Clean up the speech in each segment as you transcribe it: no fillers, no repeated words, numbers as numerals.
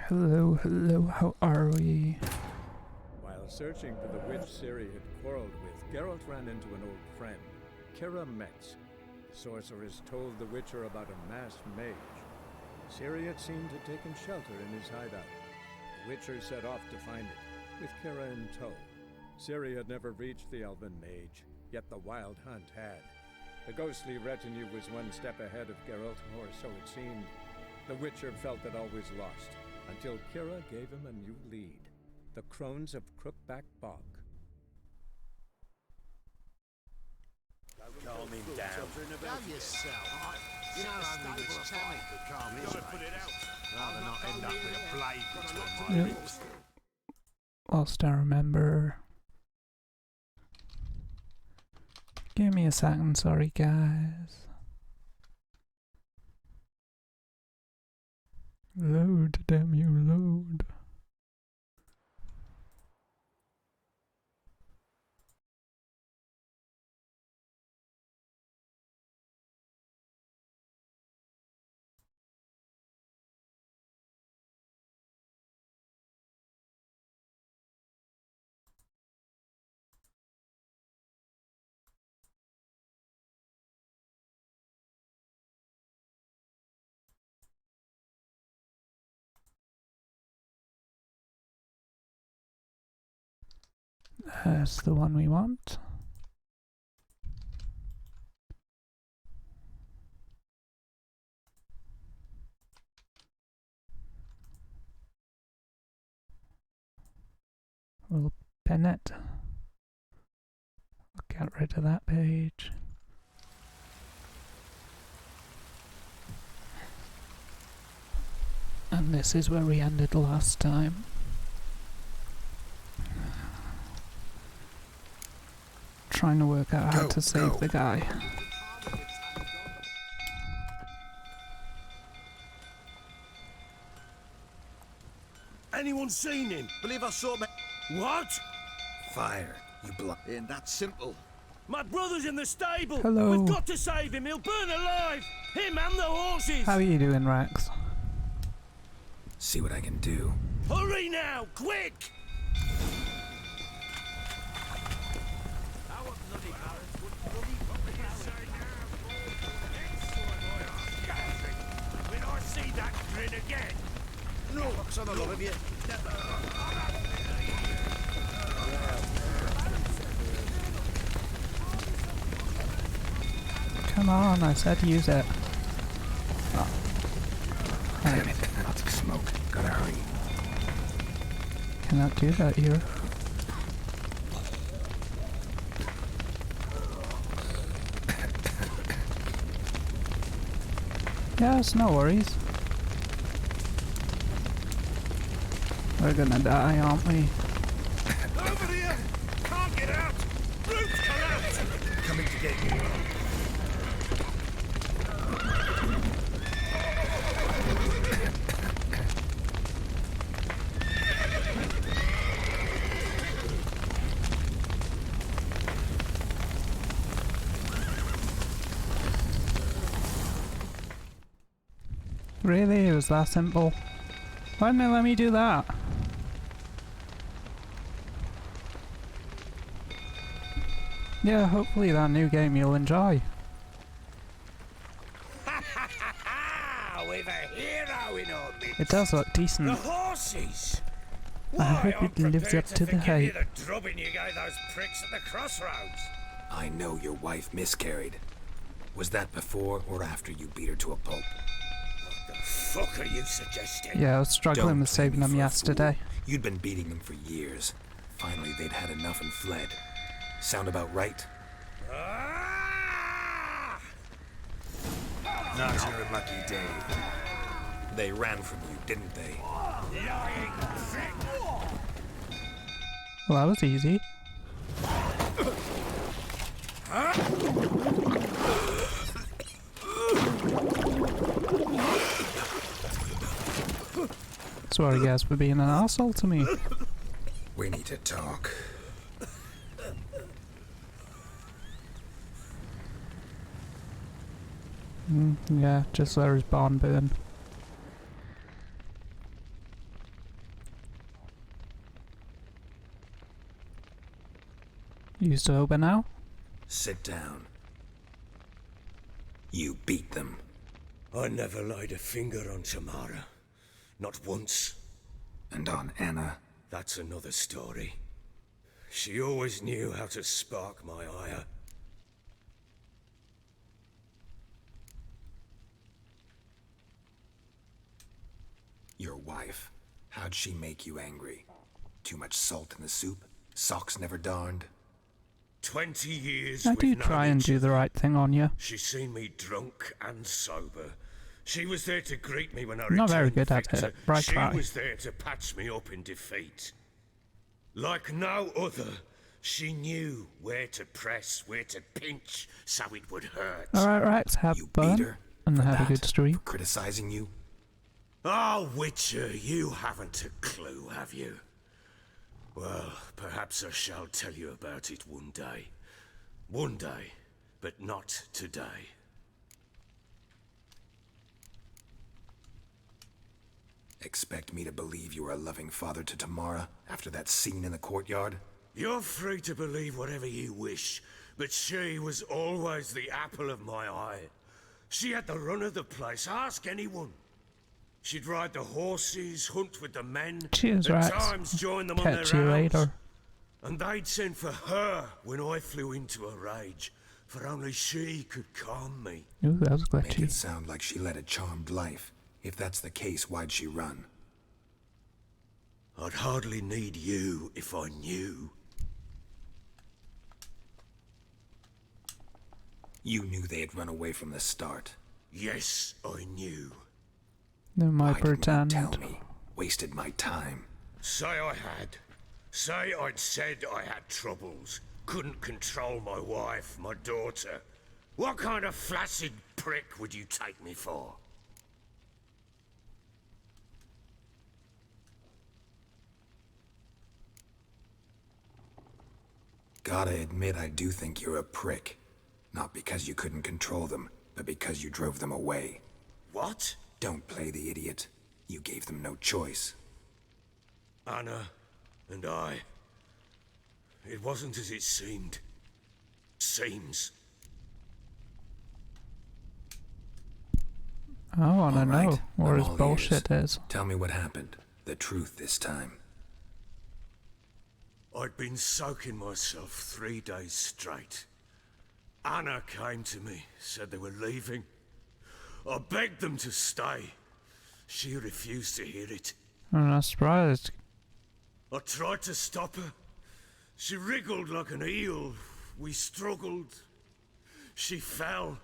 Hello, hello, how are we? While searching for the witch Ciri had quarreled with, Geralt ran into an old friend, Kira Metz. The sorceress told the Witcher about a masked mage. Ciri had seemed to take shelter in his hideout. The Witcher set off to find it, with Kira in tow. Ciri had never reached the elven mage, yet the wild hunt had. The ghostly retinue was one step ahead of Geralt, or so it seemed. The Witcher felt that all was lost, until Kira gave him a new lead. The Crones of Crookback Bog. Calm him down. Calm yourself. You know only this time to calm his rage. Rather not end up with a blade between my ribs. Whilst I remember. Give me a second, sorry guys. Load, damn you, load. That's the one we want. We'll pin it. We'll get rid of that page. And this is where we ended last time. Trying to work out how to save the guy. Anyone seen him? Believe I saw me. What? Fire, you blood. Ain't that simple. My brother's in the stable. Hello. We've got to save him. He'll burn alive. Him and the horses. How are you doing, Rex? See what I can do. Hurry now, quick! When I see that grin again. No, son of love you. Come on, I said use it. Oh. Damn it, lots of smoke. Gotta hurry. Cannot do that here. Yes, no worries. We're gonna die, aren't we? Over here! Can't get out! Roots collapsed! Coming to get you. Really? It was that simple? Why didn't it let me do that? Yeah, hopefully that new game you'll enjoy. We've a hero in our midst. It does look The decent. horses! I Why, hope I'm it lives prepared up to the forgive you hype. the drubbing you gave those pricks at the crossroads. I know your wife miscarried. Was that before or after you beat her to a pulp? What the fuck are you suggesting? Yeah, I was struggling Don't with play saving me them for a yesterday. fool. You'd been beating them for years. Finally, they'd had enough and fled. Sound about right? Ah! Not your lucky day. They ran from you, didn't they? Lying prick! Well, that was easy. Sorry guys for being an arsehole to me. We need to talk. Yeah, just let his barn burn. You sober now? Sit down. You beat them. I never laid a finger on Tamara. Not once. And on Anna. That's another story. She always knew how to spark my ire. Your wife. How'd she make you angry? Too much salt in the soup? Socks never darned? 20 years I we've do known try and each do the right thing on you. She's seen me drunk and sober. She was there to greet me when I Not very returned good at victor. it, but I She try. was there to patch me up in defeat. Like no other, she knew where to press, where to pinch, so it would hurt. Alright, Rex, have You beat fun her? and For have a that? good stream. For criticizing you? Oh, Witcher, you haven't a clue, have you? Well, perhaps I shall tell you about it one day. One day, but not today. Expect me to believe you were a loving father to Tamara after that scene in the courtyard? You're free to believe whatever you wish, but she was always the apple of my eye. She had the run of the place, ask anyone. She'd ride the horses, hunt with the men, Cheers, at Rex. times join them on Catch their you rounds. later. And they'd send for her when I flew into a rage, for only she could calm me. Ooh, that was Make glitchy. it sound like she led a charmed life. If that's the case, why'd she run? I'd hardly need you if I knew. You knew they had run away from the start. Yes, I knew. No, my Why didn't you pretend. tell me? Wasted my time. Say I had. Say I'd said I had troubles. Couldn't control my wife, my daughter. What kind of flaccid prick would you take me for? Gotta admit, I do think you're a prick. Not because you couldn't control them, but because you drove them away. What? Don't play the idiot. You gave them no choice. Anna and I. It wasn't as it seemed. Seems. I wanna All right, know what I'm his all bullshit ears. is. Tell me what happened. The truth this time. I'd been soaking myself 3 days straight. Anna came to me, said they were leaving. I begged them to stay. She refused to hear it. I'm not surprised. I tried to stop her. She wriggled like an eel. We struggled. She fell.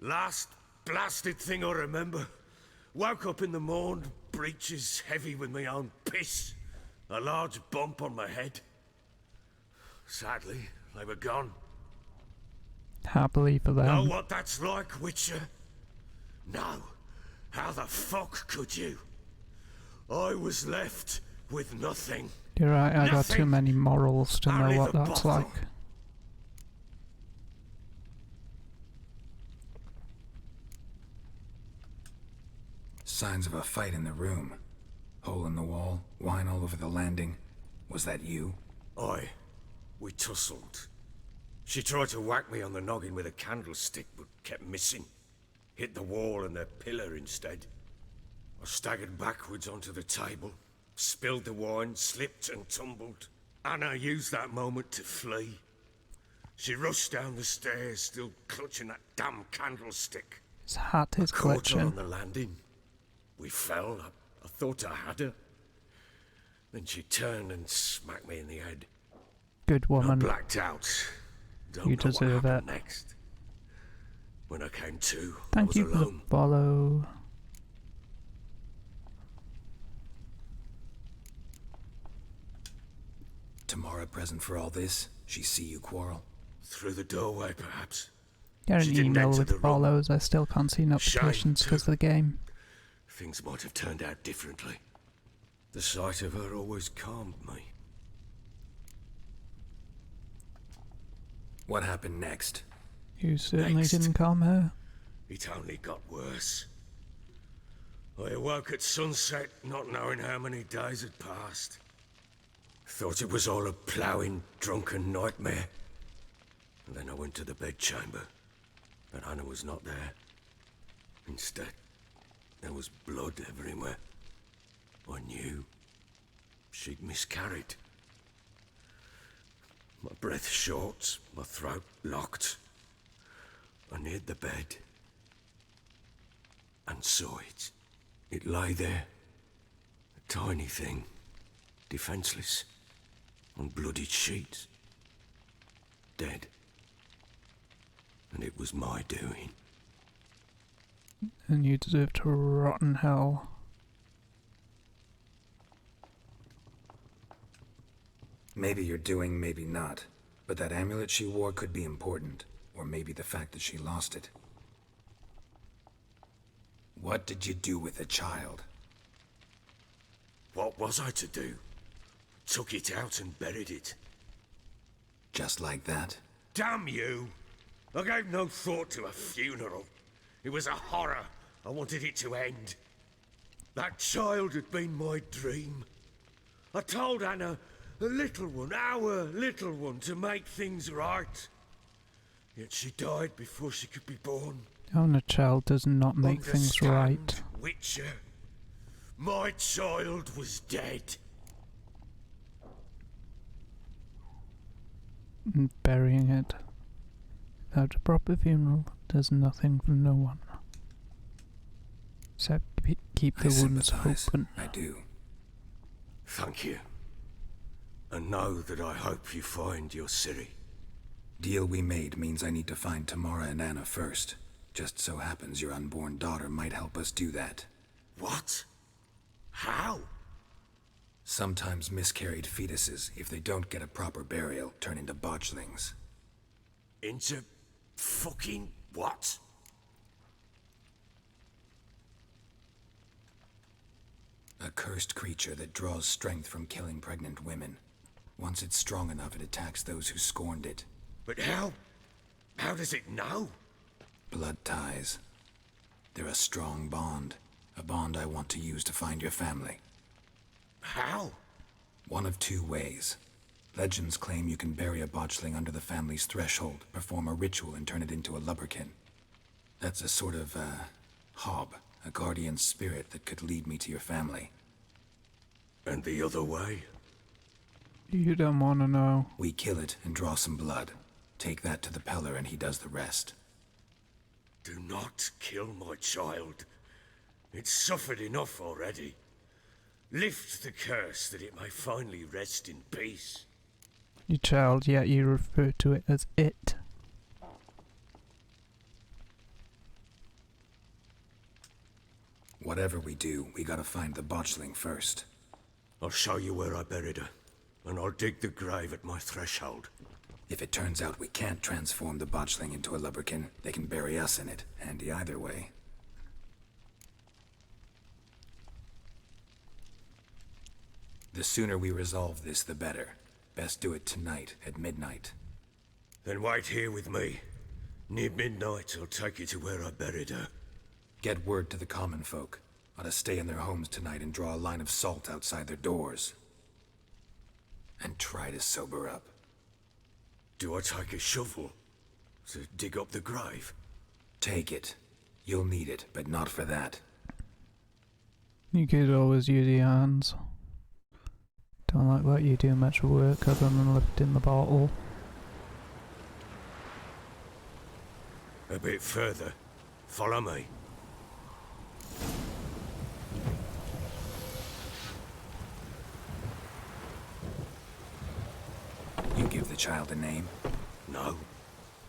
Last blasted thing I remember. Woke up in the morn, breeches heavy with my own piss. A large bump on my head. Sadly, they were gone. Happily for them. Know what that's like, Witcher? No. How the fuck could you? I was left with nothing. You're right, I got too Nothing. many morals to know Only what the that's bottle. like. Signs of a fight in the room. Hole in the wall, wine all over the landing. Was that you? We tussled. She tried to whack me on the noggin with a candlestick, but kept missing. Hit the wall and a pillar instead. I staggered backwards onto the table, spilled the wine, slipped and tumbled. Anna used that moment to flee. She rushed down the stairs, still clutching that damn candlestick. His hat is Caught her on glitching. the landing. We fell. I thought I had her. Then she turned and smacked me in the head. Good I woman. blacked out. Don't You know what deserve happened it. next. When I came to, I Thank was you for the alone. follow. Tamara present for all this? She see you quarrel? Through the doorway, perhaps. Get She an didn't email enter with the room. follows. I still can't see notifications because of the game. Things might have turned out differently. The sight of her always calmed me. What happened next? You certainly Next. didn't calm her. It only got worse. I awoke at sunset, not knowing how many days had passed. Thought it was all a ploughing, drunken nightmare. And then I went to the bedchamber, but Anna was not there. Instead, there was blood everywhere. I knew she'd miscarried. My breath short, my throat locked. I neared the bed and saw it. It lay there, a tiny thing, defenseless, on bloodied sheets, dead. And it was my doing. And you deserve to rot in hell. Maybe you're doing, maybe not. But that amulet she wore could be important. Or maybe the fact that she lost it. What did you do with the child? What was I to do? Took it out and buried it. Just like that? Damn you! I gave no thought to a funeral. It was a horror. I wanted it to end. That child had been my dream. I told Anna, the little one, our little one, to make things right. Yet she died before she could be born. Having a child does not make things right. Understand, Witcher? My child was dead. And burying it without a proper funeral does nothing for no one. Except keep the wounds open. I do. Thank you. And know that I hope you find your Ciri. Deal we made means I need to find Tamara and Anna first. Just so happens your unborn daughter might help us do that. What? How? Sometimes miscarried fetuses, if they don't get a proper burial, turn into botchlings. Into fucking what? A cursed creature that draws strength from killing pregnant women. Once it's strong enough, it attacks those who scorned it. But how? How does it know? Blood ties. They're a strong bond. A bond I want to use to find your family. How? One of two ways. Legends claim you can bury a botchling under the family's threshold, perform a ritual, and turn it into a lubberkin. That's a sort of, hob, a guardian spirit that could lead me to your family. And the other way? You don't want to know. We kill it and draw some blood. Take that to the Peller and he does the rest. Do not kill my child. It's suffered enough already. Lift the curse that it may finally rest in peace. Your child, yet you refer to it as it. Whatever we do, we gotta find the botchling first. I'll show you where I buried her, and I'll dig the grave at my threshold. If it turns out we can't transform the botchling into a lubberkin, they can bury us in it. Handy either way. The sooner we resolve this, the better. Best do it tonight, at midnight. Then wait here with me. Near midnight, I'll take you to where I buried her. Get word to the common folk. Ought to stay in their homes tonight and draw a line of salt outside their doors. And try to sober up. Do I take a shovel to dig up the grave? Take it. You'll need it, but not for that. You could always use your hands. Don't like that you do much work other than lifting the bottle. A bit further. Follow me. You give the child a name? No.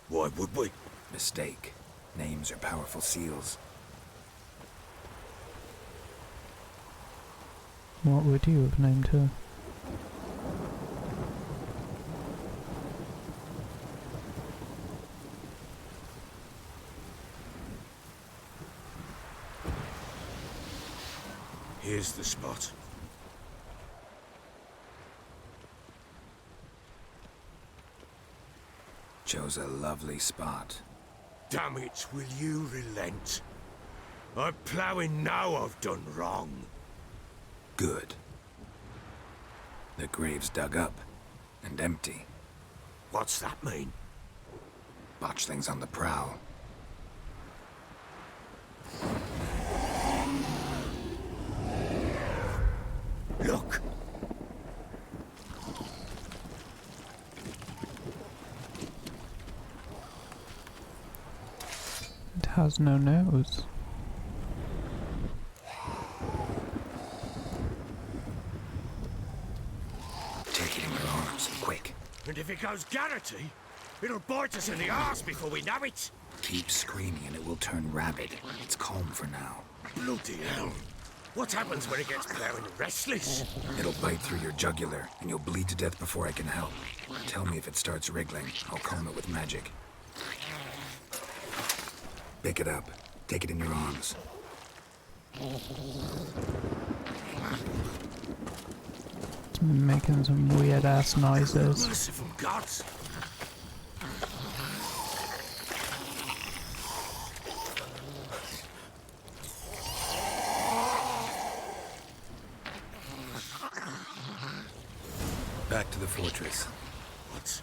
Why would we? Mistake. Names are powerful seals. What would you have named her? Here's the spot. Chose a lovely spot. Damn it, will you relent? I'm ploughing now I've done wrong. Good. The grave's dug up and empty. What's that mean? Botchling's on the prowl. Look! It has no nose. Take it in your arms, quick. And if it goes Garrity, it'll bite us in the arse before we know it. Keep screaming and it will turn rabid. It's calm for now. Bloody hell. What happens when it gets plowing restless? It'll bite through your jugular, and you'll bleed to death before I can help. Tell me if it starts wriggling. I'll calm it with magic. Pick it up. Take it in your arms. It's making some weird ass noises. Merciful gods! Back to the fortress. What?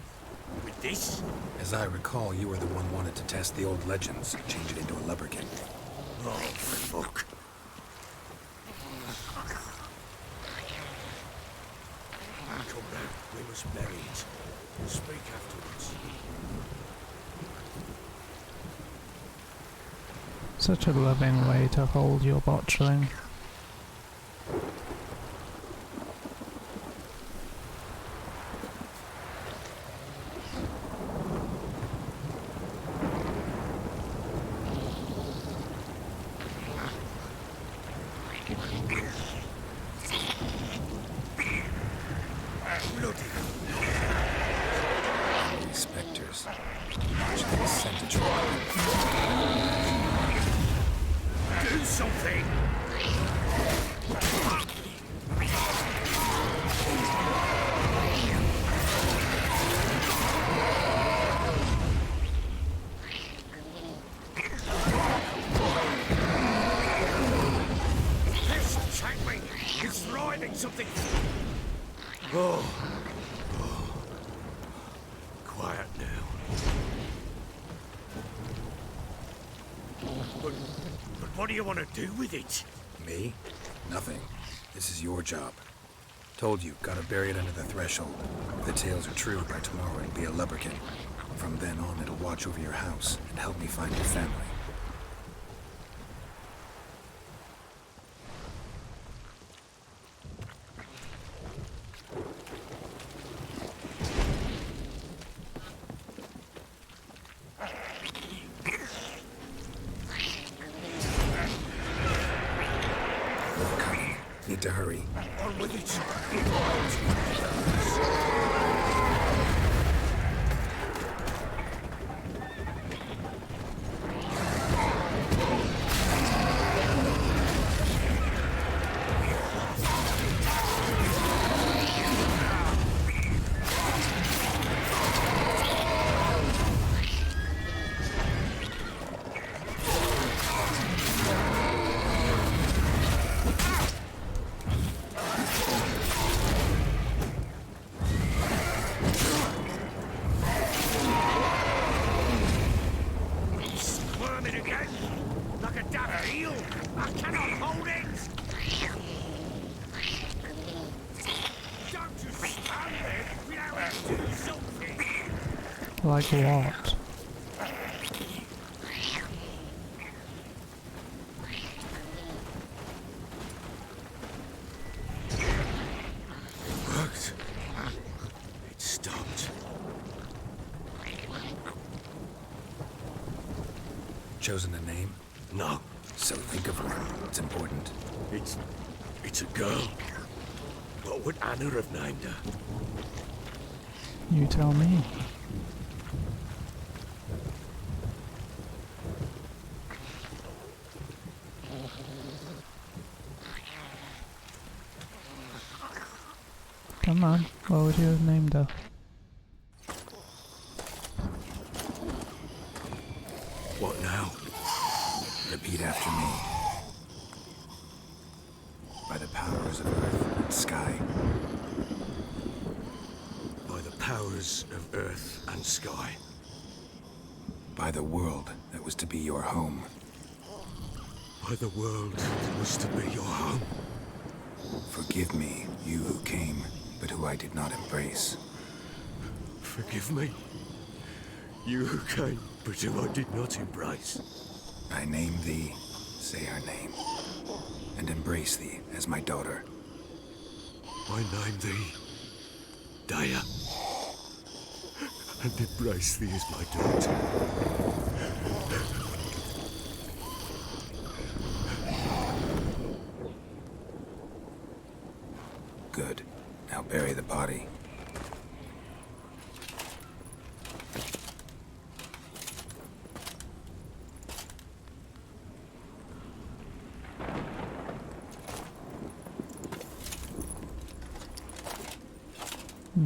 With this? As I recall, you were the one wanted to test the old legends, change it into a lubberkin. Oh, fuck. Come back. We must bury it. We'll speak afterwards. Such a loving way to hold your botchling. These specters. Botchling's sent to try. Do something! This tightwing is thriving something. Oh. Quiet now. But what do you want to do with it? Me? Nothing. This is your job. Told you, gotta bury it under the threshold. If the tales are true, by tomorrow it'll be a lubberkin. From then on, it'll watch over your house and help me find your family. We're coming. Need to hurry. On with it. Squirming again, like a damn eel. I cannot hold it. Don't you stand there without doing something. Like what? Worked. It stopped. Chosen a name? No, So think of one. It's important. it's a girl. What would Anna have named her? You tell me. Come on, what would you have named her? What now? Repeat after me. By the powers of earth and sky, powers of earth and sky. By the world that was to be your home. By the world that was to be your home. Forgive me, you who came, but who I did not embrace. Forgive me. You who came, but who I did not embrace. I name thee, say her name, and embrace thee as my daughter. I name thee Daya, and embrace thee as my daughter. Good. Now bury the body.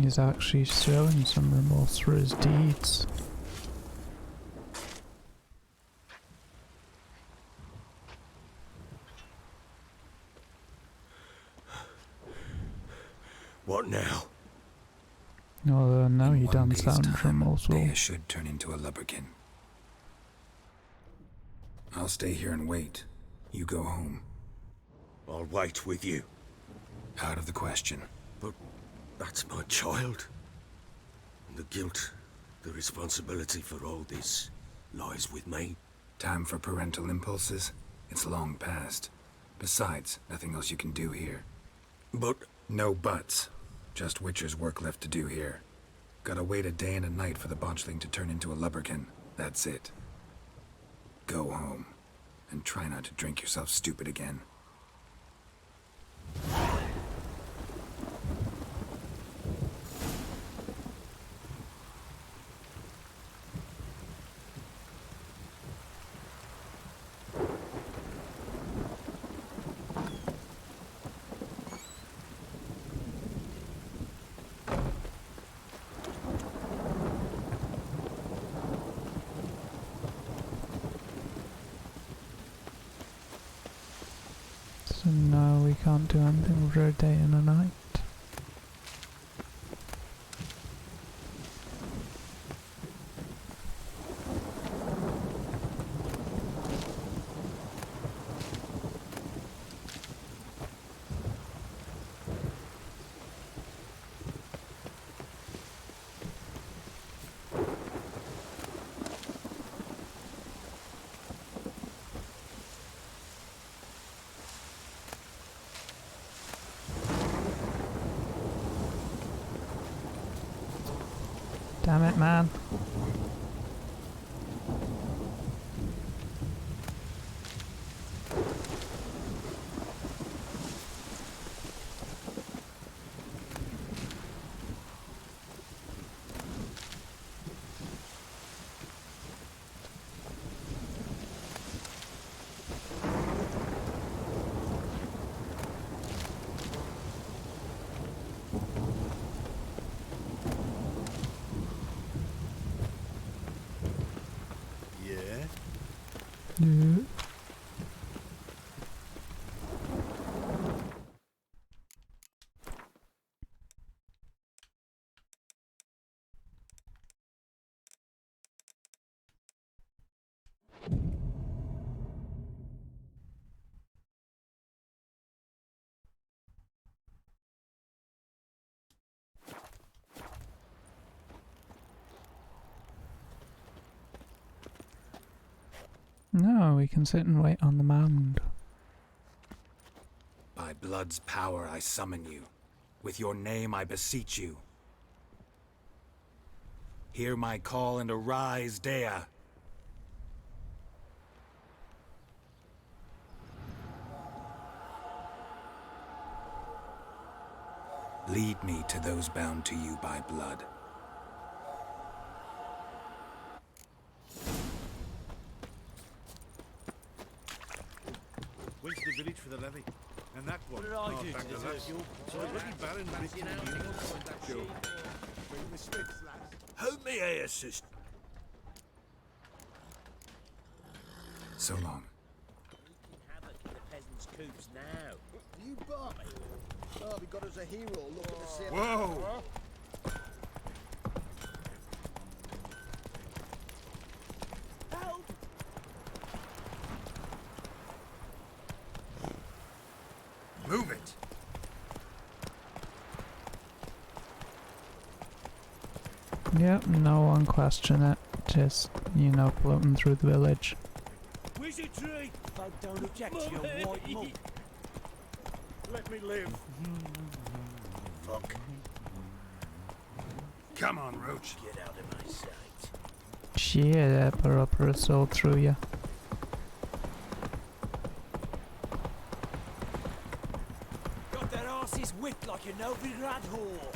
He's actually showing some remorse for his deeds. What now? Although now he In 1 doesn't day's sound time, remorseful. Daya should turn into a lubberkin. I'll stay here and wait. You go home. I'll wait with you. Out of the question. But that's my child. And the guilt, the responsibility for all this lies with me. Time for parental impulses? It's long past. Besides, nothing else you can do here. But No buts. Just Witcher's work left to do here. Gotta wait a day and a night for the botchling to turn into a lubberkin. That's it. Go home. And try not to drink yourself stupid again. So now we can't do anything for a day and a night. Damn it, man. Yeah? Yeah. No, we can sit and wait on the mound. By blood's power I summon you. With your name I beseech you. Hear my call and arise, Daya. Lead me to those bound to you by blood. Went to the village for the levy. And that one. What did I do back to to deserve that. your... So the bloody Baron ripped You me know, in. sure. Bring the Smiths, lads. hold me here, sister. So long. Havoc in the peasants' coops now. You buy? Oh, we got us a hero looking to save. Whoa! Move it! Yep, no one question it. Just, you know, floating through the village. Wizard tree! Folk don't object to your white monk. Let me live. Fuck. Come on, Roach. Get out of my sight. Shit, that put up her soul through you. Got their asses whipped like a Novigrad whore.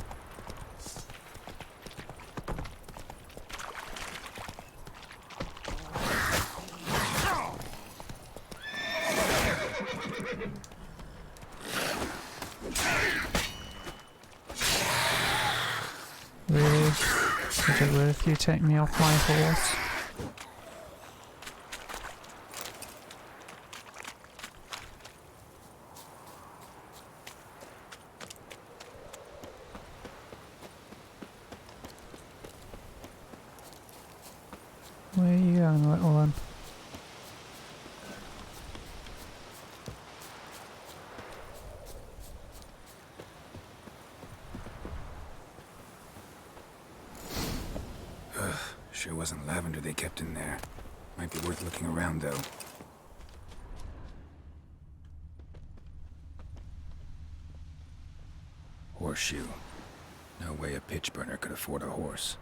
Really? Is it worth you take me off my horse? Where are you going, little one? Sure wasn't lavender they kept in there. Might be worth looking around, though. Horseshoe. No way a pitch burner could afford a horse.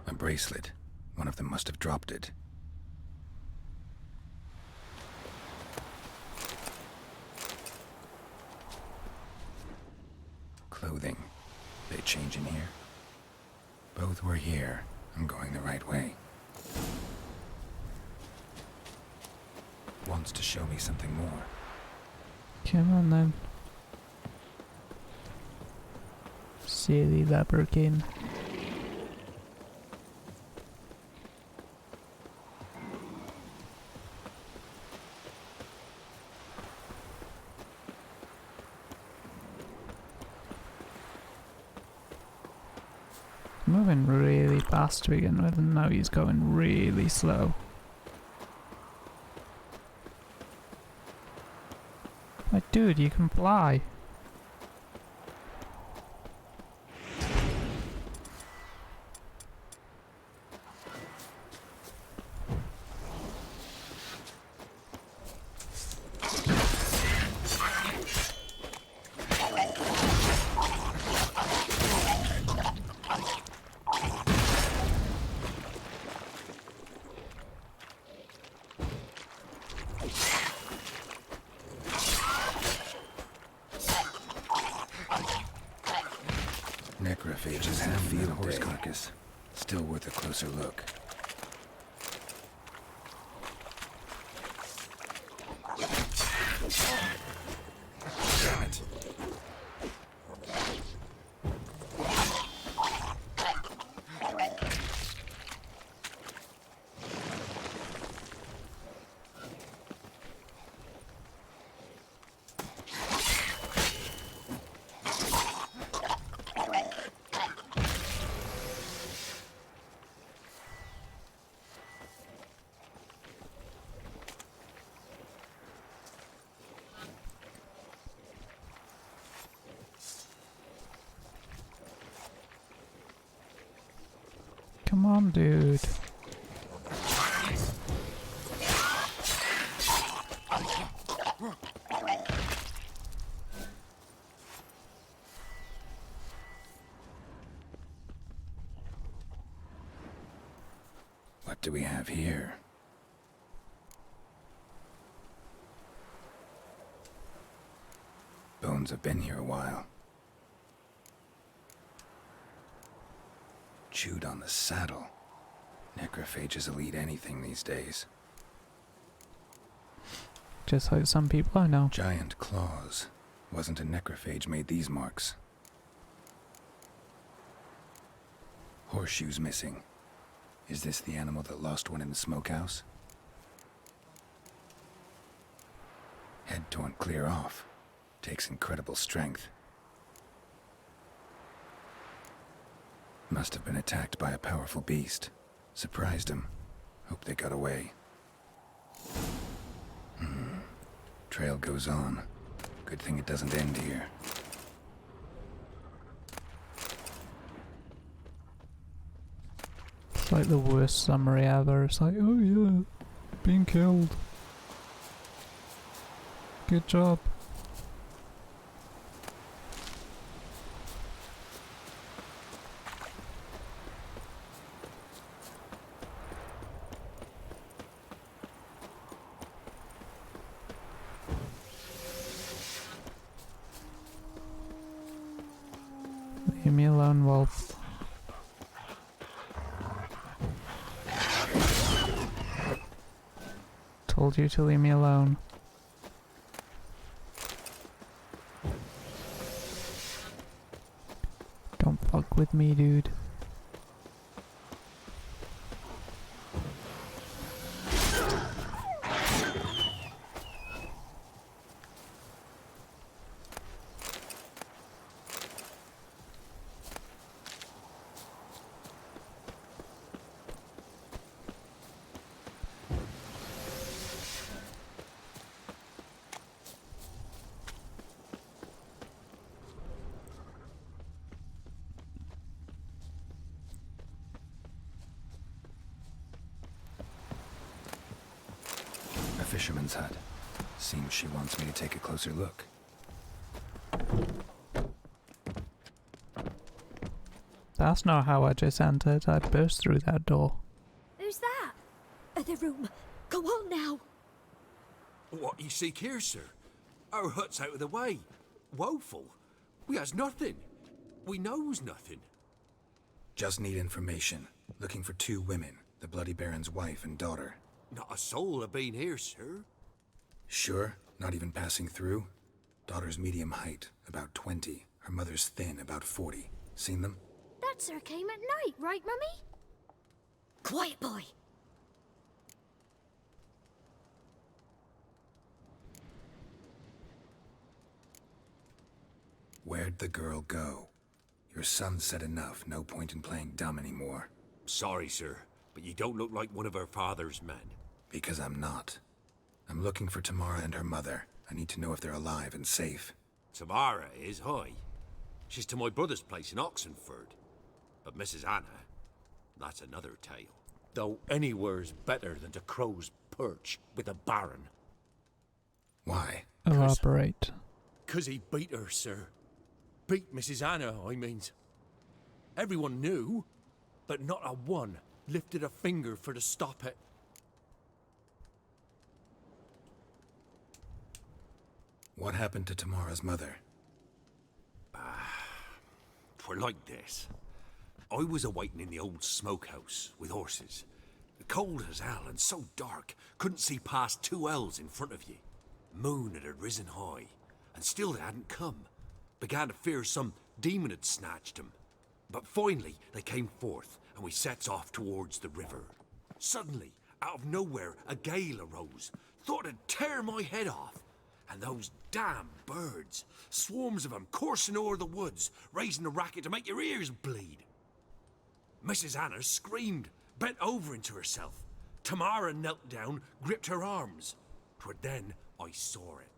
A bracelet. One of them must have dropped it. Clothing. They change in here? Both were here. I'm going the right way. Wants to show me something more. Come on then. Silly leprechaun. Moving really fast to begin with, and now he's going really slow. Like, dude, you can fly. Necrophages have the horse carcass. Still worth a closer look. Damn it. Come on, dude. What do we have here? Bones have been here a while. Chewed on the saddle. Necrophages will eat anything these days. Just like some people I know. Giant claws. Wasn't a necrophage made these marks. Horseshoes missing. Is this the animal that lost one in the smokehouse? Head torn clear off. Takes incredible strength. Must have been attacked by a powerful beast. Surprised him. Hope they got away. Trail goes on. Good thing it doesn't end here. It's like the worst summary ever. It's like, oh yeah, being killed. Good job. Leave me alone, Wolf. Told you to leave me alone. Don't fuck with me, dude. A fisherman's hut. Seems she wants me to take a closer look. That's not how I just entered. I burst through that door. Who's that? The room. Go on now. What you seek here, sir? Our hut's out of the way. Woeful. We has nothing. We knows nothing. Just need information. Looking for 2 women. The Bloody Baron's wife and daughter. Not a soul have been here, sir. Sure? Not even passing through? Daughter's medium height, about 20. Her mother's thin, about 40. Seen them? That sir came at night, right, Mummy? Quiet, boy. Where'd the girl go? Your son said enough. No point in playing dumb anymore. Sorry, sir, but you don't look like one of our father's men. Because I'm not. I'm looking for Tamara and her mother. I need to know if they're alive and safe. Tamara is, hi. She's to my brother's place in Oxenford. But Mrs. Anna, that's another tale. Though anywhere's better than to Crow's Perch with a baron. Why? Elaborate. 'Cause he beat her, sir. Beat Mrs. Anna, I means. Everyone knew, but not a one lifted a finger for to stop it. What happened to Tamara's mother? 'Twere like this. I was awaiting in the old smokehouse with horses. Cold as hell and so dark, couldn't see past 2 ells in front of ye. Moon had risen high, and still they hadn't come. Began to fear some demon had snatched them. But finally they came forth, and we sets off towards the river. Suddenly, out of nowhere, a gale arose. Thought it'd tear my head off. And those damn birds, swarms of them coursing o'er the woods, raising a racket to make your ears bleed. Mrs. Anna screamed, bent over into herself. Tamara knelt down, gripped her arms. 'Twere then I saw it.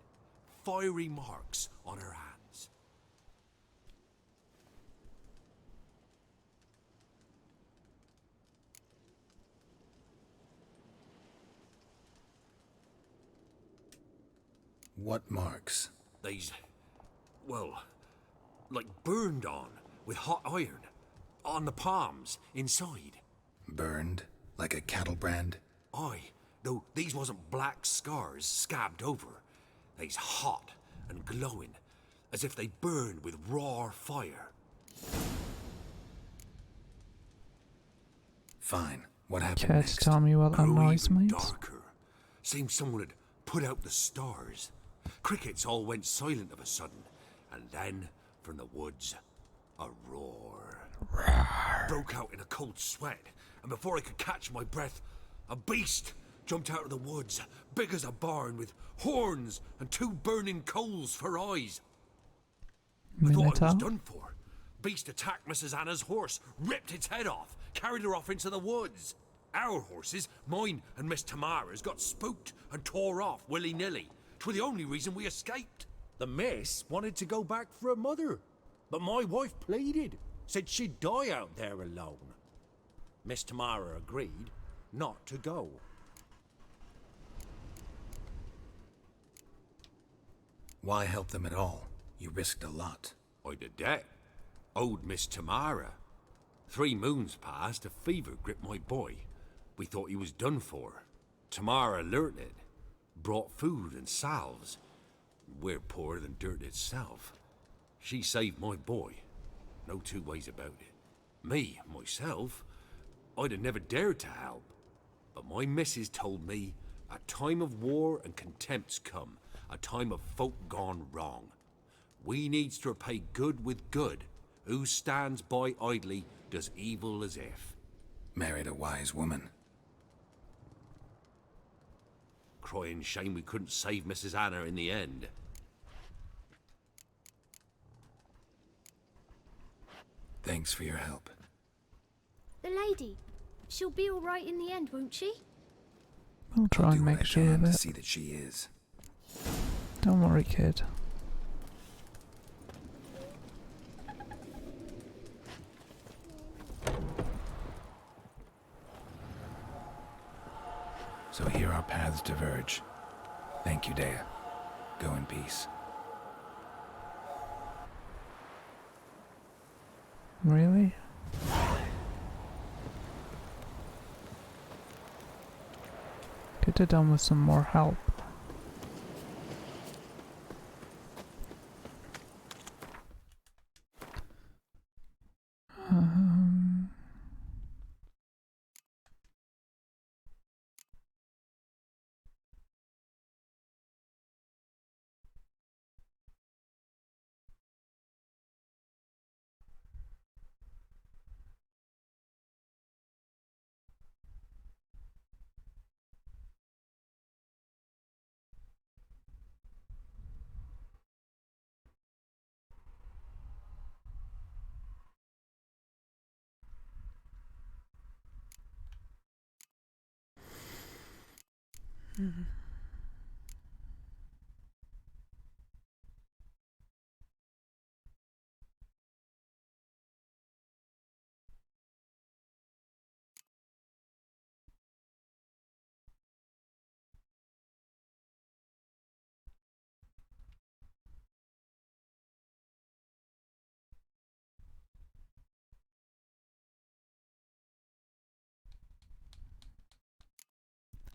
Fiery marks on her hands. What marks? They's, well, like burned on with hot iron. On the palms, inside. Burned? Like a cattle brand? Aye, though these wasn't black scars scabbed over. They's hot and glowing, as if they burned with raw fire. Fine. What happened Care next? to tell me what that Grew noise even means? darker. Seemed someone had put out the stars. Crickets all went silent of a sudden, and then, from the woods, a roar. Broke out in a cold sweat, and before I could catch my breath, a beast jumped out of the woods, big as a barn, with horns and 2 burning coals for eyes. I thought I was Minotaur? done for. Beast attacked Mrs. Anna's horse, ripped its head off, carried her off into the woods. Our horses, mine and Miss Tamara's, got spooked and tore off willy-nilly. 'Twere the only reason we escaped. The miss wanted to go back for her mother, but my wife pleaded, said she'd die out there alone. Miss Tamara agreed not to go. Why help them at all? You risked a lot. I'd a debt. Owed Miss Tamara. 3 moons passed, a fever gripped my boy. We thought he was done for. Tamara alerted, brought food and salves. We're poorer than dirt itself. She saved my boy. No 2 ways about it. Me, myself, I'd have never dared to help. But my missus told me a time of war and contempt's come, a time of folk gone wrong. We needs to repay good with good. Who stands by idly does evil as if. Married a wise woman. Crying shame we couldn't save Mrs. Anna in the end. Thanks for your help. The lady. She'll be all right in the end, won't she? We'll try I'll and do what make I sure can of to it. see that she is. Don't worry, kid. So here our paths diverge. Thank you, Dea. Go in peace. Really? Could have done with some more help.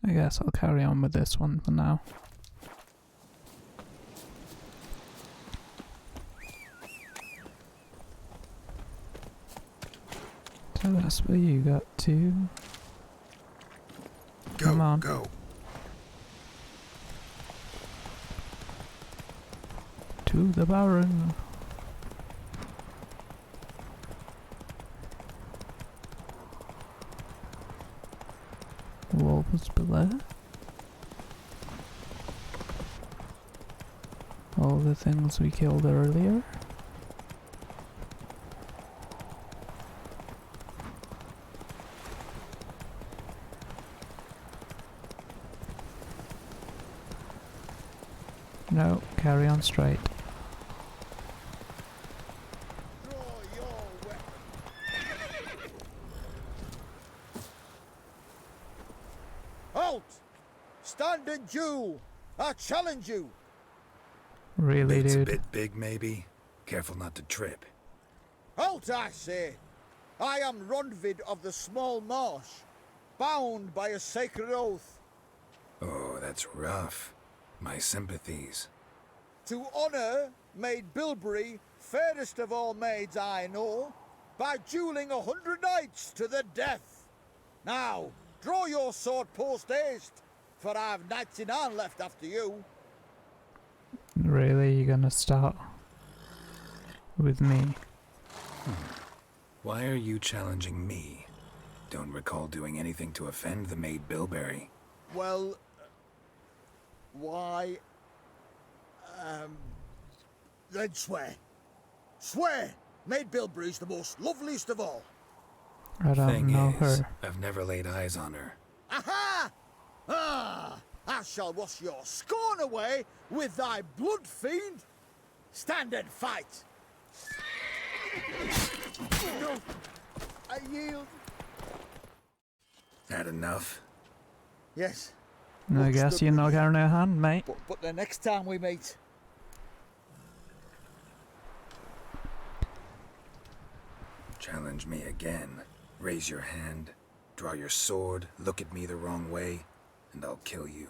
I guess I'll carry on with this one for now. So that's where you got to. Come on. Go. To the Baron. What was below? All the things we killed earlier. No, carry on straight. Draw your weapon. Halt! Stand and do! I challenge you! Really, It's a dude? bit big, maybe. Careful not to trip. Halt, I say! I am Ronvid of the Small Marsh, bound by a sacred oath. Oh, that's rough. My sympathies. To honour Maid Bilberry, fairest of all maids I know, by duelling 100 knights to the death. Now, draw your sword post haste, for I've 99 left after you. Really, you're gonna start with me? Why are you challenging me? Don't recall doing anything to offend the Maid Bilberry. Well, why, then swear. Swear! Maid Bilberry's the most loveliest of all. I don't Thing know is, her. I've never laid eyes on her. Aha! Ah! I shall wash your scorn away with thy blood, fiend. Stand and fight. No, I yield. That enough? Yes, I guess you're not getting a hand, mate. but the next time we meet, Challenge me again. Raise your hand, draw your sword, look at me the wrong way, and I'll kill you.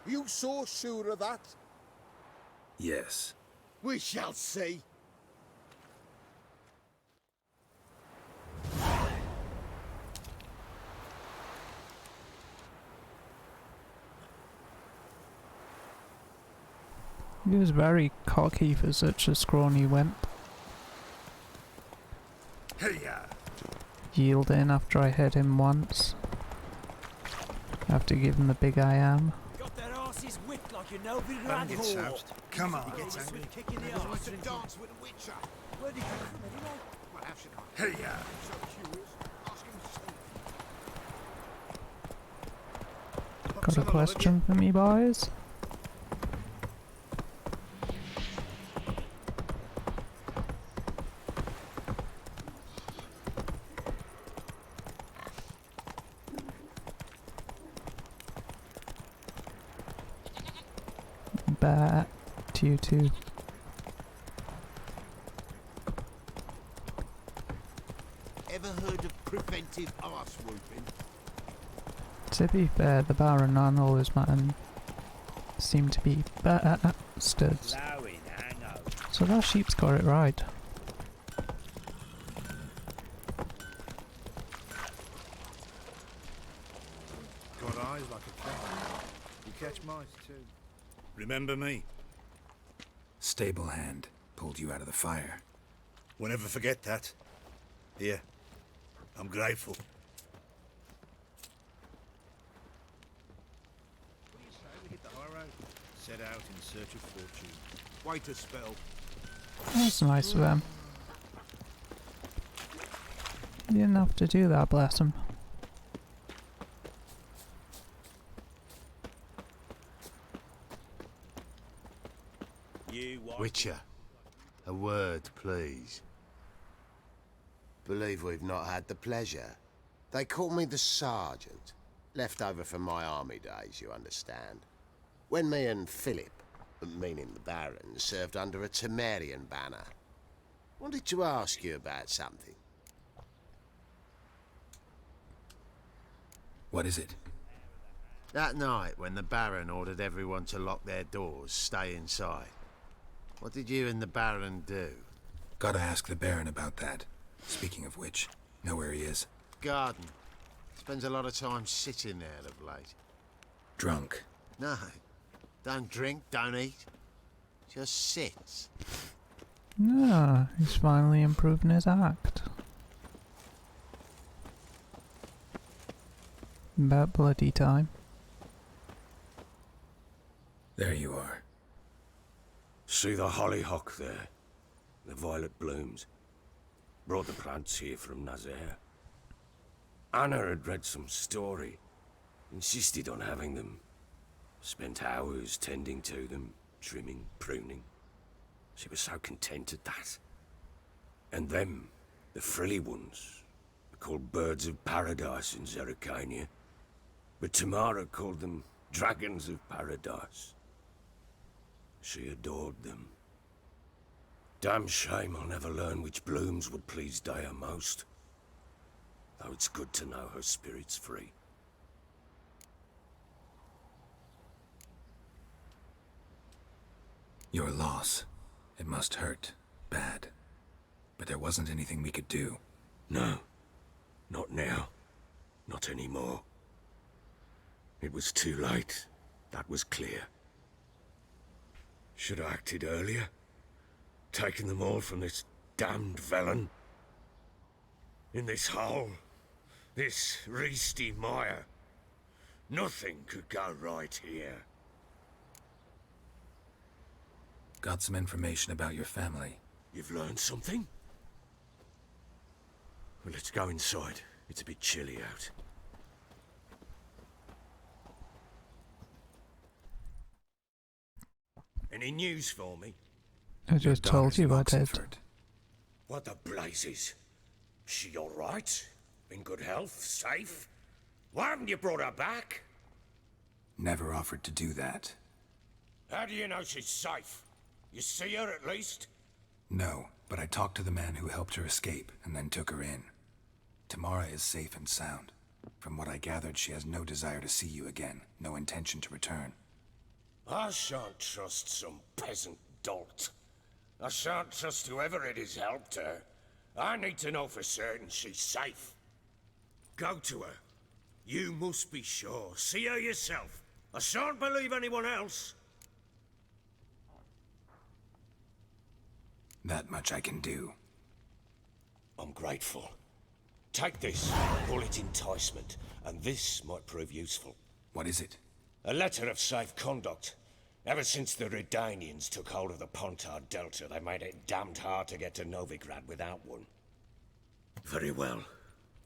you so sure of that? Yes. We shall see. He was very cocky for such a scrawny wimp. Hiya! Yielding after I hit him once. Have to give him the big I am. Got their asses whipped like a Novi Don't get Landhawk. soused. Come on. He gets angry. Kick in the arse. dance with a witcher. Where'd he come from anyway? Hiya! Got a question for me, boys? Back to you two. Ever heard of preventive arse whooping? To be fair, the Baron and all his men seem to be bastards. Blowing, hango. So that sheep's got it right. Got eyes like a cat. You catch mice too. Remember me? Stable hand pulled you out of the fire. We'll never forget that. Here. I'm grateful. What do you say we hit the high road? Set out in search of fortune. Wait a spell. That's nice of them. You didn't have to do that, bless him. Witcher, a word, please. Believe we've not had the pleasure. They call me the Sergeant. Left over from my army days, you understand. When me and Philip, meaning the Baron, served under a Temerian banner. Wanted to ask you about something. What is it? That night when the Baron ordered everyone to lock their doors, stay inside. What did you and the Baron do? Gotta ask the Baron about that. Speaking of which, know where he is? Garden. Spends a lot of time sitting there of late. Drunk. No. Don't drink, don't eat. Just sits. Ah, he's finally improving his act. About bloody time. There you are. See the hollyhock there? The violet blooms. Brought the plants here from Nazaire. Anna had read some story. Insisted on having them. Spent hours tending to them, trimming, pruning. She was so content at that. And them, the frilly ones, are called birds of paradise in Zerrikania. But Tamara called them dragons of paradise. She adored them. Damn shame I'll never learn which blooms would please Dea most. Though it's good to know her spirit's free. Your loss. It must hurt. Bad. But there wasn't anything we could do. No. Not now. Not anymore. It was too late. That was clear. Should have acted earlier. Taken them all from this damned Velen. In this hole. This reesty mire. Nothing could go right here. Got some information about your family. You've learned something? Well, let's go inside. It's a bit chilly out. Any news for me? I just told you about it. What the blazes? She all right? In good health? Safe? Why haven't you brought her back? Never offered to do that. How do you know she's safe? You see her at least? No, but I talked to the man who helped her escape and then took her in. Tamara is safe and sound. From what I gathered, she has no desire to see you again, no intention to return. I shan't trust some peasant dolt. I shan't trust whoever it is helped her. I need to know for certain she's safe. Go to her. You must be sure. See her yourself. I shan't believe anyone else. That much I can do. I'm grateful. Take this, call it enticement, and this might prove useful. What is it? A letter of safe conduct. Ever since the Redanians took hold of the Pontard Delta, they made it damned hard to get to Novigrad without one. Very well.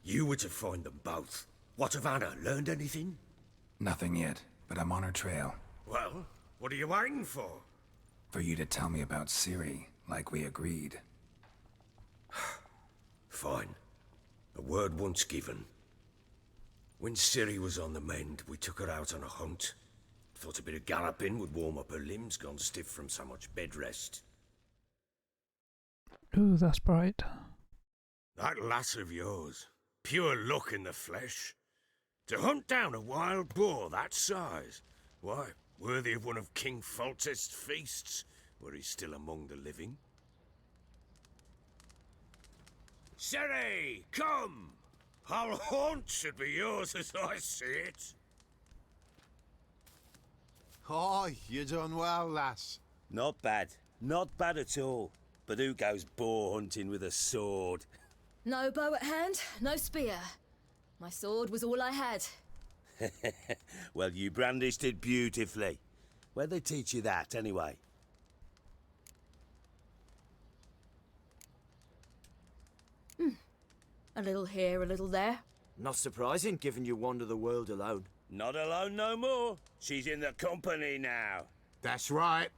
You were to find them both. What of Anna? Learned anything? Nothing yet, but I'm on her trail. Well, what are you waiting for? For you to tell me about Ciri, like we agreed. Fine. A word once given. When Ciri was on the mend, we took her out on a hunt. Thought a bit of galloping would warm up her limbs, gone stiff from so much bed rest. Ooh, that's bright. That lass of yours, pure luck in the flesh. To hunt down a wild boar that size, why, worthy of one of King Foltest's feasts, were he still among the living. Ciri, come! Our haunt should be yours as I see it. Oh, you done well, lass. Not bad. Not bad at all. But who goes boar hunting with a sword? No bow at hand, no spear. My sword was all I had. Well, you brandished it beautifully. Where'd they teach you that, anyway? A little here, a little there. Not surprising, given you wander the world alone. Not alone no more. She's in the company now. That's right.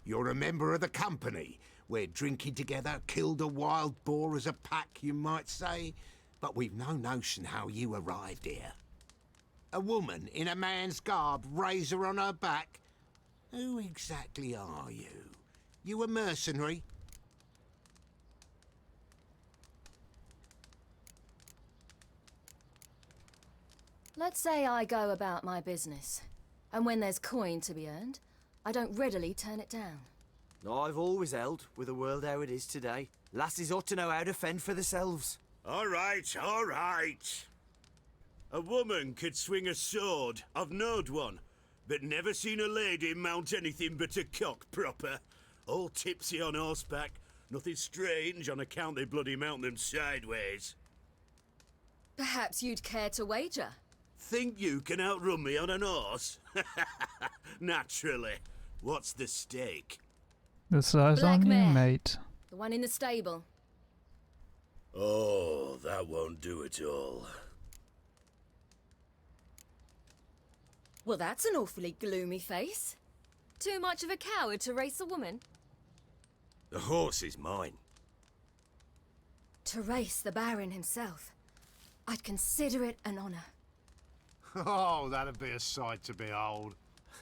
You're a member of the company. We're drinking together, killed a wild boar as a pack, you might say. But we've no notion how you arrived here. A woman in a man's garb, razor on her back. Who exactly are you? You a mercenary? Let's say I go about my business, and when there's coin to be earned, I don't readily turn it down. I've always held, with the world how it is today, lasses ought to know how to fend for themselves. All right, all right. A woman could swing a sword. I've knowed one, but never seen a lady mount anything but a cock proper. All tipsy on horseback. Nothing strange on account they bloody mount them sideways. Perhaps you'd care to wager? Think you can outrun me on an horse? Naturally. What's the stake? The size Black on you, mare. mate. The one in the stable. Oh, that won't do it all. Well, that's an awfully gloomy face. Too much of a coward to race a woman? The horse is mine. To race the Baron himself. I'd consider it an honour. Oh, that'd be a sight to behold.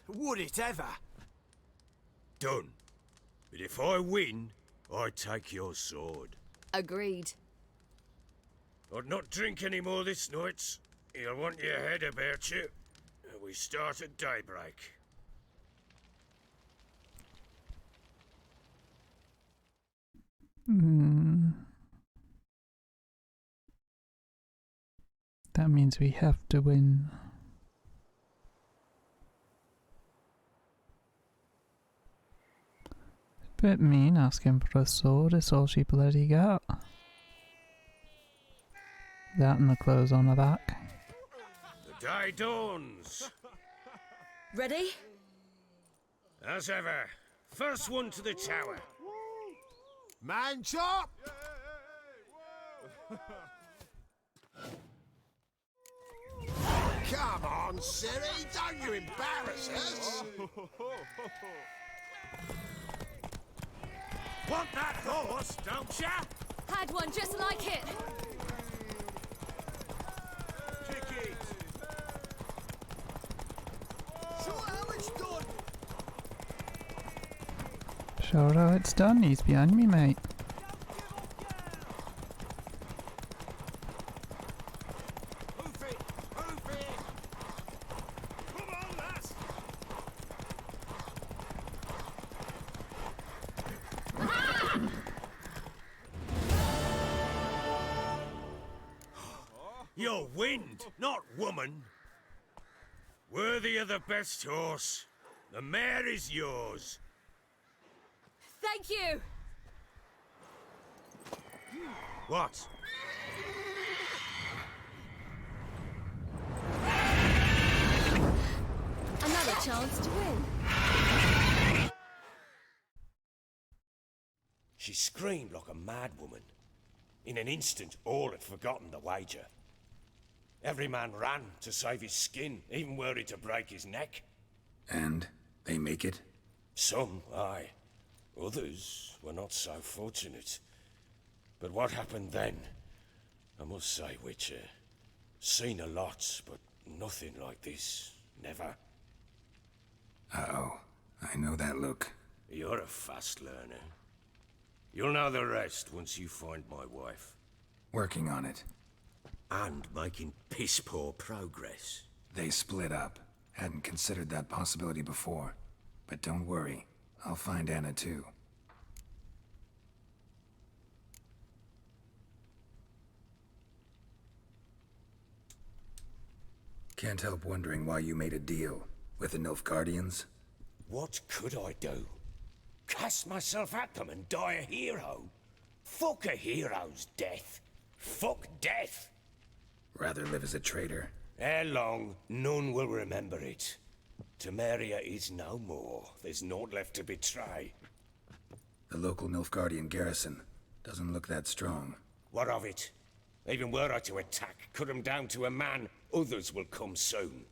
Would it ever? Done. But if I win, I take your sword. Agreed. I'd not drink any more this night. You'll want your head about you. We start at daybreak. That means we have to win. Bit mean asking for a sword, it's all she bloody got. That and the clothes on her back. The day dawns. Ready? As ever, first one to the tower. Man chop! Come on, Ciri, don't you embarrass us! Want that horse, don't ya? Had one just like it. Kick it. Show how it's done. Sure how it's done, he's behind me, mate. Hoof it! Hoof it! Come on, lass! You're wind, not woman. Worthy of the best horse. The mare is yours. Thank you. What? Another chance to win. She screamed like a mad woman. In an instant, all had forgotten the wager. Every man ran to save his skin, even were it to break his neck. And they make it? Some, aye. Others were not so fortunate. But what happened then? I must say, Witcher, seen a lot, but nothing like this. Never. Uh-oh. I know that look. You're a fast learner. You'll know the rest once you find my wife. Working on it. And making piss-poor progress. They split up. Hadn't considered that possibility before. But don't worry. I'll find Anna too. Can't help wondering why you made a deal with the Nilfgaardians. What could I do? Cast myself at them and die a hero? Fuck a hero's death. Fuck death. Rather live as a traitor. Ere long, none will remember it. Temeria is no more. There's naught left to betray. The local Nilfgaardian garrison doesn't look that strong. What of it? Even were I to attack, cut them down to a man, others will come soon.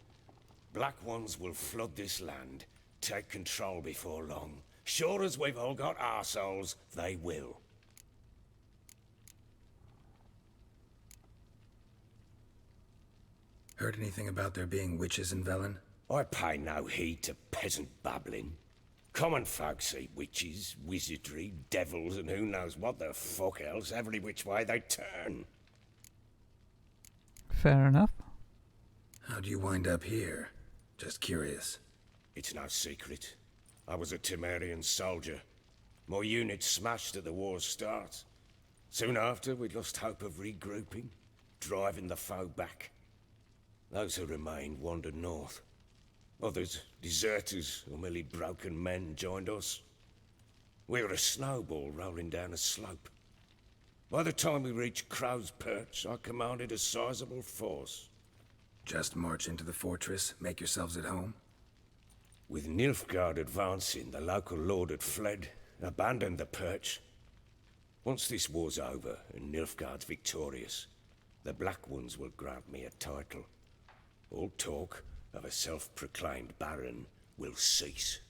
Black Ones will flood this land, take control before long. Sure as we've all got arseholes, they will. Heard anything about there being witches in Velen? I pay no heed to peasant babbling. Common folk see witches, wizardry, devils, and who knows what the fuck else every which way they turn. Fair enough. How'd you wind up here? Just curious. It's no secret. I was a Temerian soldier. My unit smashed at the war's start. Soon after, we'd lost hope of regrouping, driving the foe back. Those who remained wandered north. Others, deserters or merely broken men, joined us. We were a snowball rolling down a slope. By the time we reached Crow's Perch, I commanded a sizable force. Just march into the fortress, make yourselves at home? With Nilfgaard advancing, the local lord had fled, abandoned the Perch. Once this war's over and Nilfgaard's victorious, the Black Ones will grant me a title. All talk of a self-proclaimed baron will cease.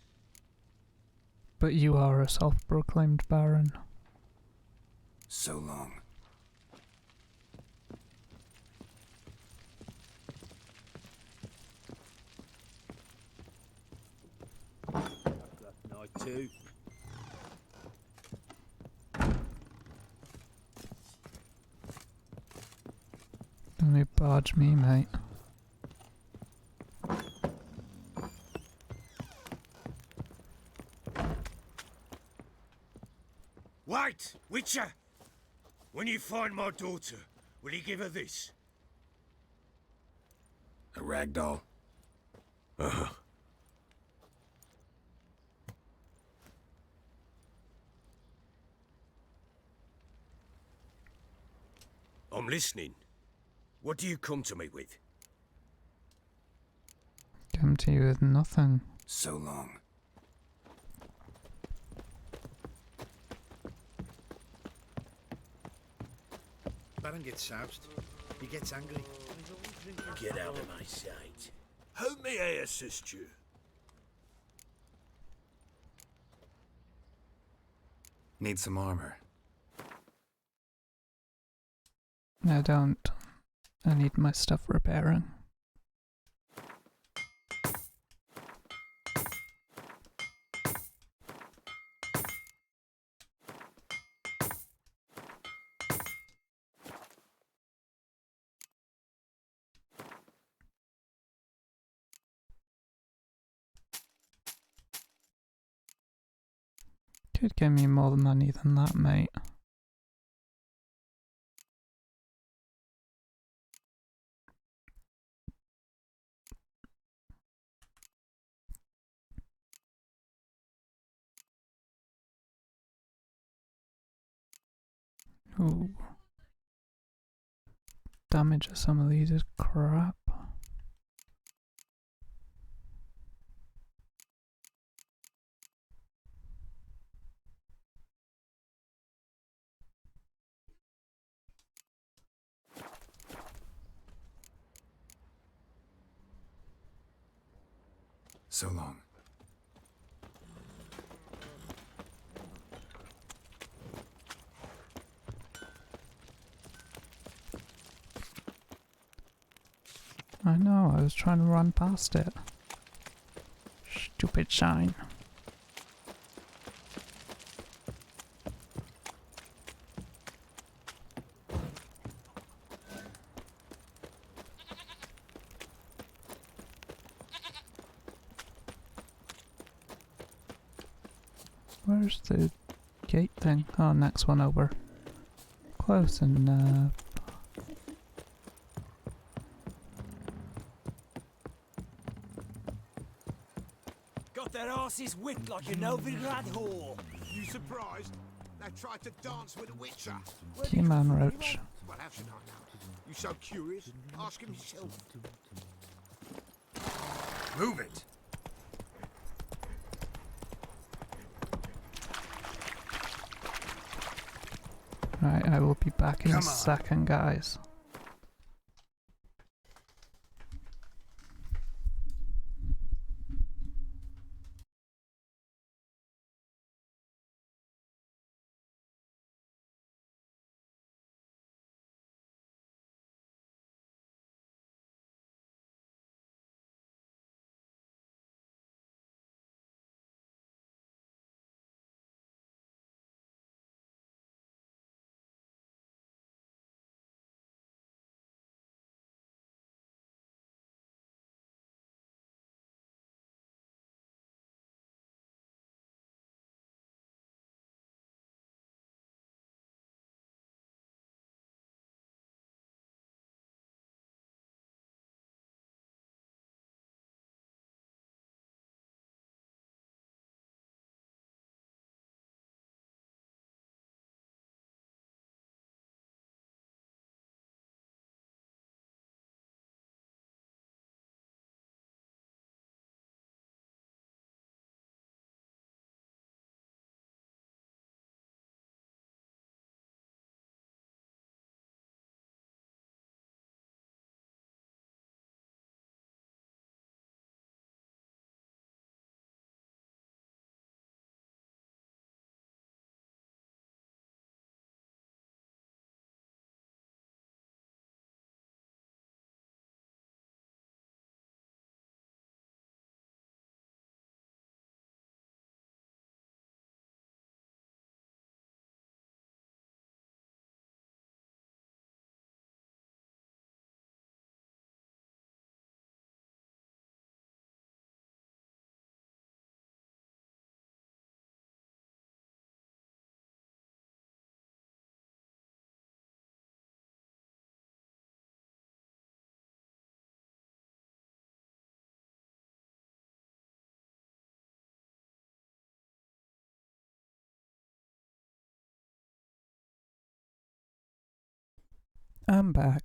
But you are a self-proclaimed baron. So long. Night too. Don't you barge me, mate. Wait, Witcher! When you find my daughter, will you give her this? A ragdoll? Uh-huh. I'm listening. What do you come to me with? Come to you with nothing. So long. Baron gets soused. He gets angry. Get out of my sight. How may I assist you? Need some armor. I don't. I need my stuff repairing. Could give me more money than that, mate. Ooh. Damage of some of these is crap. So long. I know, I was trying to run past it. Stupid sign. Where's the gate thing? Oh, next one over. Close enough. Got their asses whipped like a Novigrad whore. You surprised? They tried to dance with a witcher. Key man roach. Well, how should I know? You so curious? Ask him yourself. Move it! Right, I will be back in a Come on. second, guys. I'm back.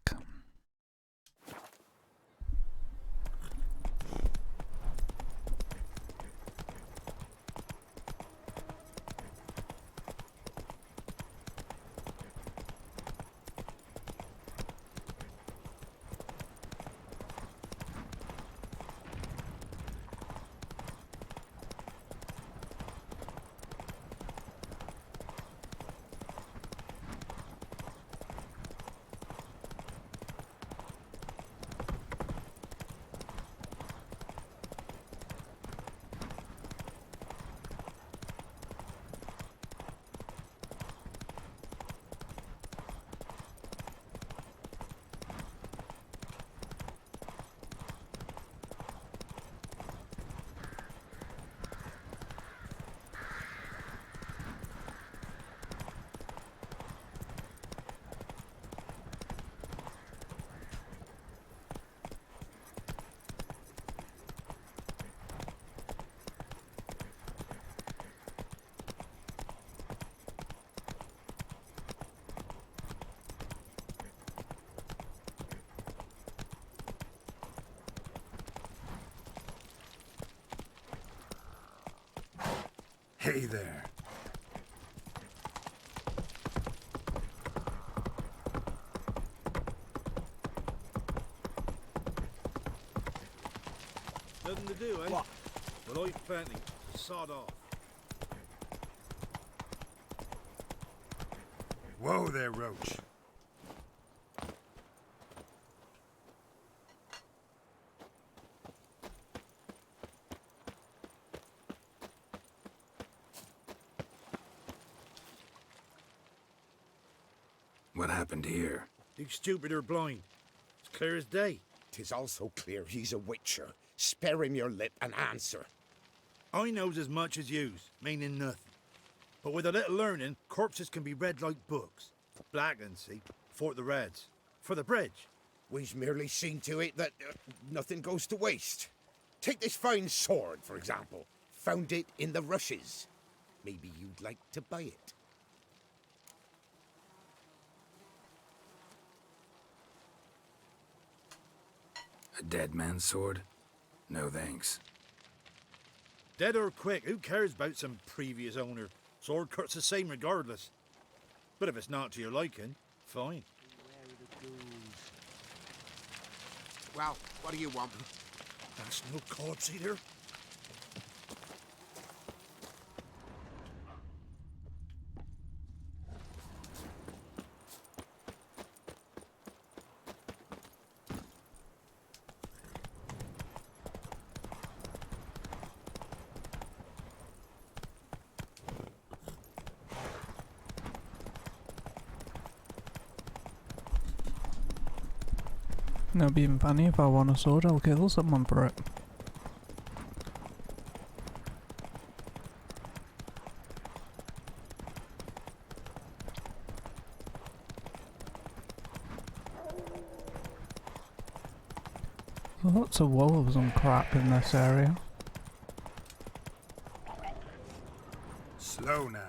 Hey there. Nothing to do, eh? What? Well, I've plenty. Sod off. Whoa there, Roach. What happened here? You stupid or blind? It's clear as day. 'Tis also clear he's a witcher. Spare him your lip and answer. I knows as much as yous, meaning nothing. But with a little learning, corpses can be read like books. Blackland, see? For the Reds. For the bridge. We've merely seen to it that nothing goes to waste. Take this fine sword, for example. Found it in the rushes. Maybe you'd like to buy it. A dead man's sword? No thanks. Dead or quick, who cares about some previous owner? Sword cuts the same regardless. But if it's not to your liking, fine. Well, what do you want? That's no corpse either. It'll be even funny if I want a sword, I'll kill someone for it. Lots of wolves and crap in this area. Slow now.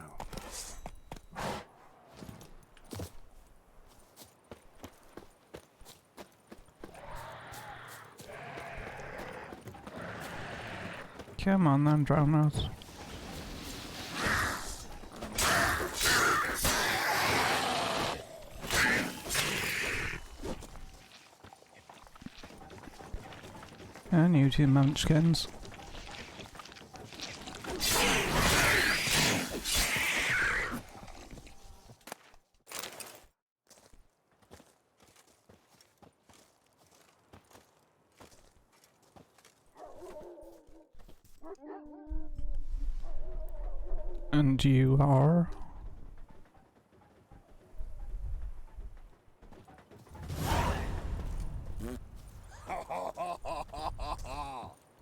Come on then, drowners. And you two munchkins. And you are?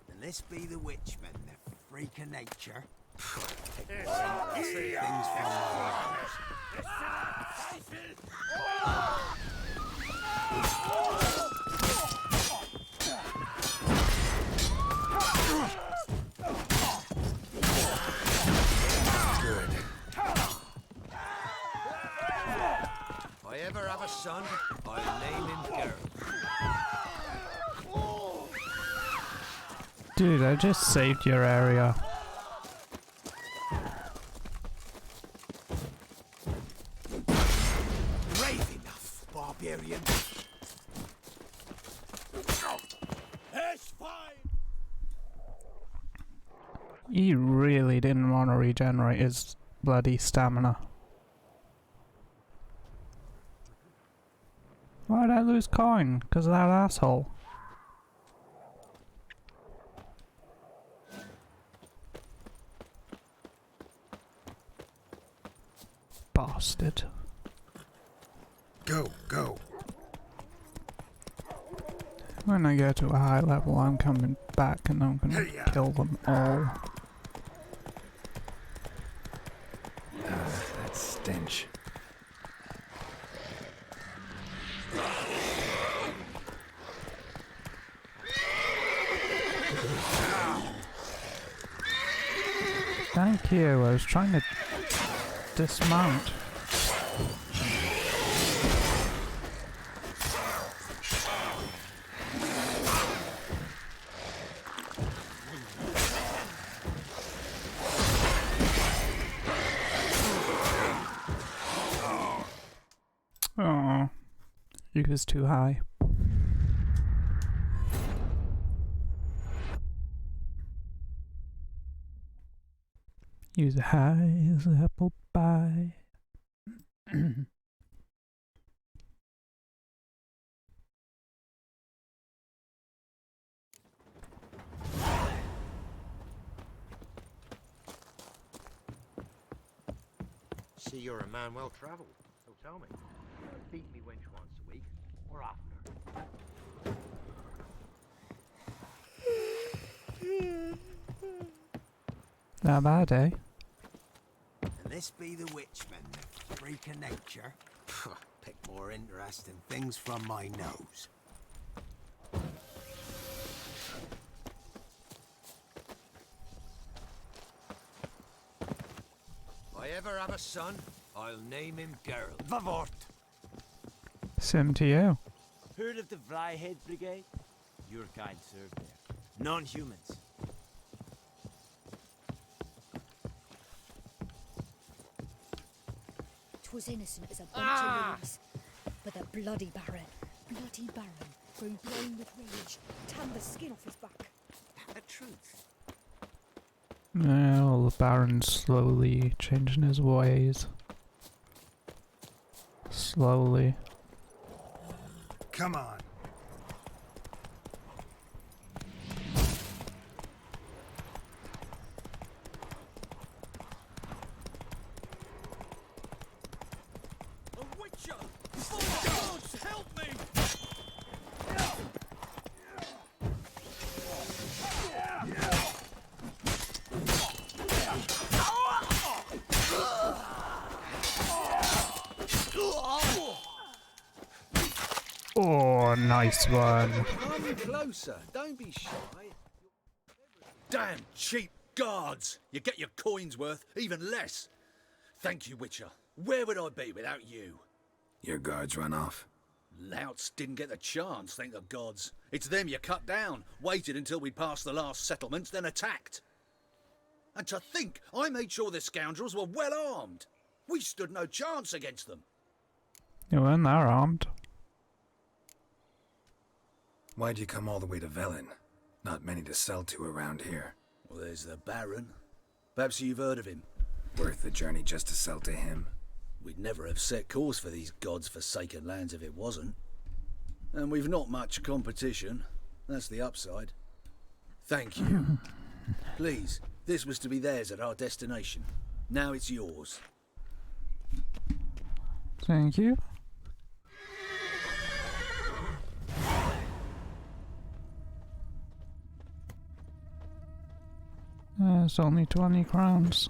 And this be the Witchman, the freak of nature. Things from If I ever have a son, I'll name him Geralt. Dude, I just saved your area. brave enough, barbarian. It's fine! He really didn't want to regenerate his bloody stamina. Why'd I lose coin? Because of that asshole. Bastard. Go, go. When I get to a high level, I'm coming back and I'm gonna kill them all. That stench. Thank you, I was trying to dismount. He was too high. He was high as apple pie. See, you're a man well travelled. So tell me, beat me wench once a week, or after? Not bad, eh? And this be the witchman, freak of nature. Pick more interesting things from my nose. If I ever have a son, I'll name him Geralt. Vavort! Sim to you. Heard of the Vryhead Brigade? Your kind served there. Non-humans. 'Twas innocent as a bunch of lilies. But the bloody Baron grew blind with rage, tanned the skin off his back. The truth. Well, the Baron's slowly changing his ways. Slowly. Come on. A witcher! Oh, gods, help me! Oh, nice one. Come closer. Don't be shy. Damn cheap guards! You get your coins worth, even less. Thank you, Witcher. Where would I be without you? Your guards run off. Louts didn't get the chance, thank the gods. It's them you cut down, waited until we'd passed the last settlements, then attacked. And to think, I made sure the scoundrels were well armed. We stood no chance against them. You weren't that armed. Why'd you come all the way to Velen? Not many to sell to around here. Well, there's the Baron. Perhaps you've heard of him. Worth the journey just to sell to him? We'd never have set course for these gods-forsaken lands if it wasn't. And we've not much competition. That's the upside. Thank you. Please, this was to be theirs at our destination. Now it's yours. Thank you. It's only 20 crowns.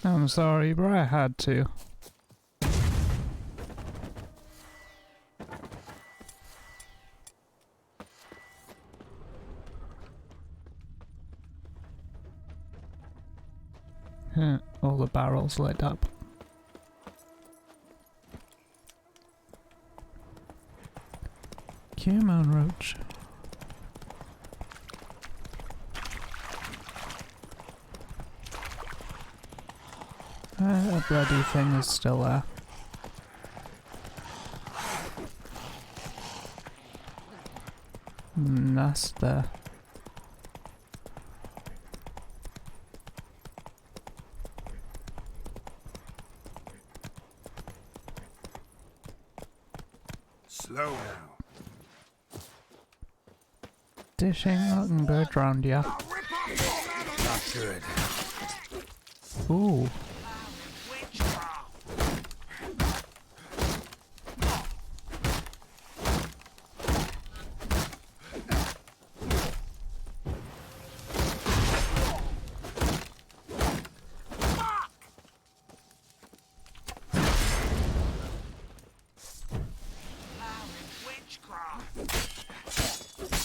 I'm sorry, but I had to. All the barrels lit up. Come on, Roach. That bloody thing is still there. That's there. Slow now. Dishing mockingbird round ya. Not good. Ooh.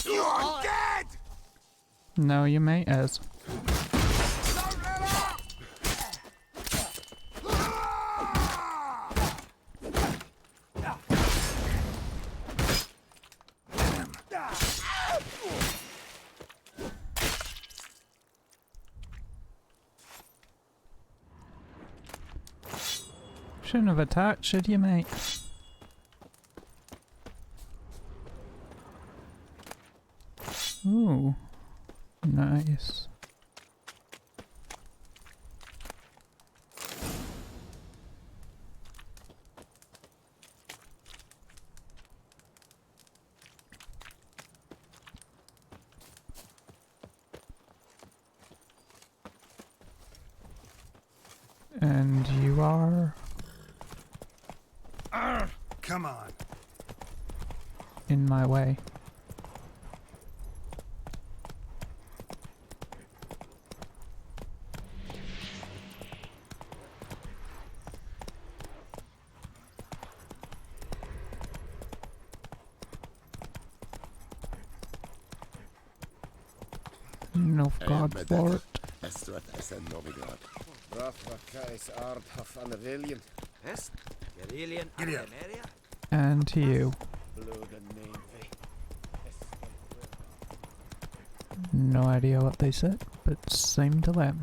You're dead! No, your mate is. Shouldn't have attacked, should you, mate? Ooh. Nice. And you are? Come on. In my way. No God for it. And to you. No idea what they said, but same to them.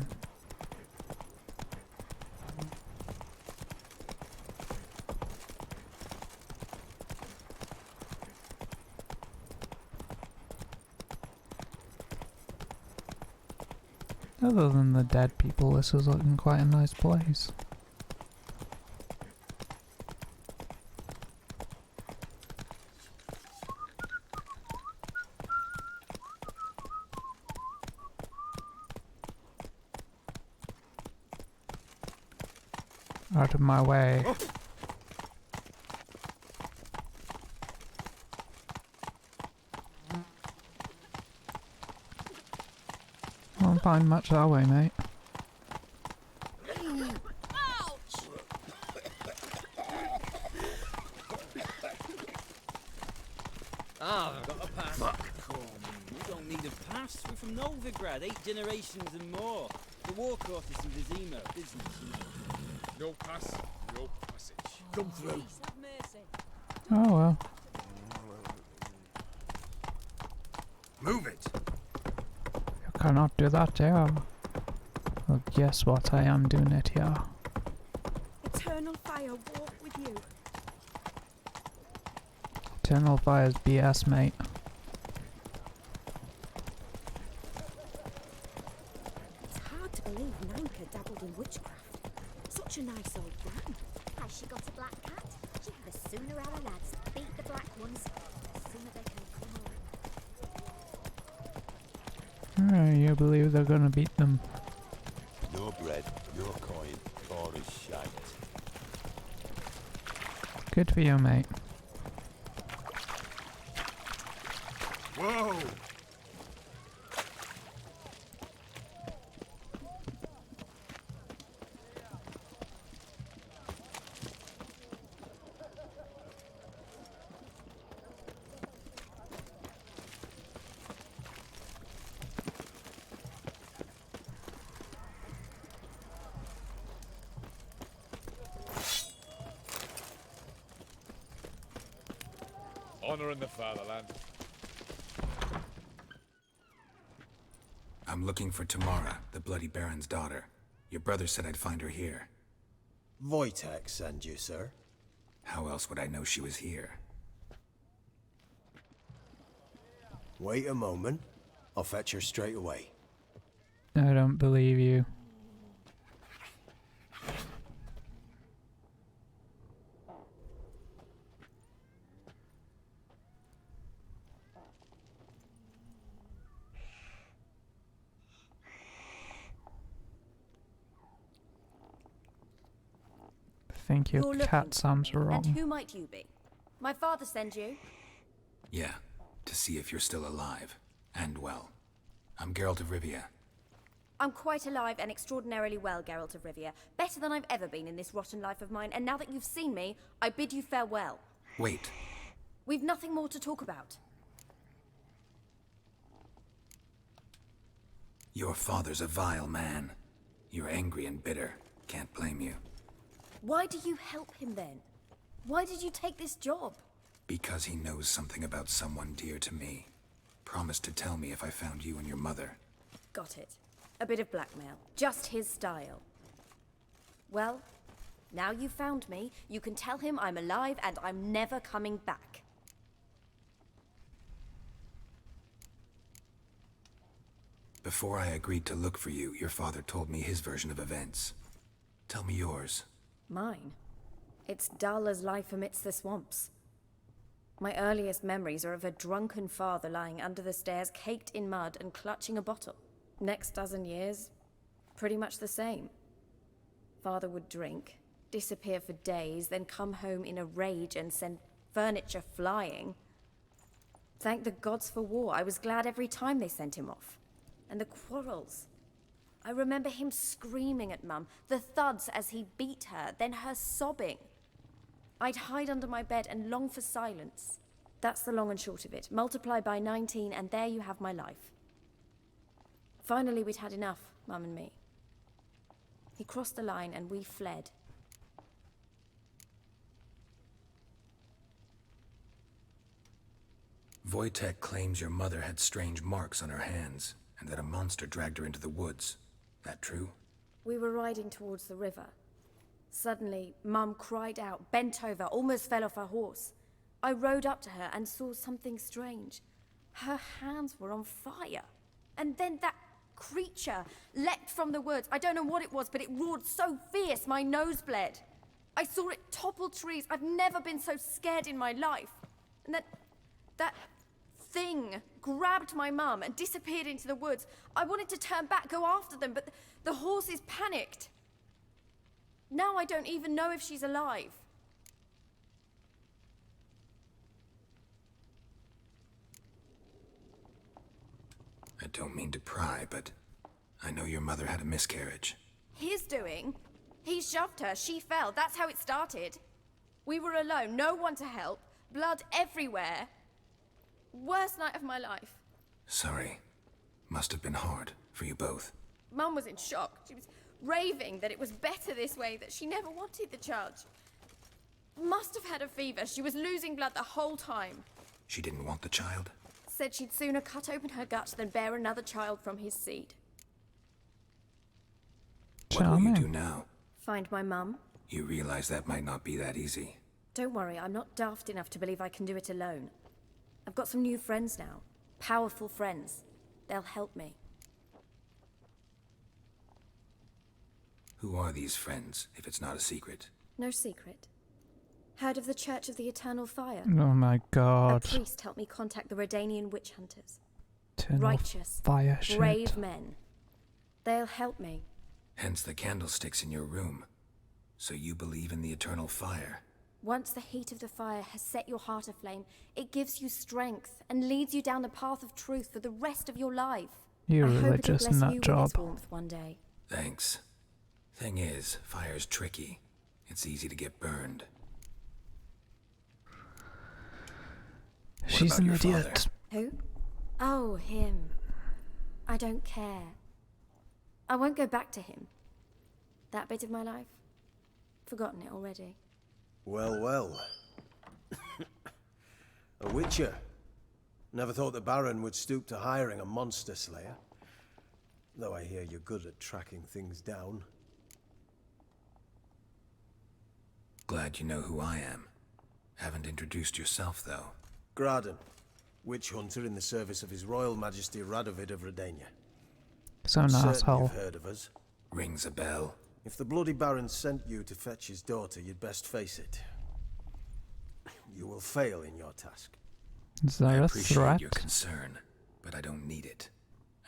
Other than the dead people, this is looking quite a nice place. Out of my way. Won't find much that way, mate. Ah, I've got a pass. You don't need a pass. We're from Novigrad, 8 generations and more. The war quarters in Vizima, business. No pass, no passage. Come through. Oh well. Move it. You cannot do that here. Well, guess what? I am doing it here. Eternal fire walk with you. Eternal Fire's BS, mate. It's hard to believe Nanka dabbled in witchcraft. Such a nice old man. Has she got a black cat? The sooner our lads beat the black ones, the sooner they can come home. You believe they're gonna beat them? No bread, no coin, or a shite. Good for you, mate. Whoa! Honor in the fatherland. I'm looking for Tamara, the Bloody Baron's daughter. Your brother said I'd find her here. Wojtek sent you, sir. How else would I know she was here? Wait a moment. I'll fetch her straight away. I don't believe you. I think your cat sounds wrong. And who might you be? My father sent you? Yeah, to see if you're still alive. And well. I'm Geralt of Rivia. I'm quite alive and extraordinarily well, Geralt of Rivia. Better than I've ever been in this rotten life of mine, and now that you've seen me, I bid you farewell. Wait. We've nothing more to talk about. Your father's a vile man. You're angry and bitter. Can't blame you. Why do you help him then? Why did you take this job? Because he knows something about someone dear to me. Promised to tell me if I found you and your mother. Got it. A bit of blackmail. Just his style. Well, Now you've found me, you can tell him I'm alive and I'm never coming back. Before I agreed to look for you, your father told me his version of events. Tell me yours. Mine? It's dull as life amidst the swamps. My earliest memories are of a drunken father lying under the stairs, caked in mud and clutching a bottle. Next dozen years, pretty much the same. Father would drink, disappear for days, then come home in a rage and send furniture flying. Thank the gods for war. I was glad every time they sent him off. And the quarrels. I remember him screaming at Mum, the thuds as he beat her, then her sobbing. I'd hide under my bed and long for silence. That's the long and short of it. Multiply by 19 and there you have my life. Finally, we'd had enough, Mum and me. He crossed the line and we fled. Wojtek claims your mother had strange marks on her hands, and that a monster dragged her into the woods. That true? We were riding towards the river. Suddenly, Mum cried out, bent over, almost fell off her horse. I rode up to her and saw something strange. Her hands were on fire. And then that creature leapt from the woods. I don't know what it was, but it roared so fierce my nose bled. I saw it topple trees. I've never been so scared in my life. And that thing grabbed my mum and disappeared into the woods. I wanted to turn back, go after them, but the horses panicked. Now I don't even know if she's alive. I don't mean to pry, but I know your mother had a miscarriage. His doing? He shoved her, she fell, that's how it started. We were alone, no one to help, blood everywhere. Worst night of my life. Sorry. Must have been hard for you both. Mum was in shock. She was raving that it was better this way, that she never wanted the child. Must have had a fever. She was losing blood the whole time. She didn't want the child? Said she'd sooner cut open her gut than bear another child from his seed. What will you do now? Find my mum. You realize that might not be that easy. Don't worry, I'm not daft enough to believe I can do it alone. I've got some new friends now. Powerful friends. They'll help me. Who are these friends, if it's not a secret? No secret. Heard of the Church of the Eternal Fire? Oh my god. A priest helped me contact the Redanian witch hunters. Eternal Righteous, fire shit. brave men. They'll help me. Hence the candlesticks in your room. So you believe in the eternal fire? Once the heat of the fire has set your heart aflame, it gives you strength and leads you down the path of truth for the rest of your life. You I hope religious it'll bless you nut with job. its warmth one day. Thanks. Thing is, fire's tricky. It's easy to get burned. She's an idiot. Who? Oh, him. I don't care. I won't go back to him. That bit of my life? Forgotten it already. Well, well. A witcher. Never thought the Baron would stoop to hiring a monster slayer. Though I hear you're good at tracking things down. Glad you know who I am. Haven't introduced yourself, though. Graden, witch hunter in the service of His Royal Majesty Radovid of Redania. So an Certain asshole. You've heard of us. Rings a bell. If the Bloody Baron sent you to fetch his daughter, you'd best face it. You will fail in your task. Is I there a appreciate threat? your concern, but I don't need it.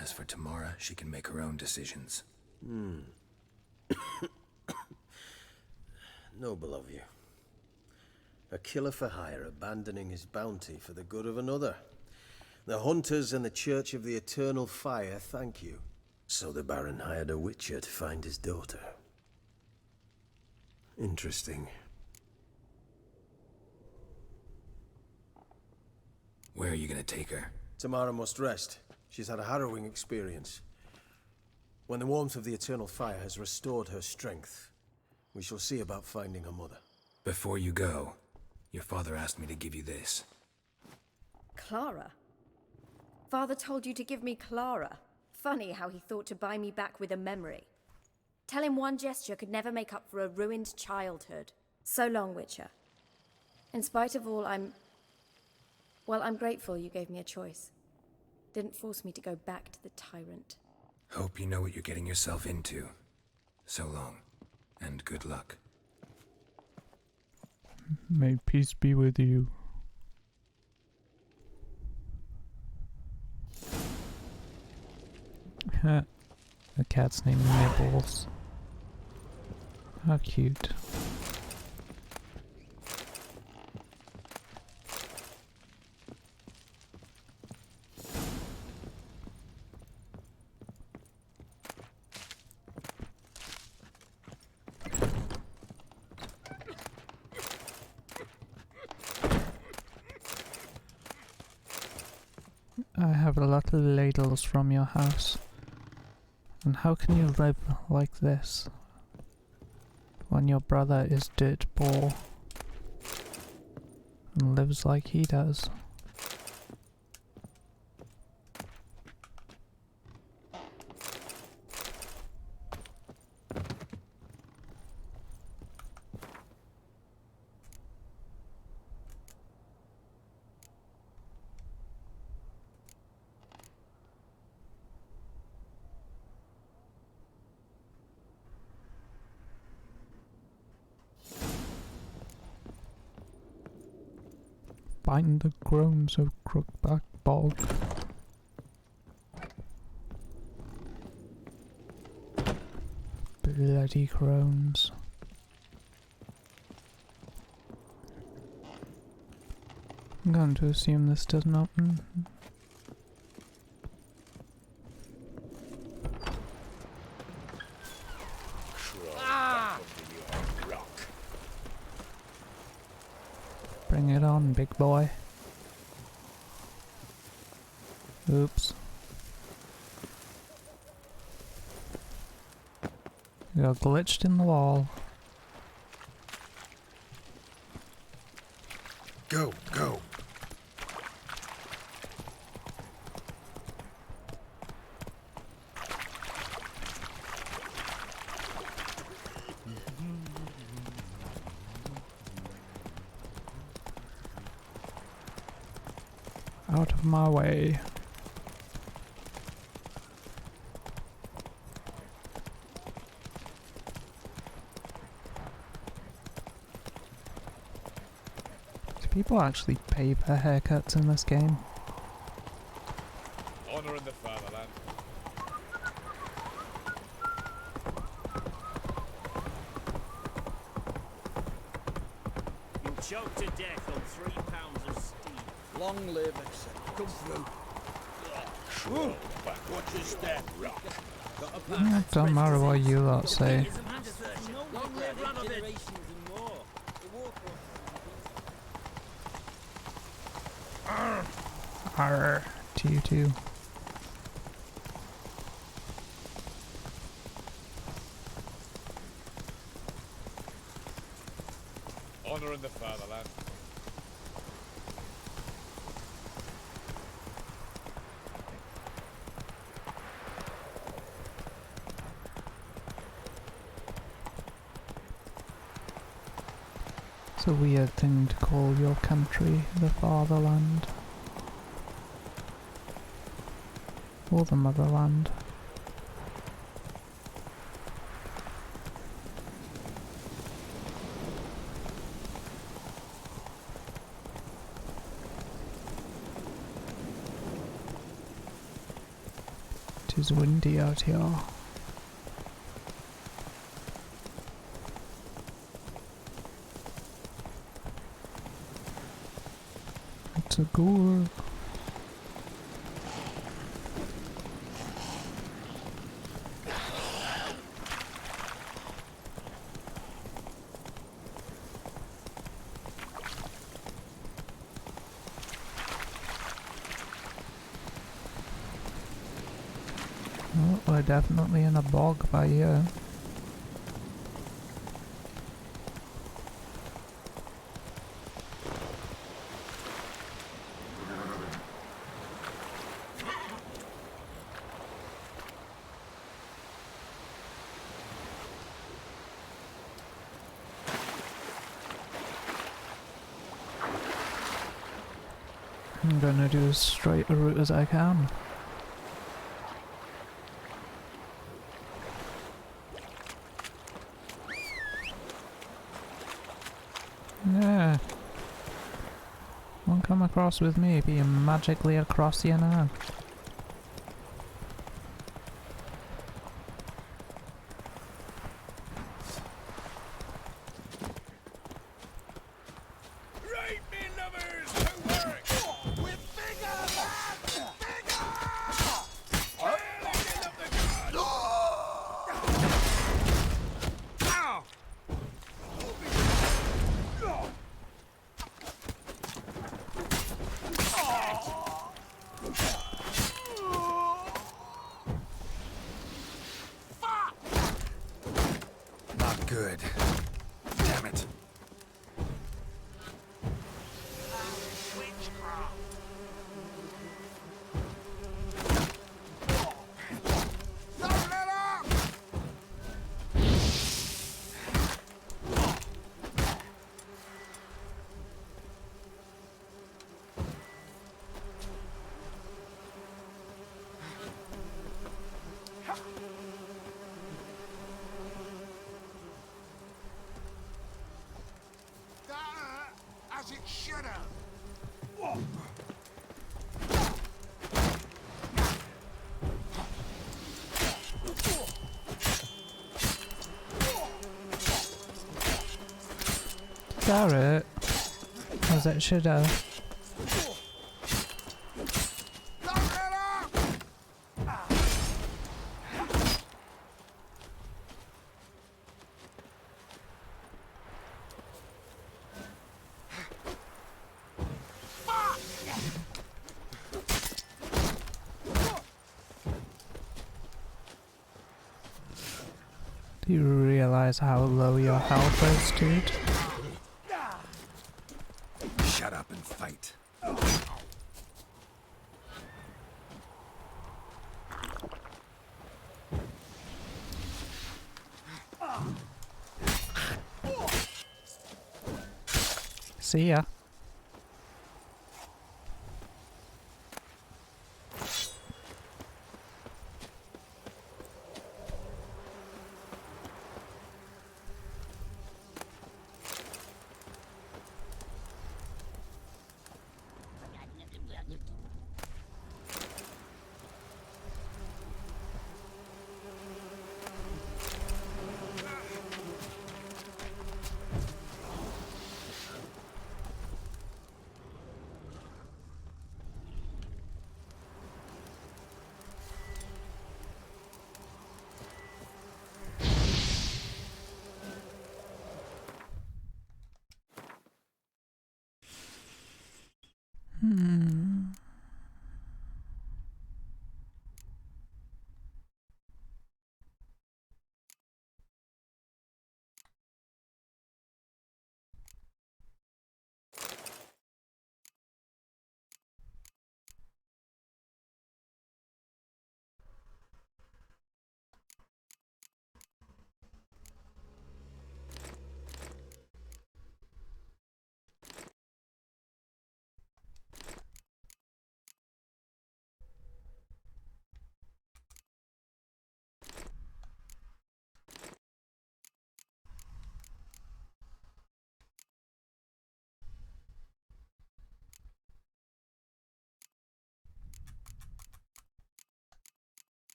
As for Tamara, she can make her own decisions. Noble of you. A killer for hire abandoning his bounty for the good of another. The hunters and the Church of the Eternal Fire thank you. So the Baron hired a witcher to find his daughter. Interesting. Where are you gonna take her? Tamara must rest. She's had a harrowing experience. When the warmth of the Eternal Fire has restored her strength, we shall see about finding her mother. Before you go, your father asked me to give you this. Clara? Father told you to give me Clara. Funny how he thought to buy me back with a memory. Tell him one gesture could never make up for a ruined childhood. So long, Witcher. In spite of all, I'm grateful you gave me a choice. Didn't force me to go back to the tyrant. Hope you know what you're getting yourself into. So long, and good luck. May peace be with you. The cat's named Nibbles. How cute. I have a lot of ladles from your house. And how can you live like this when your brother is dirt poor and lives like he does? Find the groans of Crookback Bog. Bloody crones. I'm going to assume this doesn't open. Bring it on, big boy. Oops. You got glitched in the wall. Go, go. Out of my way. Do people actually pay for haircuts in this game? Honor in the fatherland. You'll choke to death on 3 pounds of steam. Long live it. Come through. Whoa, back. Watch your step, rock. Don't matter what you lot say. Long live Ranovich. Arr, to you too. Honor in the fatherland. It's a weird thing to call your country the fatherland. Or the motherland. It is windy out here. It's a gore. Oh, we're definitely in a bog by here. I'm gonna do as straight a route as I can. Yeah. Won't come across with me being magically across you now. Not good. Damn it. As it should have. Garrett, as it should have. Do you realize how low your health is, dude? Shut up and fight. See ya.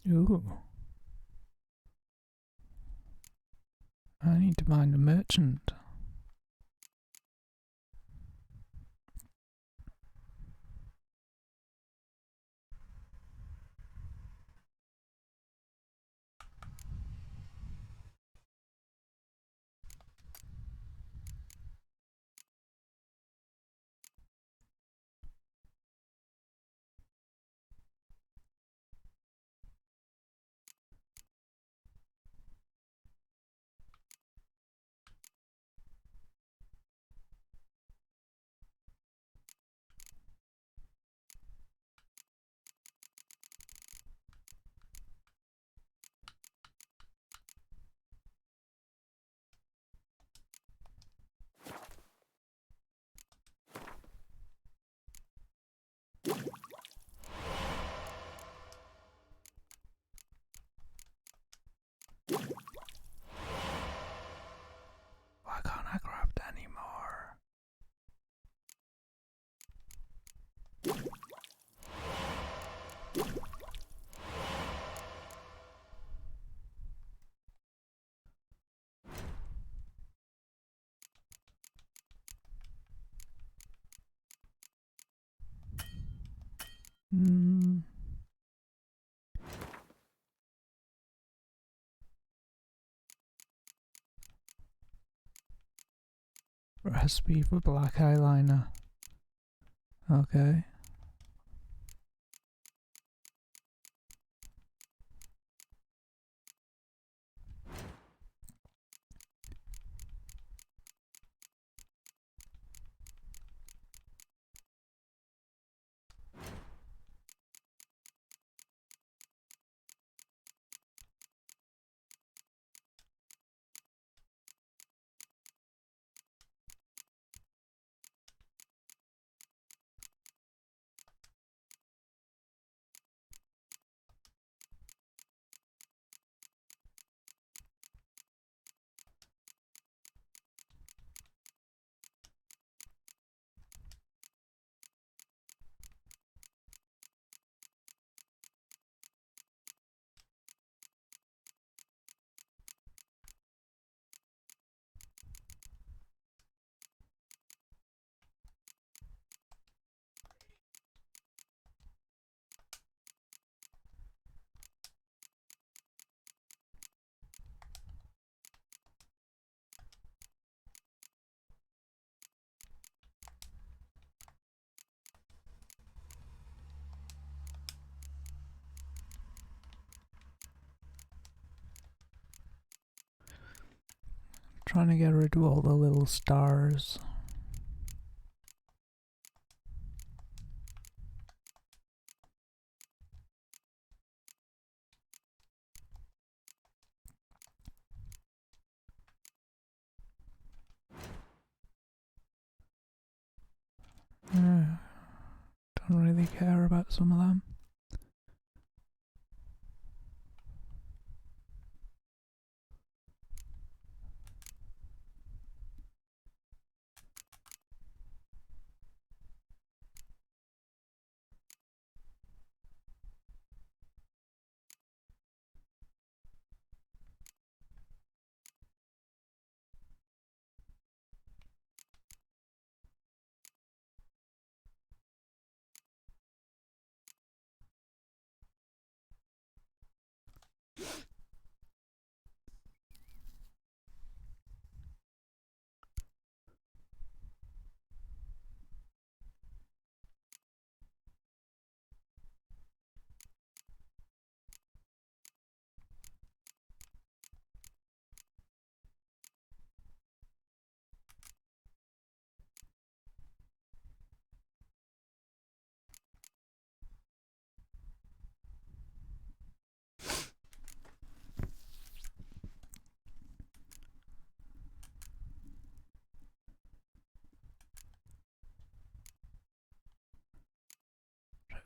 Ooh. I need to find a merchant. Recipe for black eyeliner. Okay. Trying to get rid of all the little stars. Don't really care about some of them.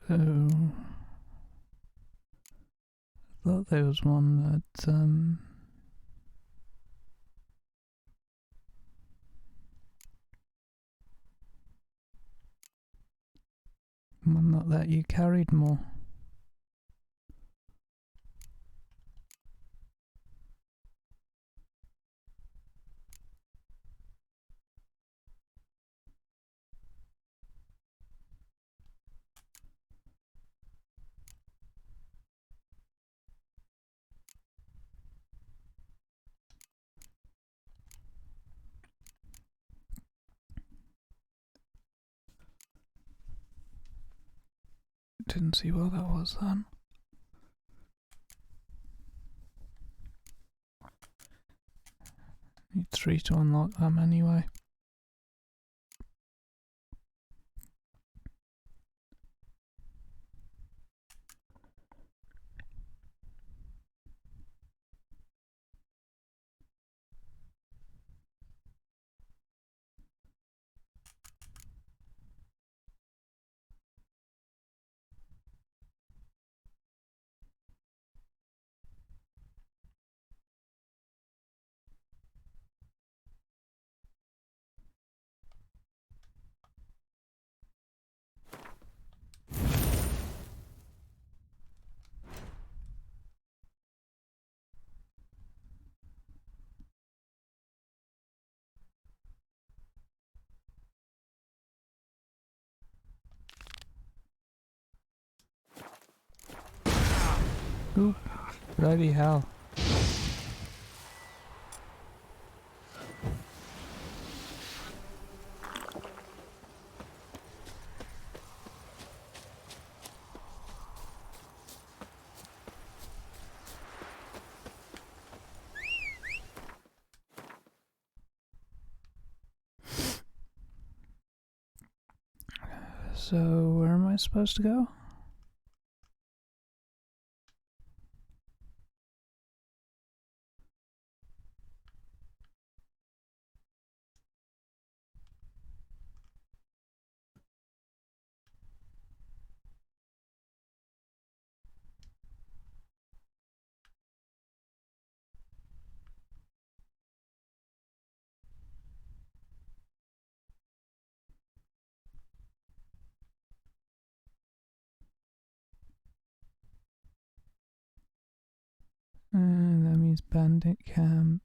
So, I thought there was one that, one that let you carried more. Didn't see what that was then. Need 3 to unlock them anyway. Oop, bloody hell. So, where am I supposed to go? That means bandit camp.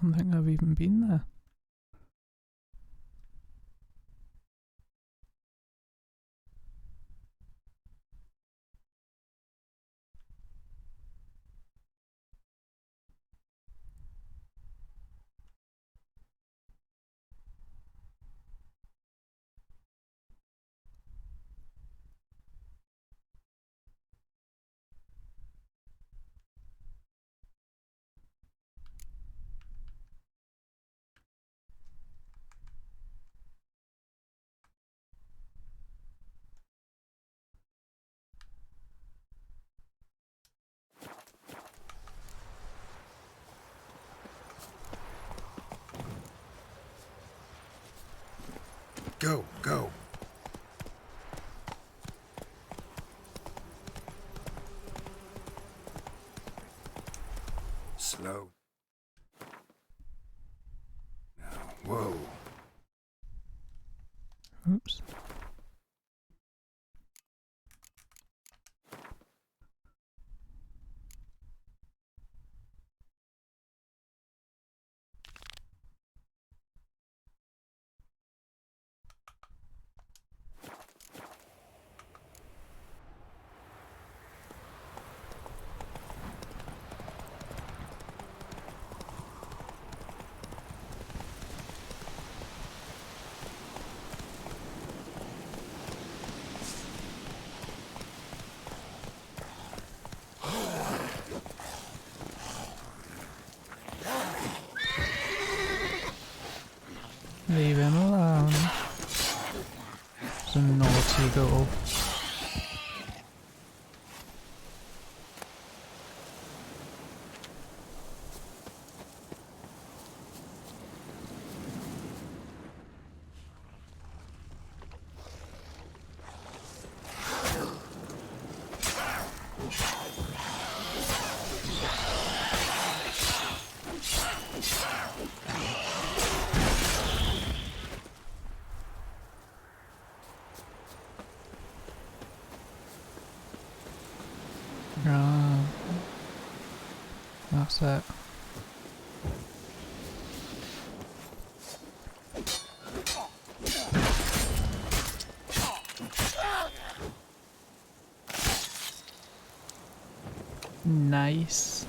Don't think I've even been there. Go, go. Slow. Now, whoa. Oops. Leave him alone. It's a naughty girl. Nice.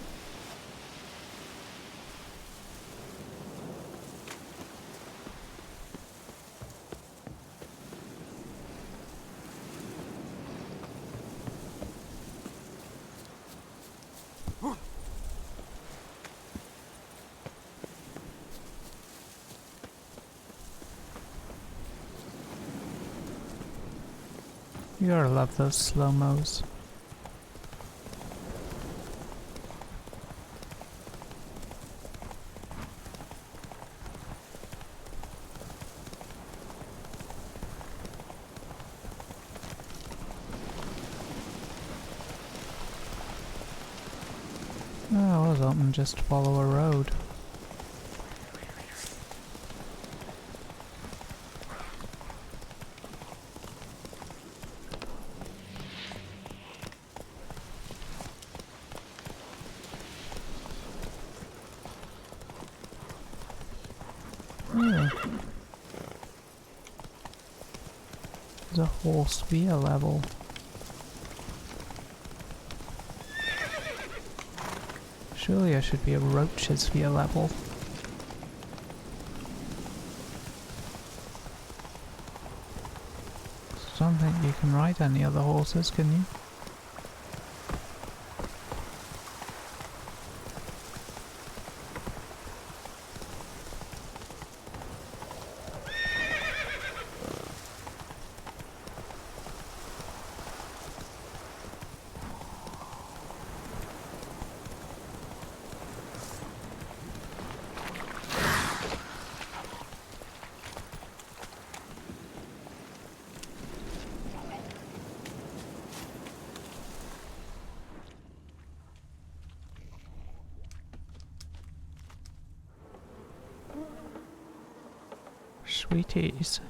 You gotta love those slow-mos. Oh, I was hoping just to follow a road. There's a whole sphere level. Surely I should be a roach's sphere level. I don't think you can ride any other horses, can you? Sweeties.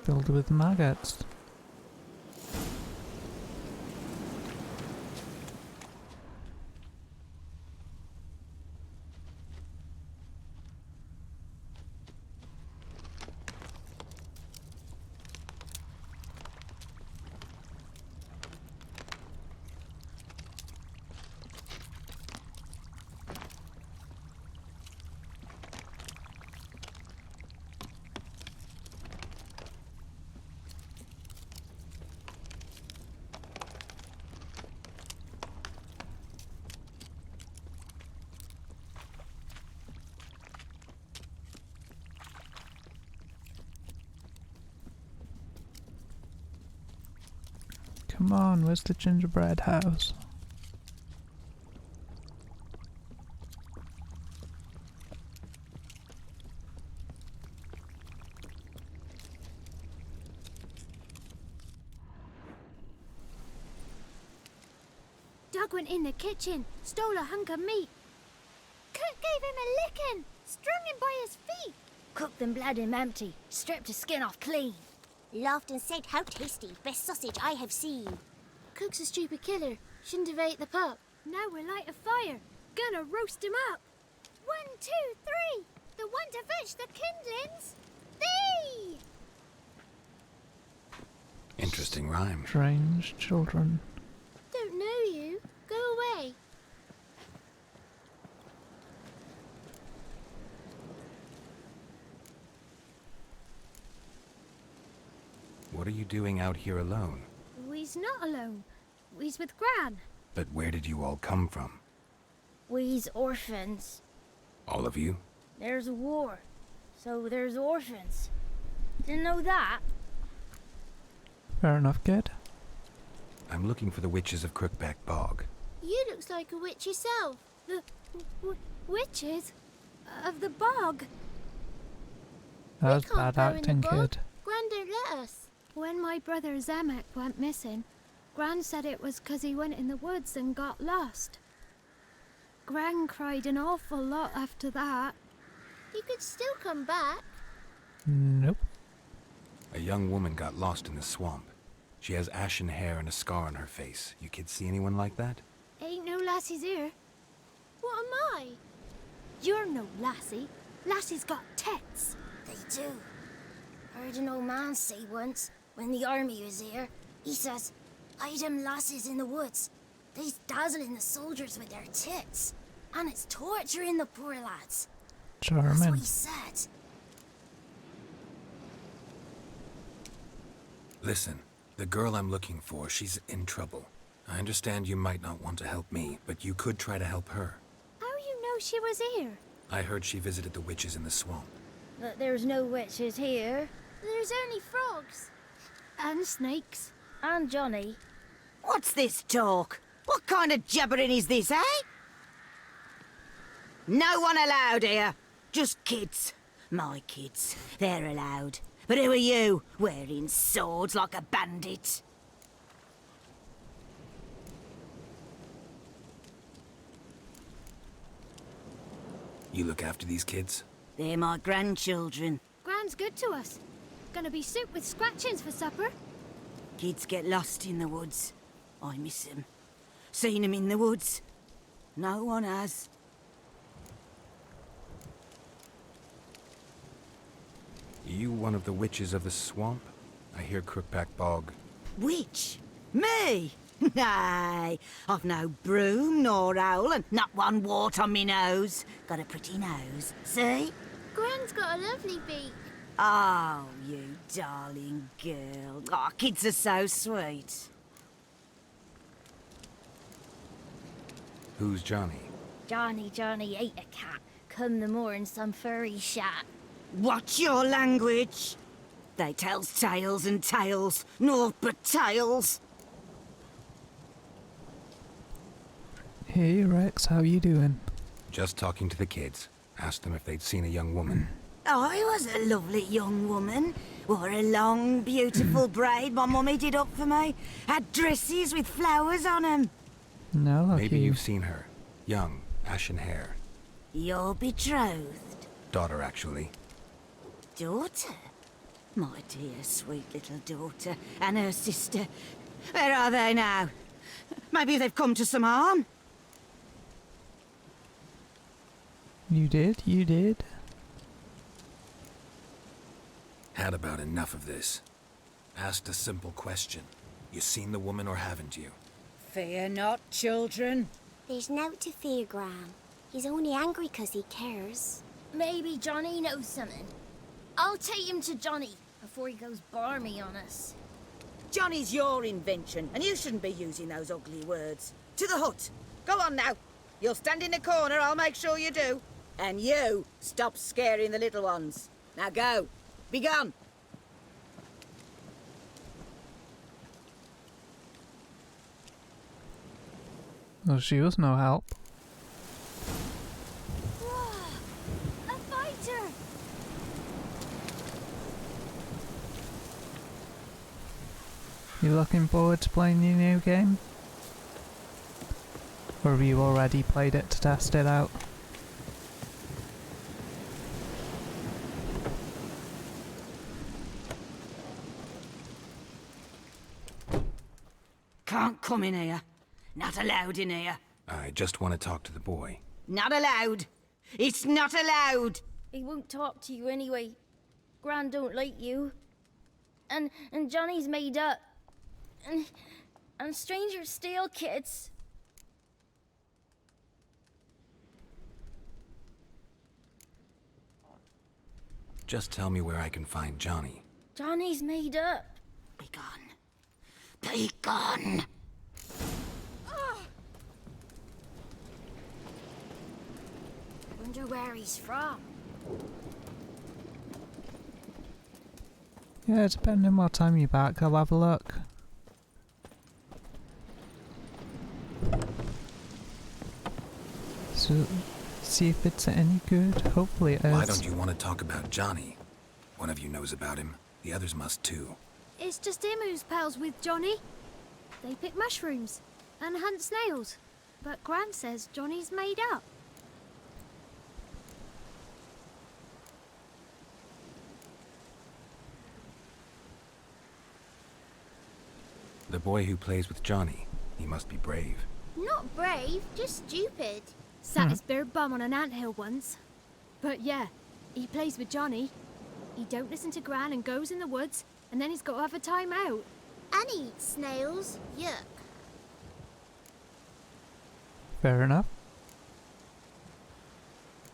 Filled with maggots. Come on, where's the gingerbread house? Doug went in the kitchen, stole a hunk of meat. Cook gave him a licking, strung him by his feet. Cooked and bled him empty, stripped his skin off clean. Laughed and said, "How tasty, best sausage I have seen." Cook's a stupid killer, shouldn't have ate the pup. Now we'll light a fire, gonna roast him up. 1, 2, 3, the one to fetch the kindlings, thee! Interesting rhyme. Strange children. Don't know you, go away. What are you doing out here alone? We's not alone. We's with Gran. But where did you all come from? We's orphans. All of you? There's a war, so there's orphans. Didn't know that? Fair enough, kid. I'm looking for the witches of Crookback Bog. You looks like a witch yourself. The witches of the bog. That was bad acting, kid. Gran don't let us. When my brother Zemek went missing, Gran said it was 'cause he went in the woods and got lost. Gran cried an awful lot after that. You could still come back. Nope. A young woman got lost in the swamp. She has ashen hair and a scar on her face. You kids see anyone like that? Ain't no lassies here. What am I? You're no lassie. Lassies got tits. They do. Heard an old man say once, when the army was here, he says, "I them lasses in the woods. They's dazzling the soldiers with their tits, and it's torturing the poor lads." That's what German. he said. Listen, the girl I'm looking for, she's in trouble. I understand you might not want to help me, but you could try to help her. How you know she was here? I heard she visited the witches in the swamp. But there's no witches here. There's only frogs. And snakes. And Johnny. What's this talk? What kind of jabbering is this, eh? No one allowed here. Just kids. My kids. They're allowed. But who are you, wearing swords like a bandit? You look after these kids? They're my grandchildren. Gran's good to us. Gonna be soup with scratchings for supper. Kids get lost in the woods. I miss them. Seen them in the woods. No one has. You one of the witches of the swamp? I hear Crookback Bog. Witch? Me? Nay, I've no broom nor owl and not one wart on me nose. Got a pretty nose, see? Gran's got a lovely beak. Oh, you darling girl. Oh, kids are so sweet. Who's Johnny? Johnny ate a cat. Come the more in some furry shat. Watch your language. They tells tales and tales, naught but tales. Hey Rex, how you doing? Just talking to the kids. Asked them if they'd seen a young woman. I was a lovely young woman. Wore a long, beautiful braid my mummy did up for me. Had dresses with flowers on 'em. No, lucky. Maybe you've seen her. Young, ashen hair. Your betrothed? Daughter, actually. Daughter? My dear, sweet little daughter. And her sister. Where are they now? Maybe they've come to some harm? You did. Had about enough of this. Asked a simple question. You seen the woman or haven't you? Fear not, children. There's nought to fear, Gran. He's only angry 'cause he cares. Maybe Johnny knows something. I'll take him to Johnny before he goes barmy on us. Johnny's your invention, and you shouldn't be using those ugly words. To the hut. Go on now. You'll stand in the corner, I'll make sure you do. And you, stop scaring the little ones. Now go. Be gone. Well, she was no help. Whoa! A fighter! You looking forward to playing your new game? Or have you already played it to test it out? Can't come in here. Not allowed in here. I just want to talk to the boy. Not allowed. It's not allowed. He won't talk to you anyway. Gran don't like you. And Johnny's made up. And strangers steal kids. Just tell me where I can find Johnny. Johnny's made up. Be gone. Be gone. Wonder where he's from. Yeah, depending what time you're back, I'll have a look. So, see if it's any good. Hopefully it is. Why don't you want to talk about Johnny? One of you knows about him. The others must too. It's just him who's pals with Johnny. They pick mushrooms and hunt snails. But Gran says Johnny's made up. The boy who plays with Johnny, he must be brave. Not brave, just stupid. Sat his bare bum on an anthill once. But yeah, he plays with Johnny. He don't listen to Gran and goes in the woods, and then he's got to have a time out. And he eats snails. Yuck. Fair enough.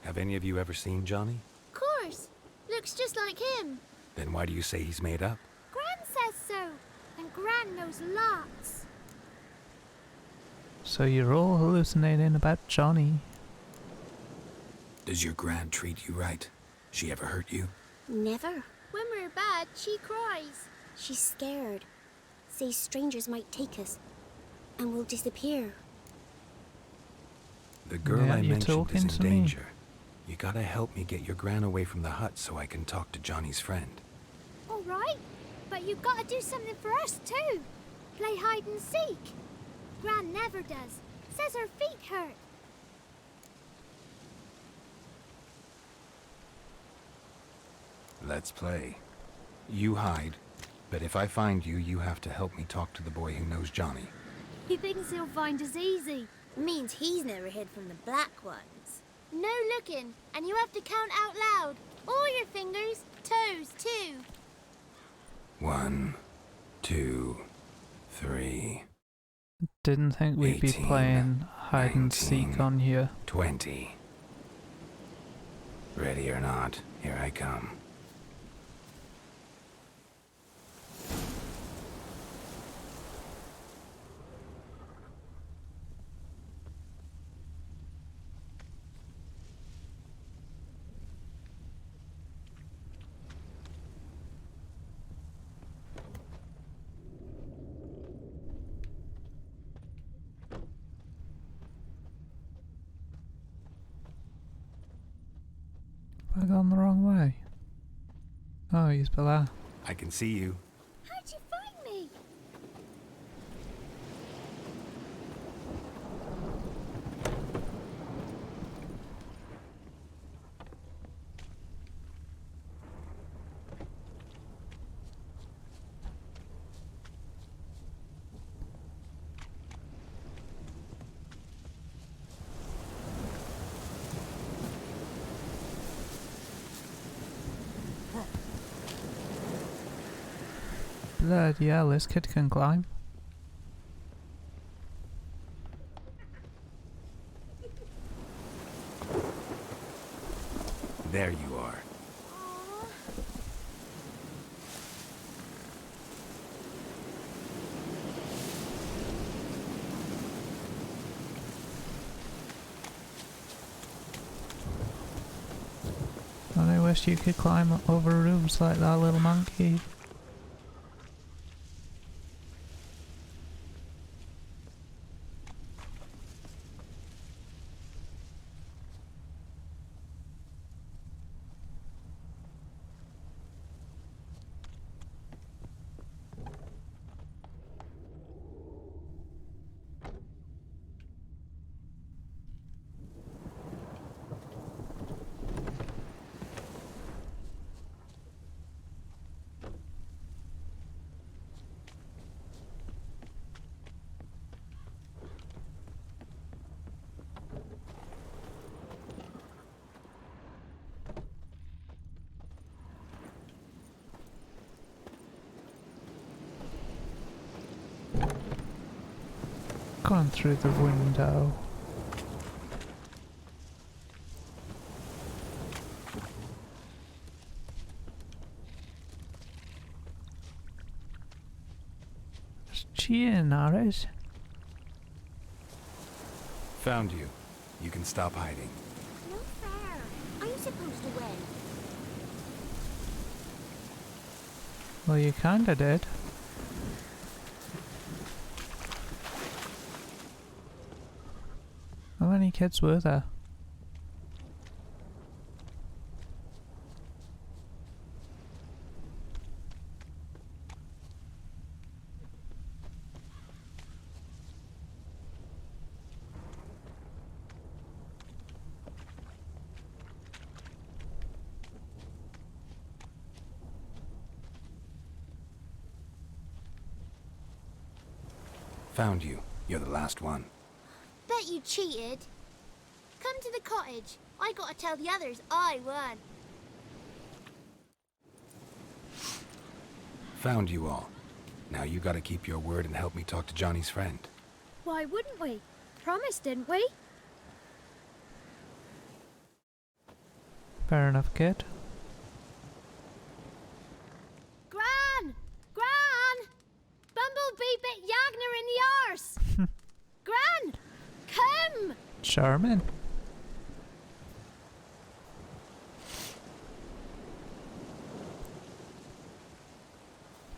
Have any of you ever seen Johnny? Of course. Looks just like him. Then why do you say he's made up? Gran says so, and Gran knows lots. So you're all hallucinating about Johnny. Does your Gran treat you right? She ever hurt you? Never. When we're bad, she cries. She's scared. Says strangers might take us, and we'll disappear. The girl Yeah, I you're mentioned talking is in to me. danger. You gotta help me get your Gran away from the hut so I can talk to Johnny's friend. All right, but you've got to do something for us too. Play hide and seek. Gran never does. Says her feet hurt. Let's play. You hide, but if I find you, you have to help me talk to the boy who knows Johnny. He thinks he'll find us easy. Means he's never hid from the black ones. No looking, and you have to count out loud. All your fingers, toes too. 1, 2, 3. Didn't think we'd be 18, playing hide and seek 19, on here. 20. Ready or not, here I come. Have I gone the wrong way? Oh, he's below. I can see you. How'd you find me? Bloody hell, this kid can climb. There you are. I wish you could climb over roofs like that little monkey. Gone through the window. Just cheating at it. Found you. You can stop hiding. No fair. I'm supposed to win. Well, you kinda did. How many kids were there? Found you. You're the last one. Bet you cheated. Come to the cottage. I gotta tell the others I won. Found you all. Now you gotta keep your word and help me talk to Johnny's friend. Why wouldn't we? Promised, didn't we? Fair enough, kid. Gran! Gran! Bumblebee bit Yagner in the arse! Gran! Come! Charmin.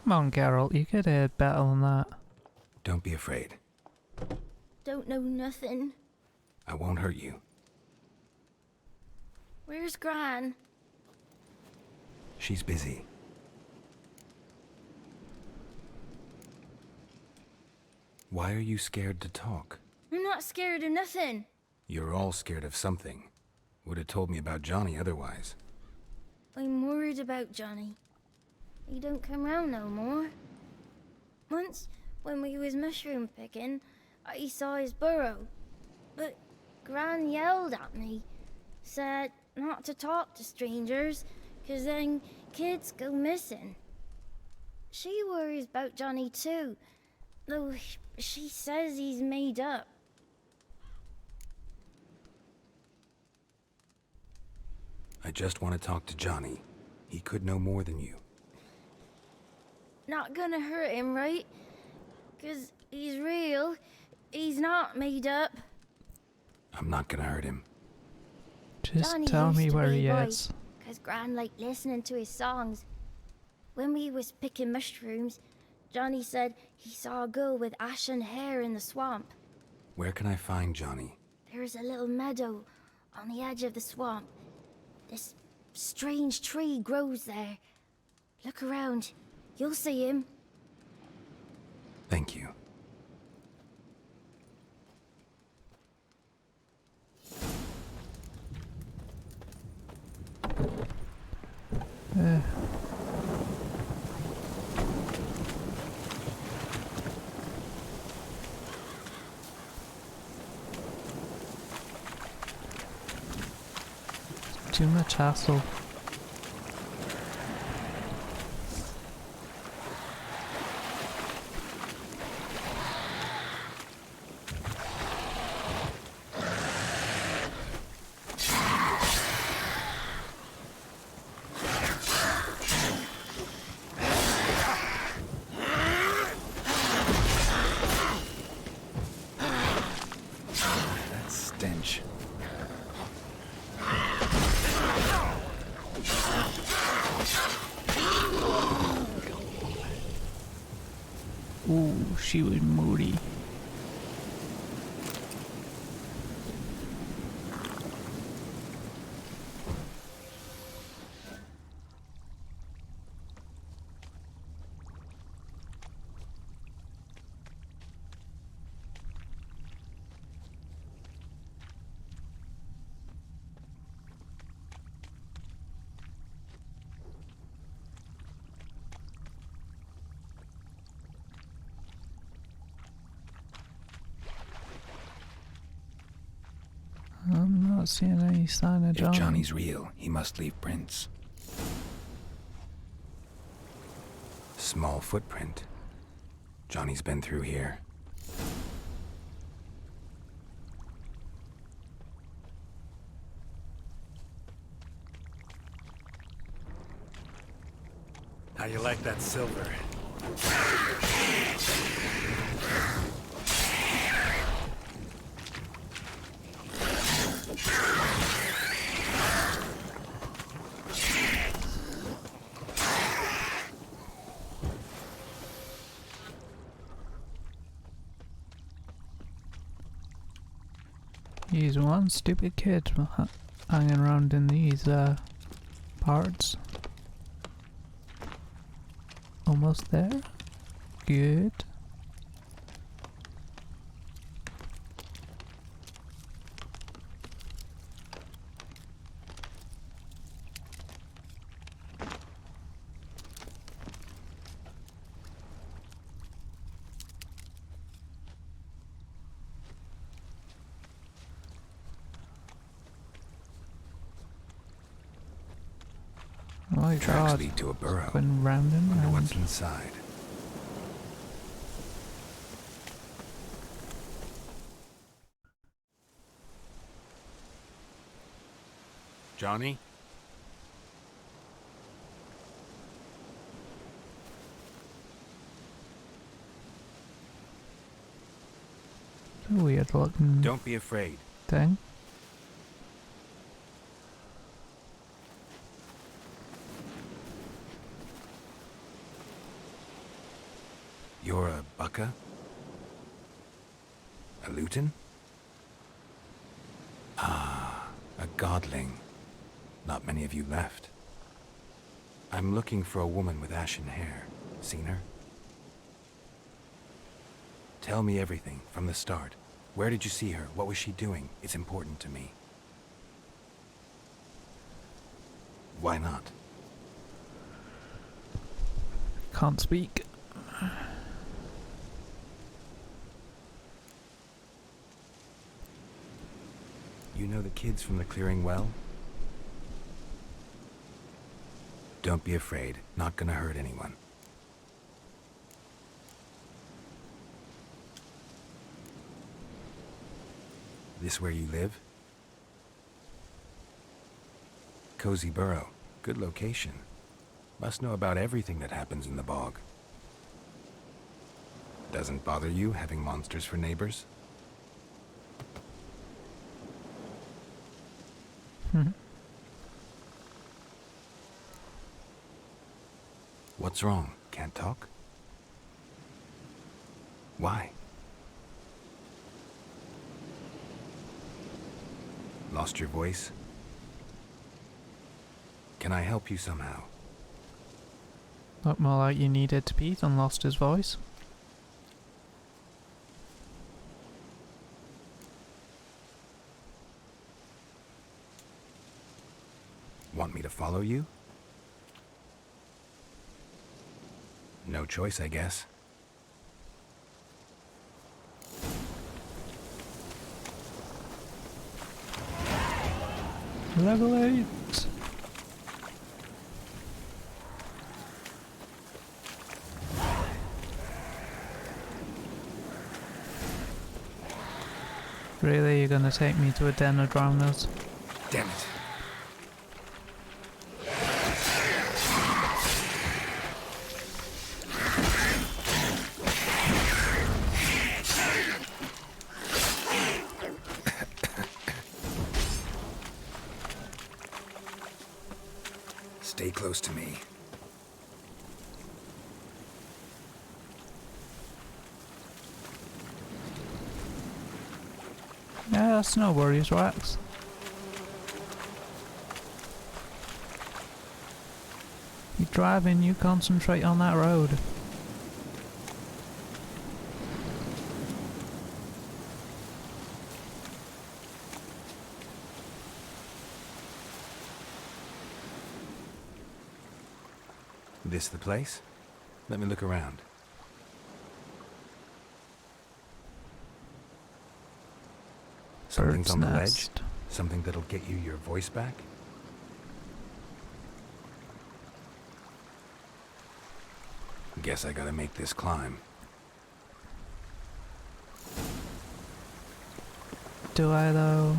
Come on, Carol, you could have better than that. Don't be afraid. Don't know nothing. I won't hurt you. Where's Gran? She's busy. Why are you scared to talk? I'm not scared of nothing. You're all scared of something. Would have told me about Johnny otherwise. I'm worried about Johnny. He don't come round no more. Once, when we was mushroom picking, I saw his burrow. But Gran yelled at me, said not to talk to strangers, 'cause then kids go missing. She worries about Johnny too, though she says he's made up. I just want to talk to Johnny. He could know more than you. Not gonna hurt him, right? 'Cause he's real. He's not made up. I'm not gonna hurt him. Just Johnny tell used me to where be he right, is. 'Cause Gran liked listening to his songs. When we was picking mushrooms, Johnny said he saw a girl with ashen hair in the swamp. Where can I find Johnny? There's a little meadow on the edge of the swamp. This strange tree grows there. Look around. You'll see him. Thank you. Too much hassle. That stench. Ooh, she was moody. I'm not seeing any sign of Johnny. If Johnny's real, he must leave prints. Small footprint. Johnny's been through here. How you like that silver? He's one stupid kid hanging around in these parts. Almost there. Good. my Tracks god. lead to a burrow. Going round and Wonder round. what's inside. Johnny? Weird looking Don't be afraid. thing. You're a Bucka? A Luton? Ah, a godling. Not many of you left. I'm looking for a woman with ashen hair. Seen her? Tell me everything, from the start. Where did you see her? What was she doing? It's important to me. Why not? Can't speak. You know the kids from the clearing well? Don't be afraid. Not gonna hurt anyone. This where you live? Cozy Burrow. Good location. Must know about everything that happens in the bog. Doesn't bother you having monsters for neighbors? What's wrong? Can't talk? Why? Lost your voice? Can I help you somehow? Looked more like you needed to pee than lost his voice. Want me to follow you? No choice, I guess. Level 8! Really, you're gonna take me to a den of drowners? Damn it. Stay close to me. Yeah, that's no worries, Rex. You driving, you concentrate on that road. This the place? Let me look around. Something's Bird's on the ledge? nest. Something that'll get you your voice back? Guess I gotta make this climb. Do I though?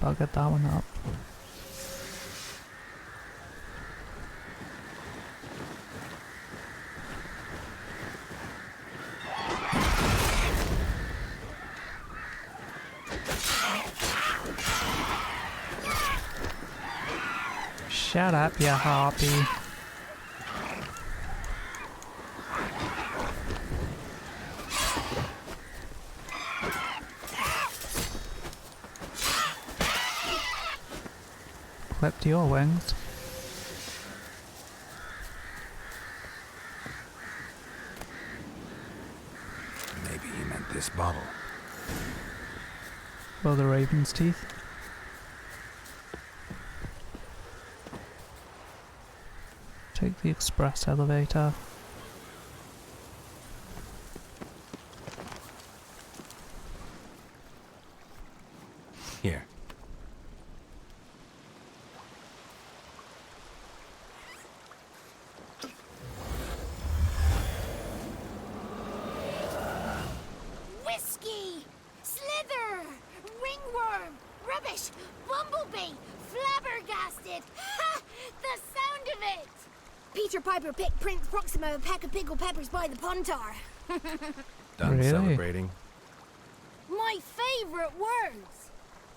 I'll get that one up. Shut up, you harpy. Clipped your wings. Maybe he meant this bottle. Or the raven's teeth. Take the express elevator. Here. Whiskey! Slither! Ringworm! Rubbish! Bumblebee! Flabbergasted! Ha! The sound of it! Peter Piper picked Prince Proximo a peck of pickled peppers by the Pontar. Done Really? celebrating? My favourite words!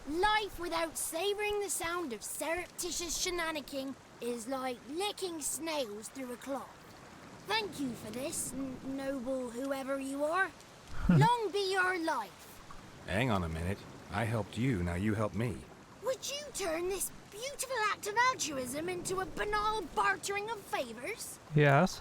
Life without savouring the sound of surreptitious shenanigans is like licking snails through a cloth. Thank you for this, noble whoever you are. Long be your life. Hang on a minute. I helped you, now you help me. Would you turn this beautiful act of altruism into a banal bartering of favours? Yes.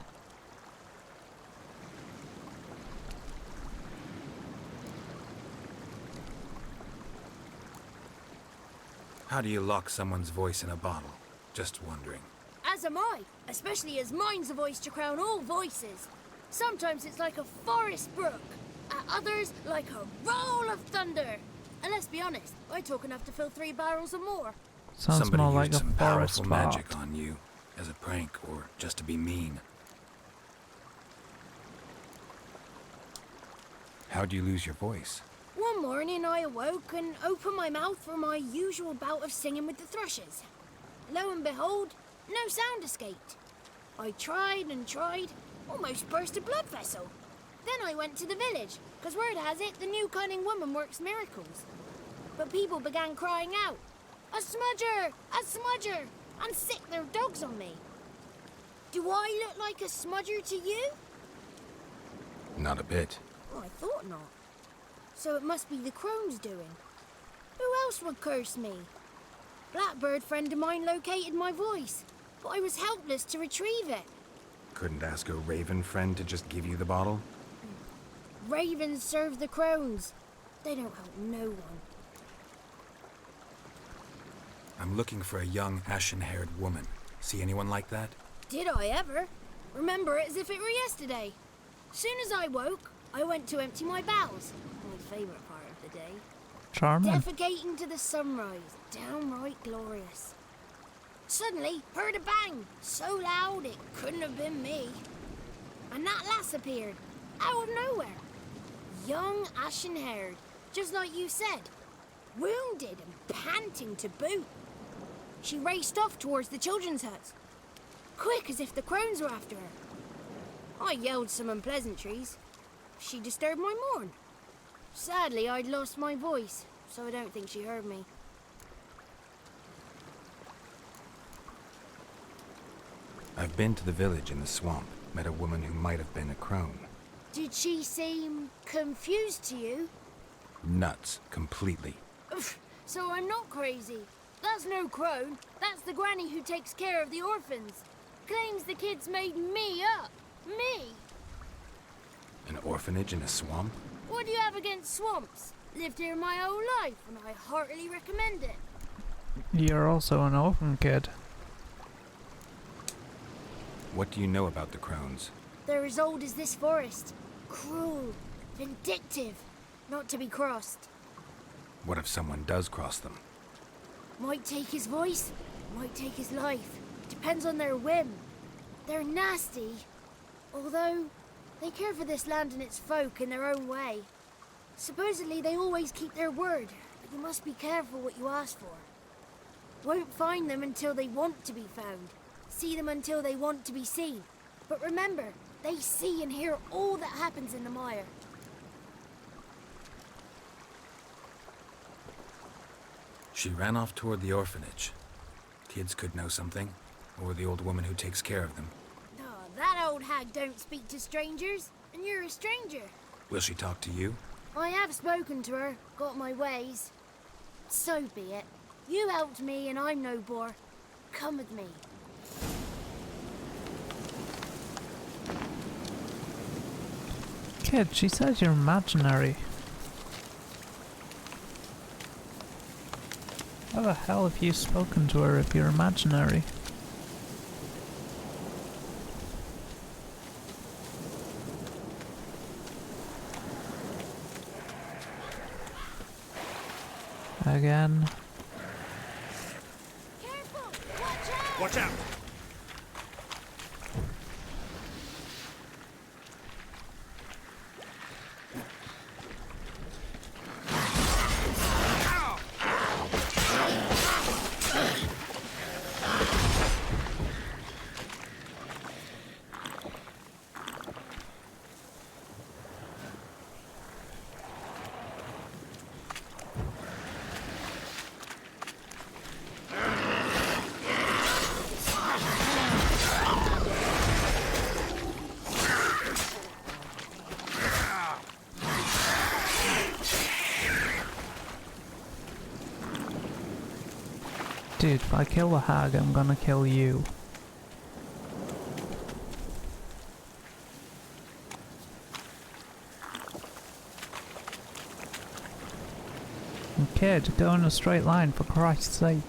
How do you lock someone's voice in a bottle? Just wondering. As am I, especially as mine's a voice to crown all voices. Sometimes it's like a forest brook, at others like a roll of thunder. And let's be honest, I talk enough to fill 3 barrels or more. Sounds Somebody more used like a some forest powerful fart. magic on you, as a prank or just to be mean. How'd you lose your voice? One morning I awoke and opened my mouth for my usual bout of singing with the thrushes. Lo and behold, no sound escaped. I tried and tried, almost burst a blood vessel. Then I went to the village, because word has it the new cunning woman works miracles. But people began crying out, "A smudger! A smudger!" and sick their dogs on me. Do I look like a smudger to you? Not a bit. Well, I thought not. So it must be the crone's doing. Who else would curse me? Blackbird friend of mine located my voice, but I was helpless to retrieve it. Couldn't ask a raven friend to just give you the bottle? Ravens serve the crones. They don't help no one. I'm looking for a young, ashen-haired woman. See anyone like that? Did I ever? Remember it as if it were yesterday. Soon as I woke, I went to empty my bowels. My favourite part of the day. Charming. Defecating to the sunrise. Downright glorious. Suddenly, heard a bang. So loud it couldn't have been me. And that lass appeared. Out of nowhere. Young, ashen-haired. Just like you said. Wounded and panting to boot. She raced off towards the children's huts. Quick as if the crones were after her. I yelled some unpleasantries. She disturbed my morn. Sadly, I'd lost my voice, so I don't think she heard me. I've been to the village in the swamp. Met a woman who might have been a crone. Did she seem confused to you? Nuts. Completely. So I'm not crazy. That's no crone. That's the granny who takes care of the orphans. Claims the kids made me up. Me! An orphanage in a swamp? What do you have against swamps? Lived here my whole life, and I heartily recommend it. You're also an orphan kid. What do you know about the crones? They're as old as this forest. Cruel, vindictive, not to be crossed. What if someone does cross them? Might take his voice, might take his life. Depends on their whim. They're nasty, although they care for this land and its folk in their own way. Supposedly they always keep their word, but you must be careful what you ask for. Won't find them until they want to be found. See them until they want to be seen. But remember, they see and hear all that happens in the mire. She ran off toward the orphanage. Kids could know something, or the old woman who takes care of them. Oh, that old hag don't speak to strangers, and you're a stranger. Will she talk to you? I have spoken to her, got my ways. So be it. You helped me and I'm no bore. Come with me. Kid, she says you're imaginary. How the hell have you spoken to her if you're imaginary? Again. Watch out! Dude, if I kill the hag, I'm gonna kill you. And kid, go in a straight line for Christ's sake.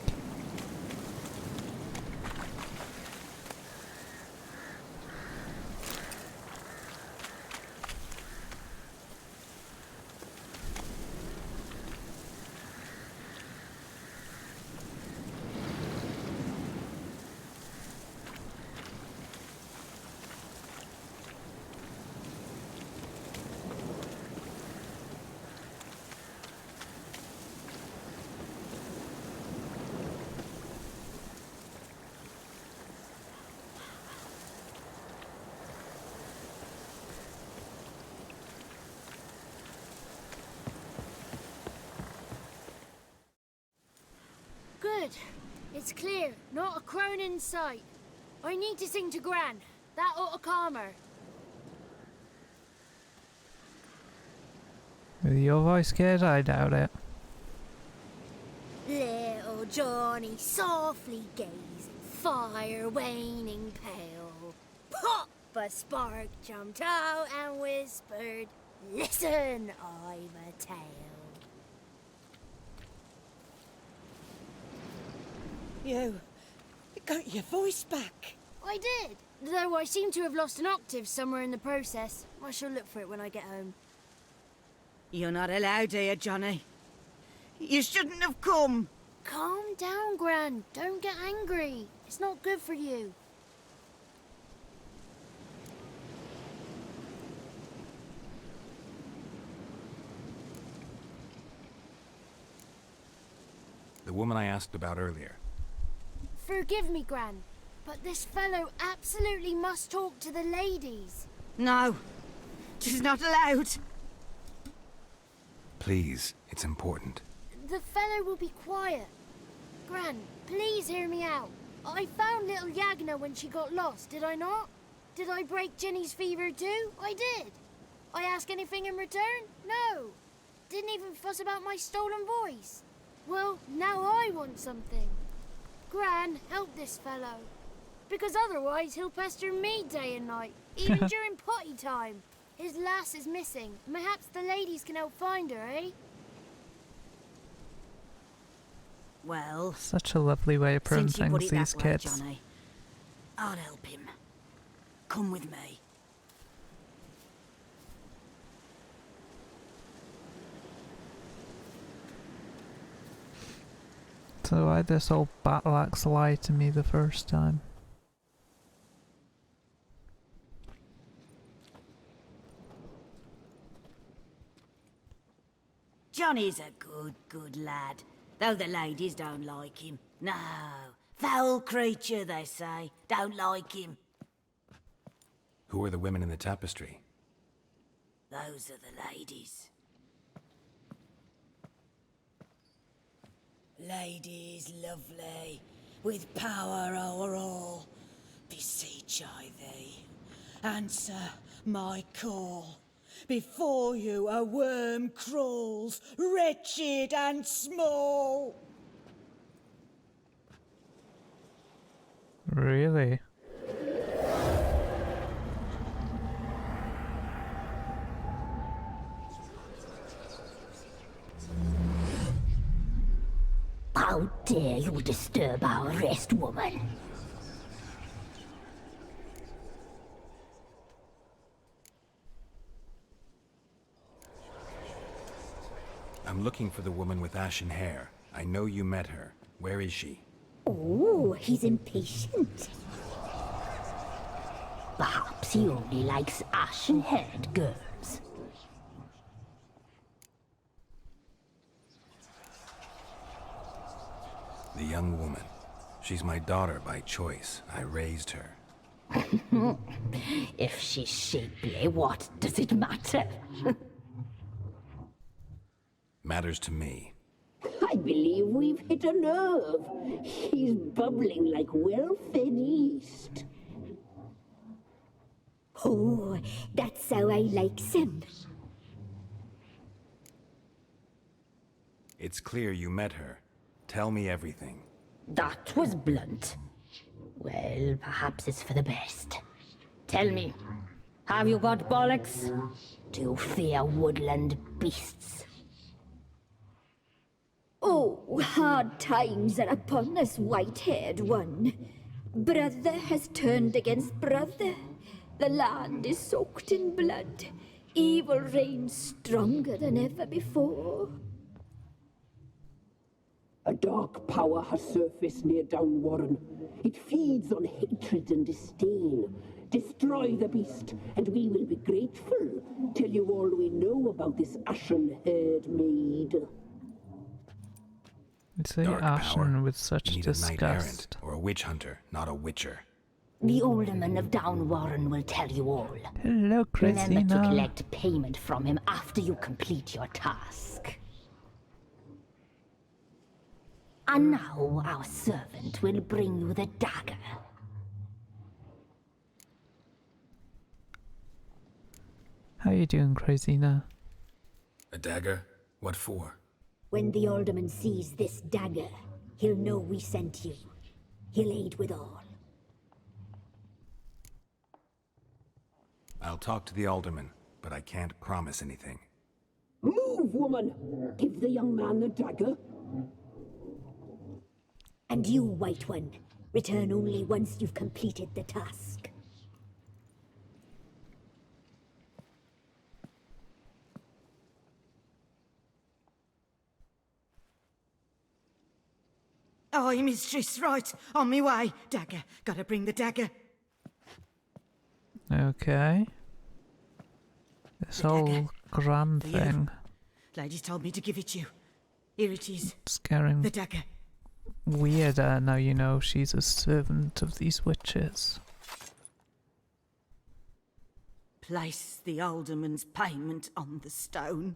Good. It's clear. Not a crone in sight. I need to sing to Gran. That ought to calm her. With your voice, kid, I doubt it. Little Johnny softly gazing, fire waning pale. Pop! A spark jumped out and whispered, "Listen, I've a tale." You got your voice back. I did, though I seem to have lost an octave somewhere in the process. I shall look for it when I get home. You're not allowed here, Johnny. You shouldn't have come. Calm down, Gran. Don't get angry. It's not good for you. The woman I asked about earlier. Forgive me, Gran, but this fellow absolutely must talk to the ladies. No, she's not allowed. Please, it's important. The fellow will be quiet. Gran, please hear me out. I found little Yagna when she got lost, did I not? Did I break Jenny's fever too? I did. I ask anything in return? No. Didn't even fuss about my stolen voice. Well, now I want something. Gran, help this fellow. Because otherwise he'll pester me day and night, even during potty time. His lass is missing. Perhaps the ladies can help find her, eh? Well, such a lovely way of putting since you put things, it these that way, kids. Johnny, I'll help him. Come with me. So why'd this old battle axe lie to me the first time? Johnny's a good lad, though the ladies don't like him. No, foul creature, they say. Don't like him. Who are the women in the tapestry? Those are the ladies. Ladies lovely, with power o'er all, beseech I thee, answer my call. Before you a worm crawls, wretched and small. Really? How dare you disturb our rest, woman? I'm looking for the woman with ashen hair. I know you met her. Where is she? Oh, he's impatient. Perhaps he only likes ashen-haired girls. The young woman. She's my daughter by choice. I raised her. If she's shapely, what does it matter? Matters to me. I believe we've hit a nerve. He's bubbling like well-fed yeast. Oh, that's how I likes him. It's clear you met her. Tell me everything. That was blunt. Well, perhaps it's for the best. Tell me, have you got bollocks? Do you fear woodland beasts? Oh, hard times are upon us, white-haired one. Brother has turned against brother. The land is soaked in blood. Evil reigns stronger than ever before. A dark power has surfaced near Downwarren. It feeds on hatred and disdain. Destroy the beast, and we will be grateful. Tell you all we know about this ashen-haired maid. It's say Dark ashen power. with such You need a knight errant disgust. or a witch hunter, not a witcher. The alderman of Downwarren will tell you all. Hello, Remember to Christina. collect payment from him after you complete your task. And now our servant will bring you the dagger. How you doing, Christina? A dagger? What for? When the alderman sees this dagger, he'll know we sent you. He'll aid with all. I'll talk to the alderman, but I can't promise anything. Move, woman! Give the young man the dagger. And you, White One, return only once you've completed the task. Aye, mistress, right. On me way. Dagger. Gotta bring the dagger. Okay. This whole grand For you. thing. Ladies told me to give it you. Here it is. It's getting The dagger. weirder now you know she's a servant of these witches. Place the alderman's payment on the stone.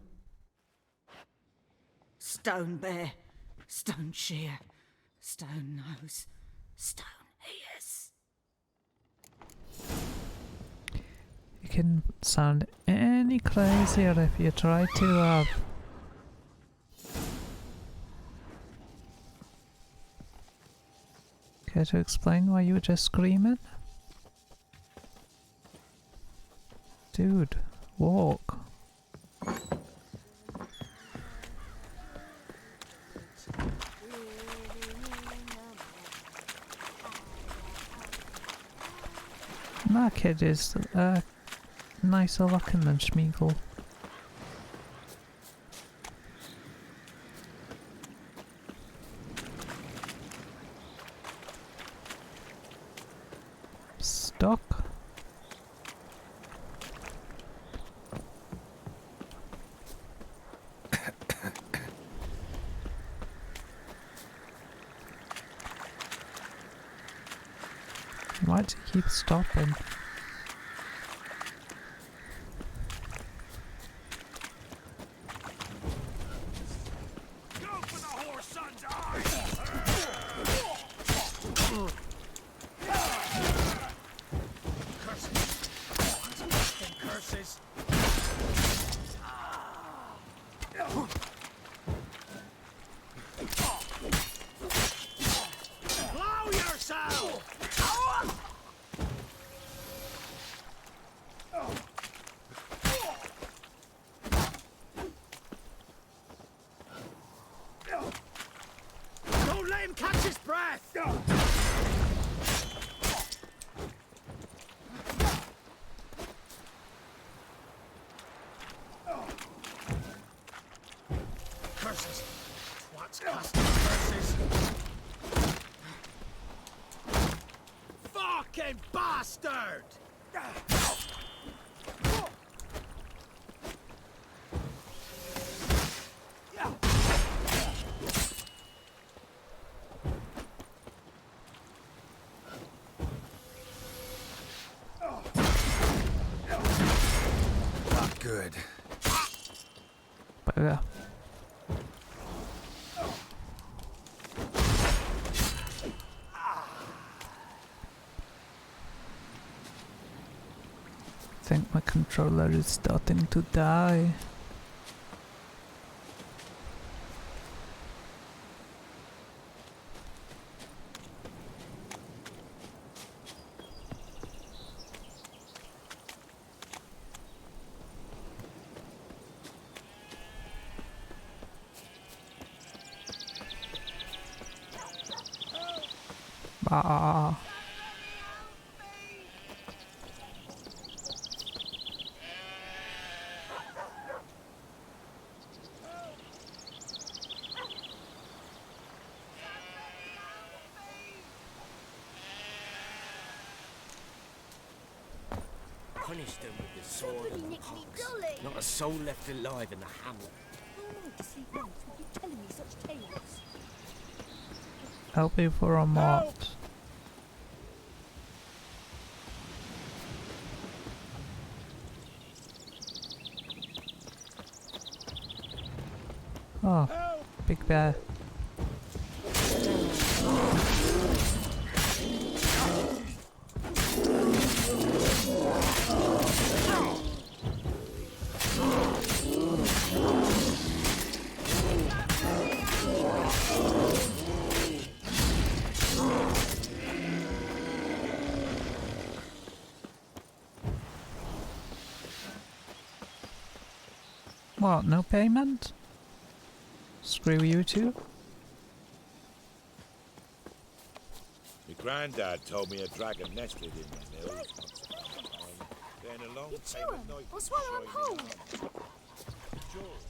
Stone bear, stone shear, stone nose, stone ears. You can sound any crazier if you try to, Care to explain why you were just screaming? Dude, walk. That kid is nicer looking than Schmeagol. Stuck. Why does he keep stopping? Curses! Blow yourself! breath! Curses! Twats casting curses! Fucking bastard! Not good. Bugger. I think my controller is starting to die. Ah. Punished them with the sword and the pox. Not a soul left alive in the hamlet. How long to sleep nights with you telling me such tales? Help me for a mod. Oh, big bear. What, no payment? Screw you two. My granddad told me a dragon nested in the hills once upon a time. Then along You came chew a 'em night or swallow 'em whole.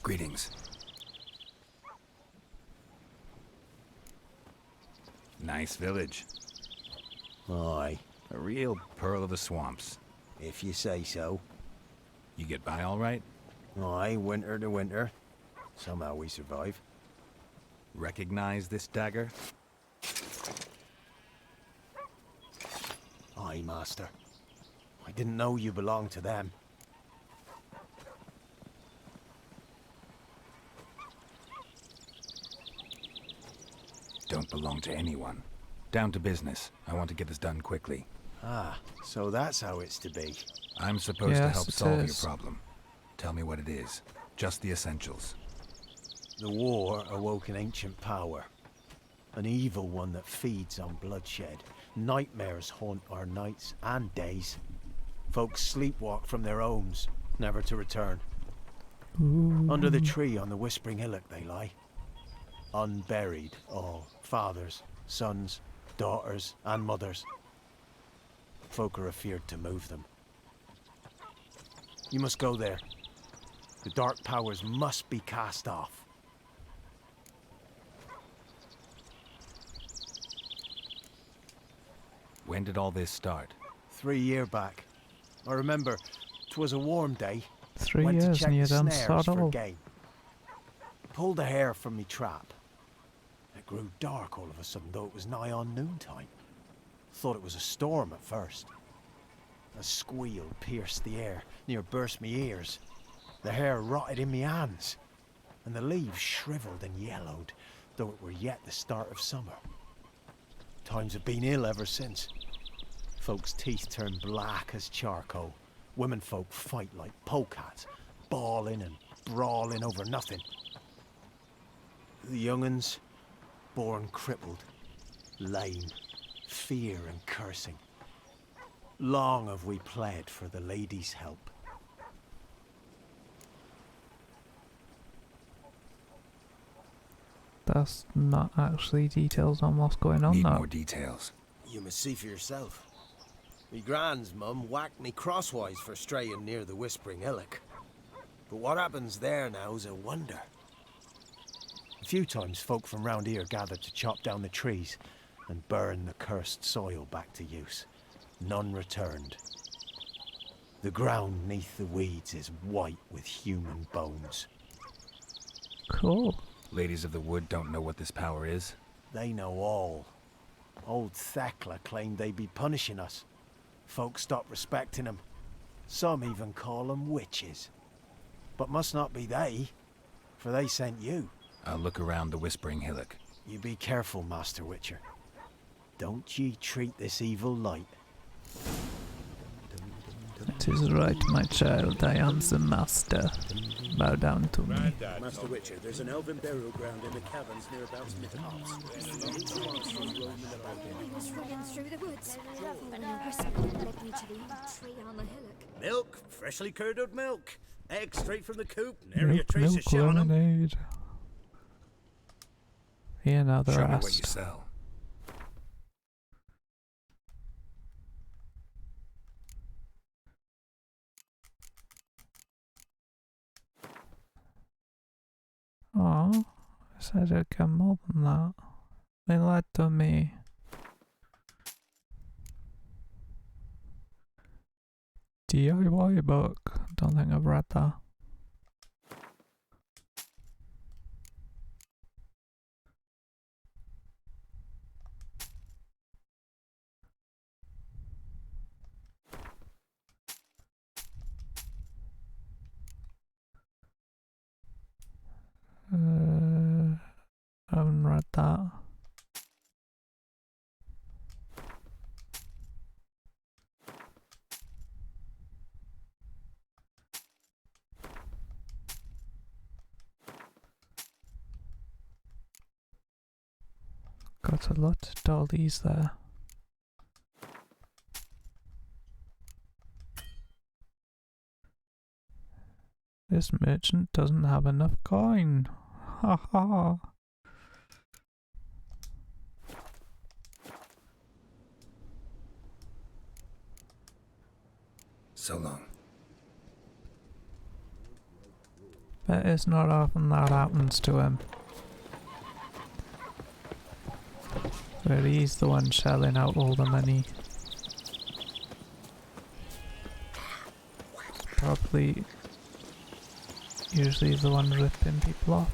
Greetings. Nice village. Aye. A real pearl of the swamps. If you say so. You get by all right? Aye, winter to winter. Somehow we survive. Recognize this dagger? Aye, master. I didn't know you belonged to them. Don't belong to anyone. Down to business. I want to get this done quickly. Ah, so that's how it's to be. I'm supposed to Yes, help it solve your is. problem. Tell me what it is. Just the essentials. The war awoke an ancient power. An evil one that feeds on bloodshed. Nightmares haunt our nights and days. Folks sleepwalk from their homes, never to return. Under the tree on the Whispering Hillock they lie. Unburied all. Fathers, sons, daughters, and mothers. Folk are afeard to move them. You must go there. The dark powers must be cast off. When did all this start? 3 year back. I remember 'twas a warm day. 3 Went to years check and you the done snares sod for all. game. Pulled a hare from me trap. It grew dark all of a sudden, though it was nigh on noontime. Thought it was a storm at first. A squeal pierced the air, near burst me ears. The hair rotted in me hands, and the leaves shriveled and yellowed, though it were yet the start of summer. Times have been ill ever since. Folks' teeth turn black as charcoal. Womenfolk fight like polecats, bawling and brawling over nothing. The young'uns, born crippled, lame, fear and cursing. Long have we pled for the lady's help. That's not actually details on what's going on Need though. more details. You must see for yourself. Me grand's mum whacked me crosswise for straying near the Whispering Hillock. But what happens there now is a wonder. A few times folk from round here gathered to chop down the trees and burn the cursed soil back to use. None returned. The ground neath the weeds is white with human bones. Cool. Ladies of the Wood don't know what this power is? They know all. Old Thekla claimed they'd be punishing us. Folk stopped respecting them. Some even call them witches. But must not be they, for they sent you. I'll look around the Whispering Hillock. You be careful, Master Witcher. Don't ye treat this evil light. It is right, my child, I am the master. Bow down to me. Master Witcher, there's an elven burial ground in the caverns near about Smithhouse. He was running through the woods, and a whisper led me to the old tree on the hillock. Milk, freshly curdled milk. Eggs straight from the coop, nary a Milk, trace of milk, shit on 'em. lemonade. Here now the Show me rest. what you sell. Oh, I said I'd get more than that. They lied to me. DIY book. Don't think I've read that. I haven't read that. Got a lot of dollies there. This merchant doesn't have enough coin. Ha ha. So long. But it's not often that happens to him. Where he's the one shelling out all the money. Probably usually the one ripping people off.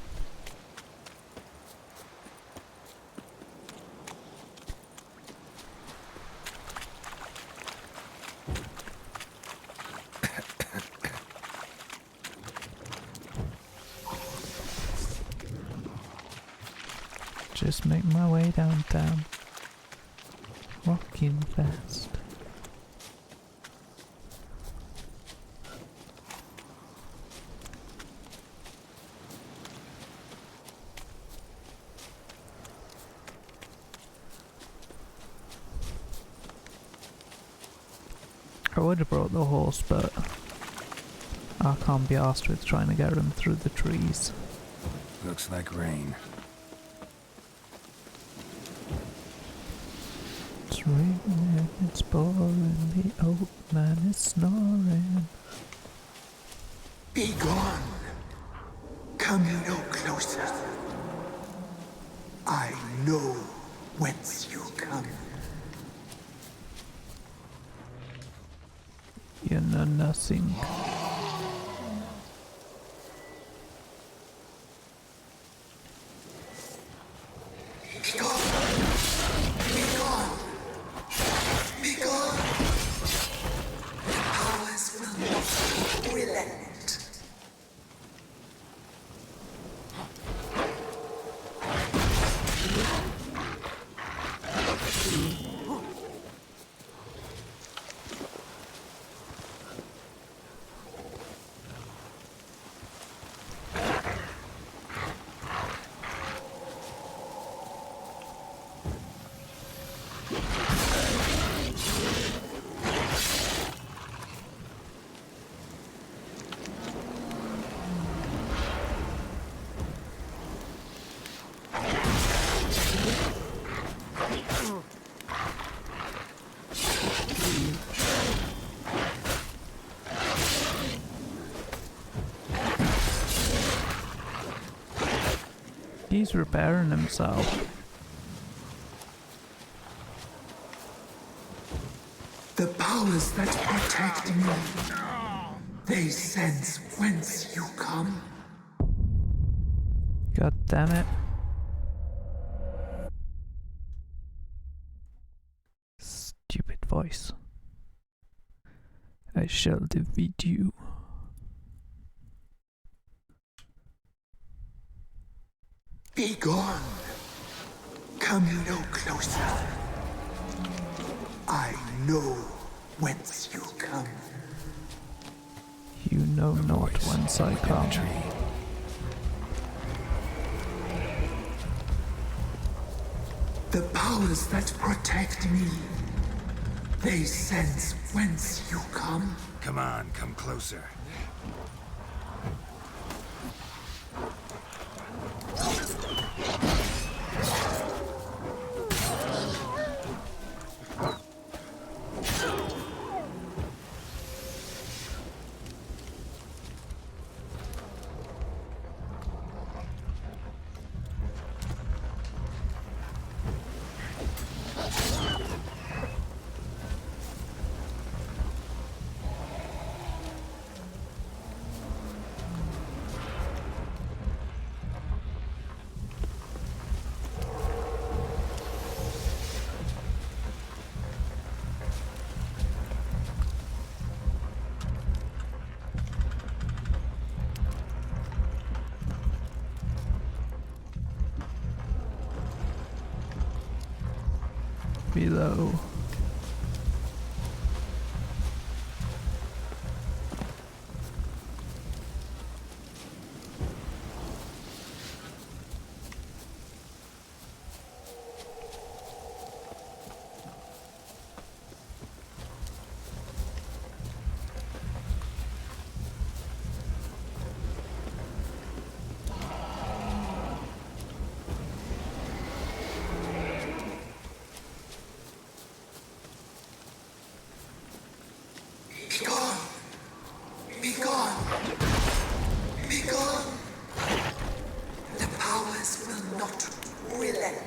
Just make my way downtown. Walking fast. I would have brought the horse, but I can't be arsed with trying to get him through the trees. Looks like rain. It's raining, it's pouring, the old man is snoring. Be gone. Come no closer. I know whence you come. You know nothing. Be gone. Be gone. Be gone. The powers will relent. He's repairing himself. The powers that protect me, they sense whence you come. God damn it. Stupid voice. I shall defeat you. Be gone. Come no closer. I know whence you come. You know not whence I come. The powers that protect me, they sense whence you come. Come on, come closer. Below. Be gone. Be gone. Be gone. The powers will not relent.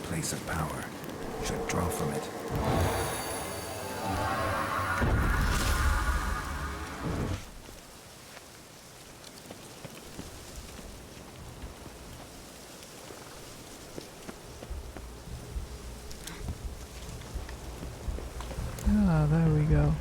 Place of power. Should draw from it. Ah, there we go.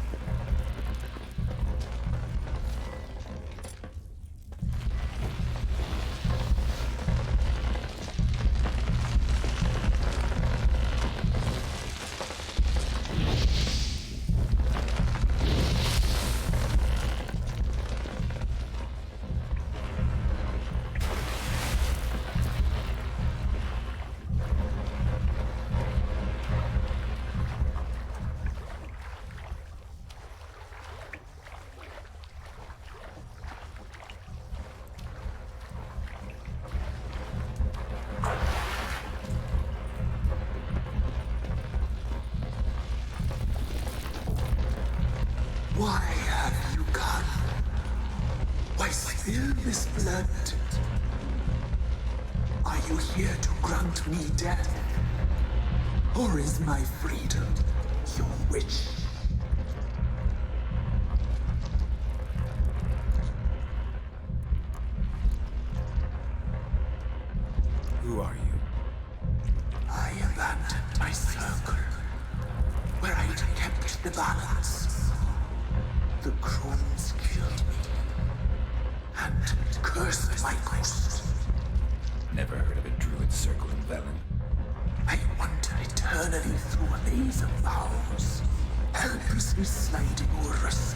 Why have you come? Why spill this blood? Are you here to grant me death? Or is my freedom your wish? Who are you? I abandoned my circle, where I'd kept the balance. The crones killed me, and cursed my ghost. Never heard of a druid circle in Velen. I wander eternally through a maze of vows, helplessly sliding over us.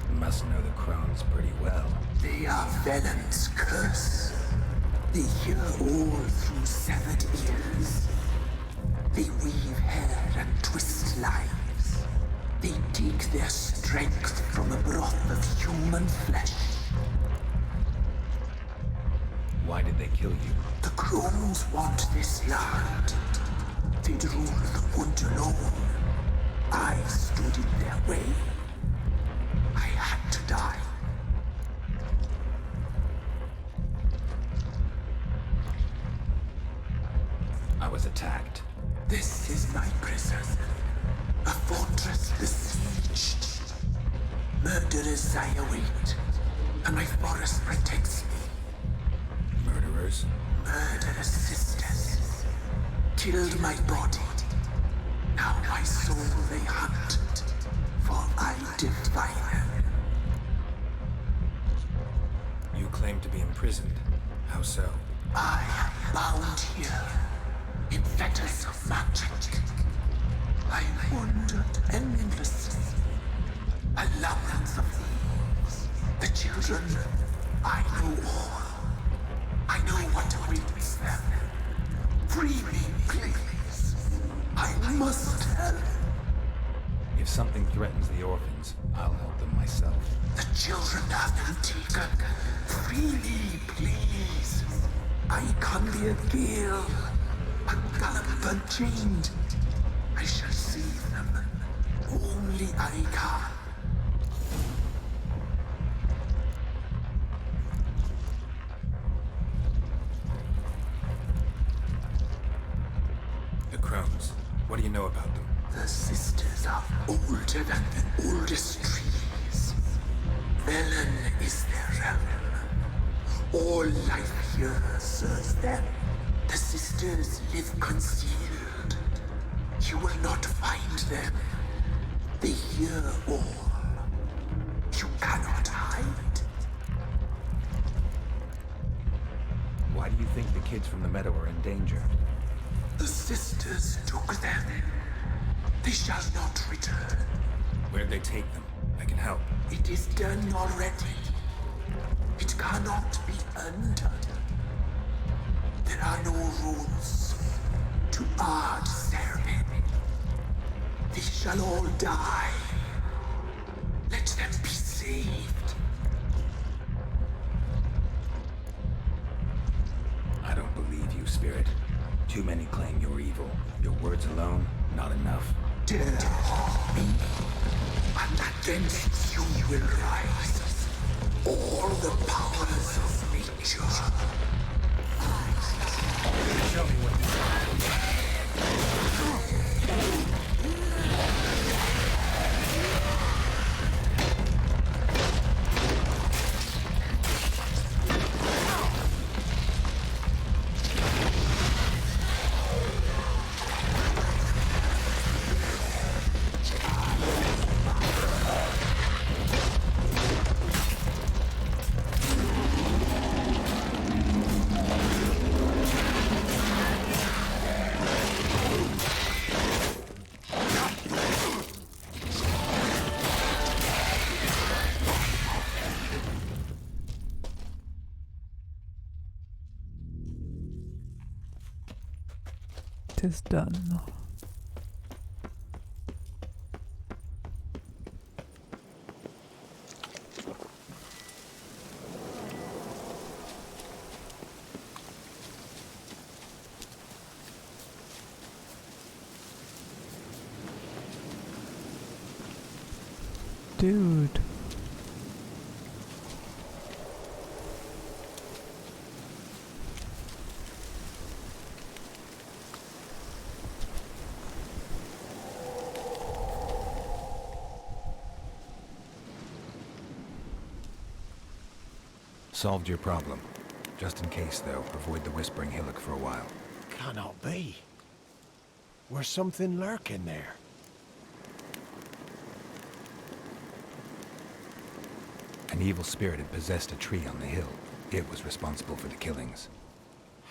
You must know the crones pretty well. They are Velen's curse. They hear all through severed ears. They weave hair and twist lives. They take their strength from the broth of human flesh. Why did they kill you? The crones want this land. They'd rule the wood alone. I stood in their way. I had to die. I was attacked. This is my prison. A fortress besieged. Murderers I await, and my forest protects me. Murderers? Murderous sisters. Killed my body. Now my soul they hunt, for I defy them. You claim to be imprisoned. How so? I am bound here, in fetters of magic. I wandered endlessly, a labyrinth of thieves. The children, I know all. I know what awaits them. Free me, please. I must help. If something threatens the orphans, I'll help them myself. The children have been taken. Free me, please. I can be a gale, a gallop unchained. I shall save them. Only I can. The crones. What do you know about them? The sisters are older than the oldest trees. Velen is their realm. All life here serves them. The sisters live concealed. You will not find them. They hear all. You cannot hide. Why do you think the kids from the meadow are in danger? The sisters took them. They shall not return. Where'd they take them? I can help. It is done already. It cannot be undone. There are no rules to our ceremony. They shall all die. Let them be saved. I don't believe you, Spirit. Too many claim you're evil. Your words alone, not enough. Dare harm me, and against you will rise all the powers of nature. Show me what this Tis done. Dude. Solved your problem. Just in case, though, avoid the Whispering Hillock for a while. Cannot be. Where's something lurking there? An evil spirit had possessed a tree on the hill. It was responsible for the killings.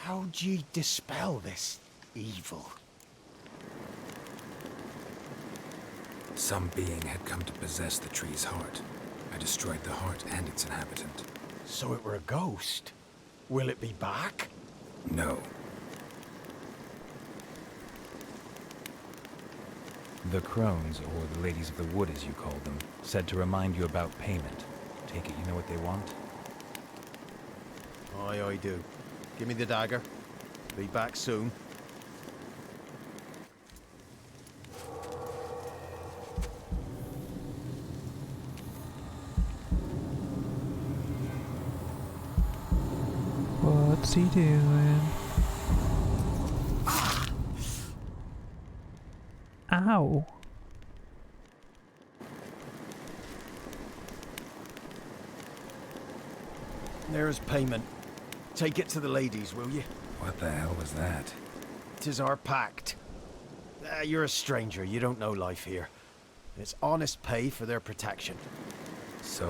How'd ye dispel this evil? Some being had come to possess the tree's heart. I destroyed the heart and its inhabitant. So it were a ghost? Will it be back? No. The crones, or the ladies of the wood as you call them, said to remind you about payment. Take it you know what they want? Aye, I do. Give me the dagger. Be back soon. What's he doing? Ow. There's payment. Take it to the ladies, will you? What the hell was that? 'Tis our pact. You're a stranger, you don't know life here. It's honest pay for their protection. So,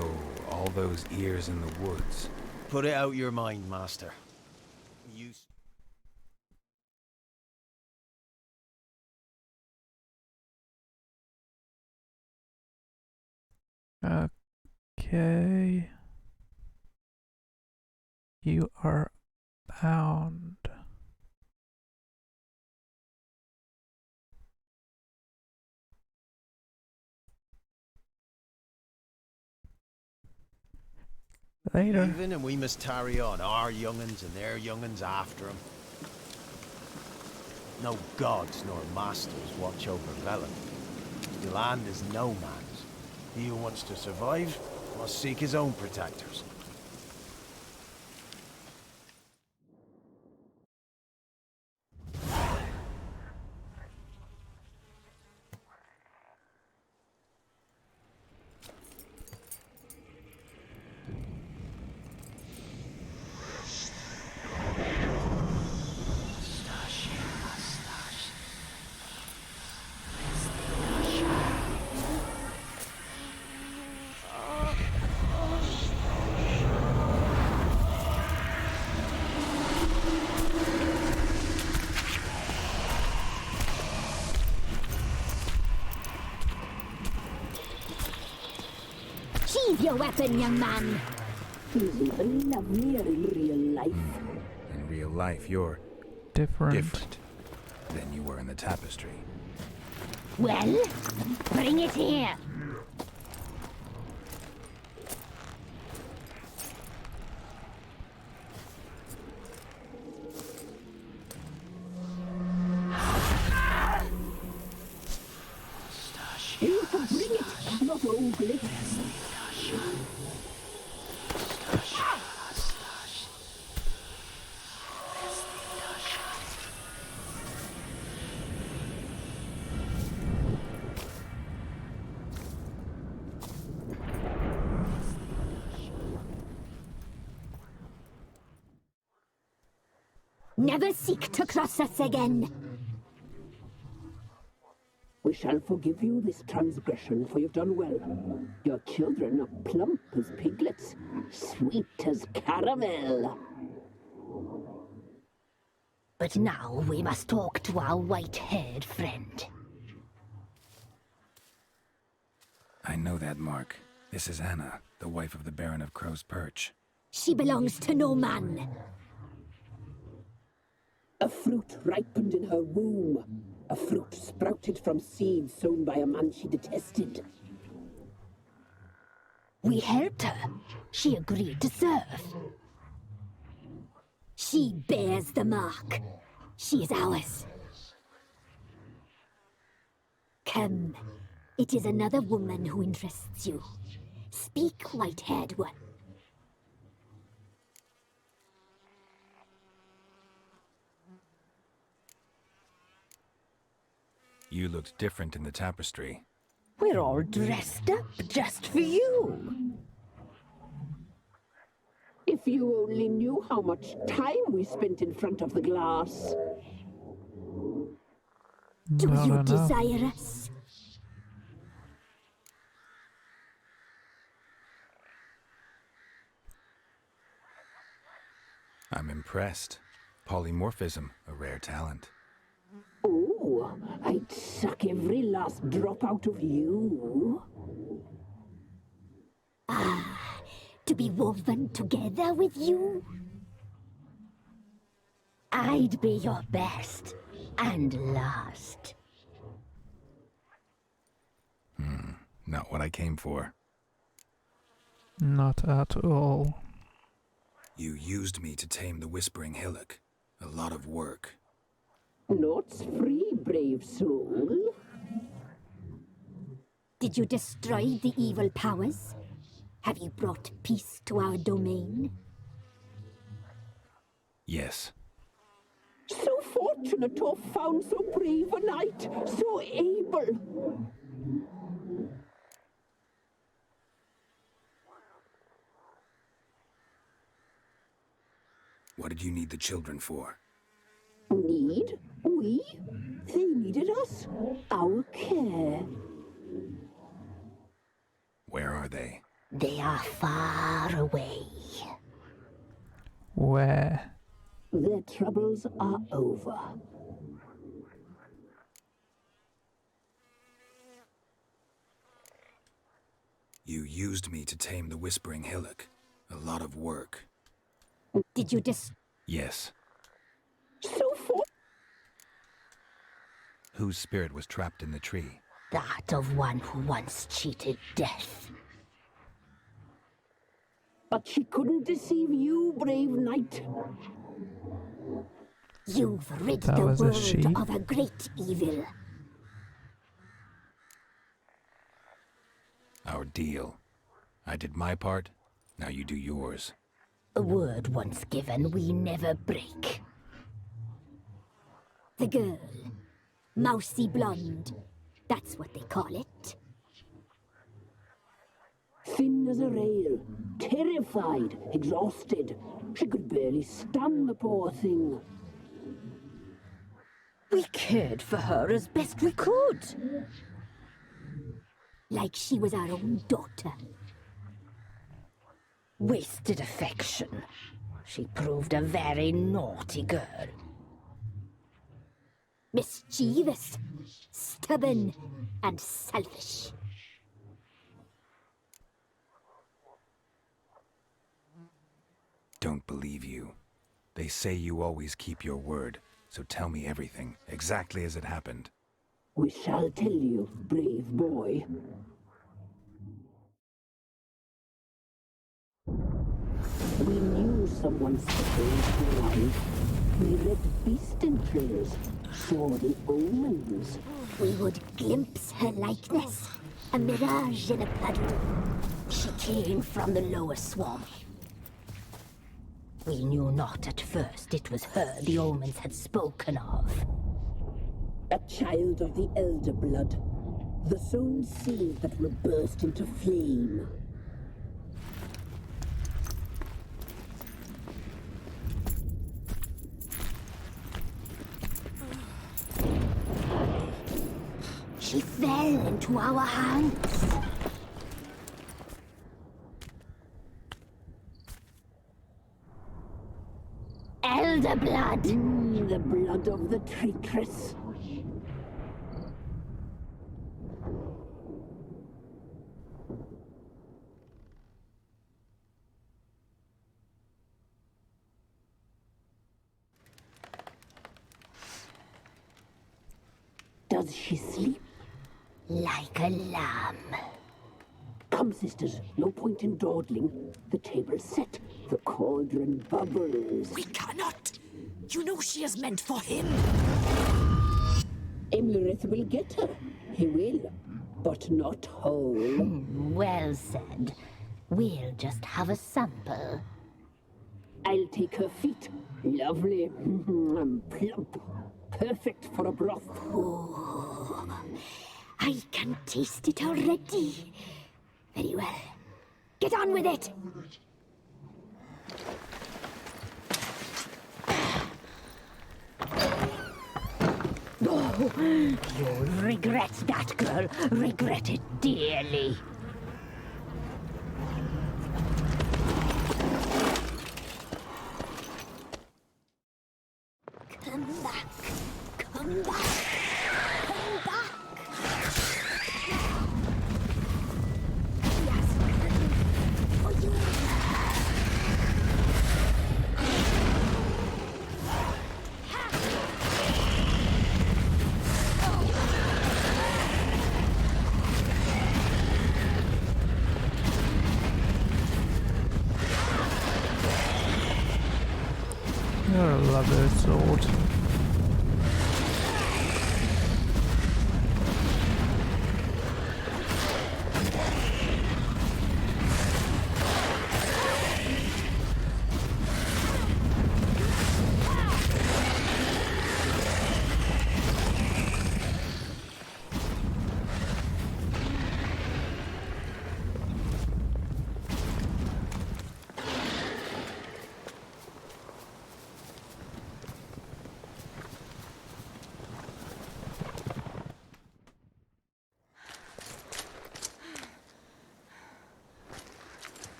all those ears in the woods. Put it out your mind, master. You... Okay. You are bound. Later. Leaving and we must tarry on, our young'uns and their young'uns after 'em. No gods nor masters watch over Velen. The land is no man's. He who wants to survive must seek his own protectors. Sheathe your weapon, young man. He's even lovelier in real life. In real life, you're... different than you were in the tapestry. Well, bring it here. You can bring it, not ogle it. Never seek to cross us again. We shall forgive you this transgression, for you've done well. Your children are plump as piglets, sweet as caramel. But now we must talk to our white-haired friend. I know that mark. This is Anna, the wife of the Baron of Crow's Perch. She belongs to no man. A fruit ripened in her womb. A fruit sprouted from seeds sown by a man she detested. We helped her. She agreed to serve. She bears the mark. She is ours. Come, It is another woman who interests you. Speak, white-haired one. You looked different in the tapestry. We're all dressed up just for you. If you only knew how much time we spent in front of the glass. Do No, you no, no. desire us? I'm impressed. Polymorphism, a rare talent. Oh, I'd suck every last drop out of you. Ah, to be woven together with you? I'd be your best and last. Not what I came for. Not at all. You used me to tame the Whispering Hillock. A lot of work. Naught's free, brave soul. Did you destroy the evil powers? Have you brought peace to our domain? Yes. So fortunate to have found so brave a knight, so able. What did you need the children for? Need? We? They needed us. Our care. Where are they? They are far away. Where? Their troubles are over. You used me to tame the Whispering Hillock. A lot of work. Did you Yes. So Whose spirit was trapped in the tree? That of one who once cheated death. But she couldn't deceive you, brave knight. You've rid That the was a world she? of a great evil. Our deal. I did my part, now you do yours. A word once given, we never break. The girl. Mousy blonde. That's what they call it. Thin as a rail, terrified, exhausted. She could barely stand, the poor thing. We cared for her as best we could. Like she was our own daughter. Wasted affection. She proved a very naughty girl. Mischievous, stubborn, and selfish. Don't believe you. They say you always keep your word, so tell me everything, exactly as it happened. We shall tell you, brave boy. We knew someone supposed to arrive. We read beast entrails, saw the omens. We would glimpse her likeness, a mirage in a puddle. She came from the lower swamp. We knew not at first it was her the omens had spoken of. A child of the elder blood. The sown seed that will burst into flame. She fell into our hands. Elder blood! The blood of the traitress. Does she sleep? Like a lamb. Come, sisters, no point in dawdling. The table's set, the cauldron bubbles. We cannot! You know she is meant for him! Emlyrith will get her. he will, but not whole. Well said. We'll just have a sample. I'll take her feet. Lovely. Plump. Perfect for a broth. Oh, I can taste it already. Very well. Get on with it. Oh, you'll regret that, girl. Regret it dearly. Come back. Come back. Come back. Yes, for you. You're a lovely sword.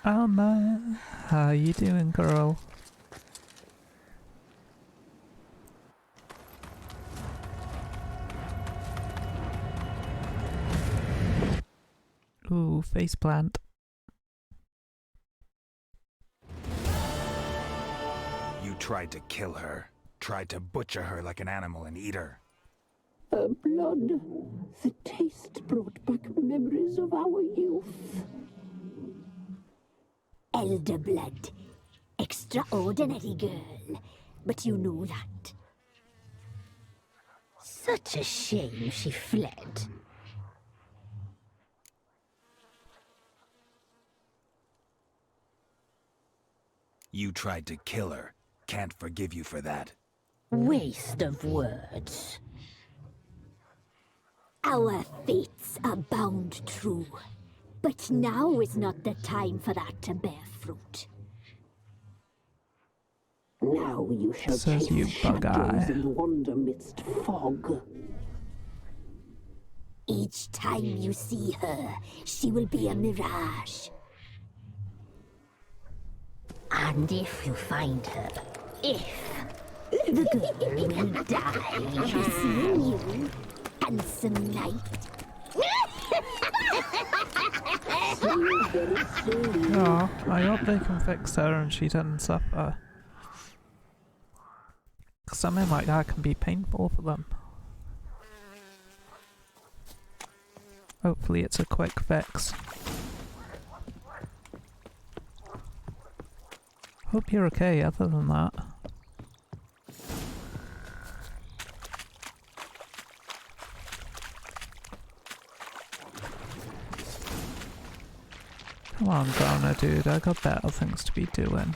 Alma, how you doing, girl? Ooh, faceplant. You tried to kill her. Tried to butcher her like an animal and eat her. Her blood. The taste brought back memories of our youth. Elder blood. Extraordinary girl. But you know that. Such a shame she fled. You tried to kill her. Can't forgive you for that. Waste of words. Our fates are bound true. But now is not the time for that to bear fruit. Now you shall Says chase you bug eye. shadows and wander midst fog. Each time you see her, she will be a mirage. And if you find her, the girl will die. Seeing you, handsome knight. Oh, I hope they can fix her and she doesn't suffer. Something like that can be painful for them. Hopefully it's a quick fix. Hope you're okay other than that. Come on, Garner, dude, I got better things to be doing.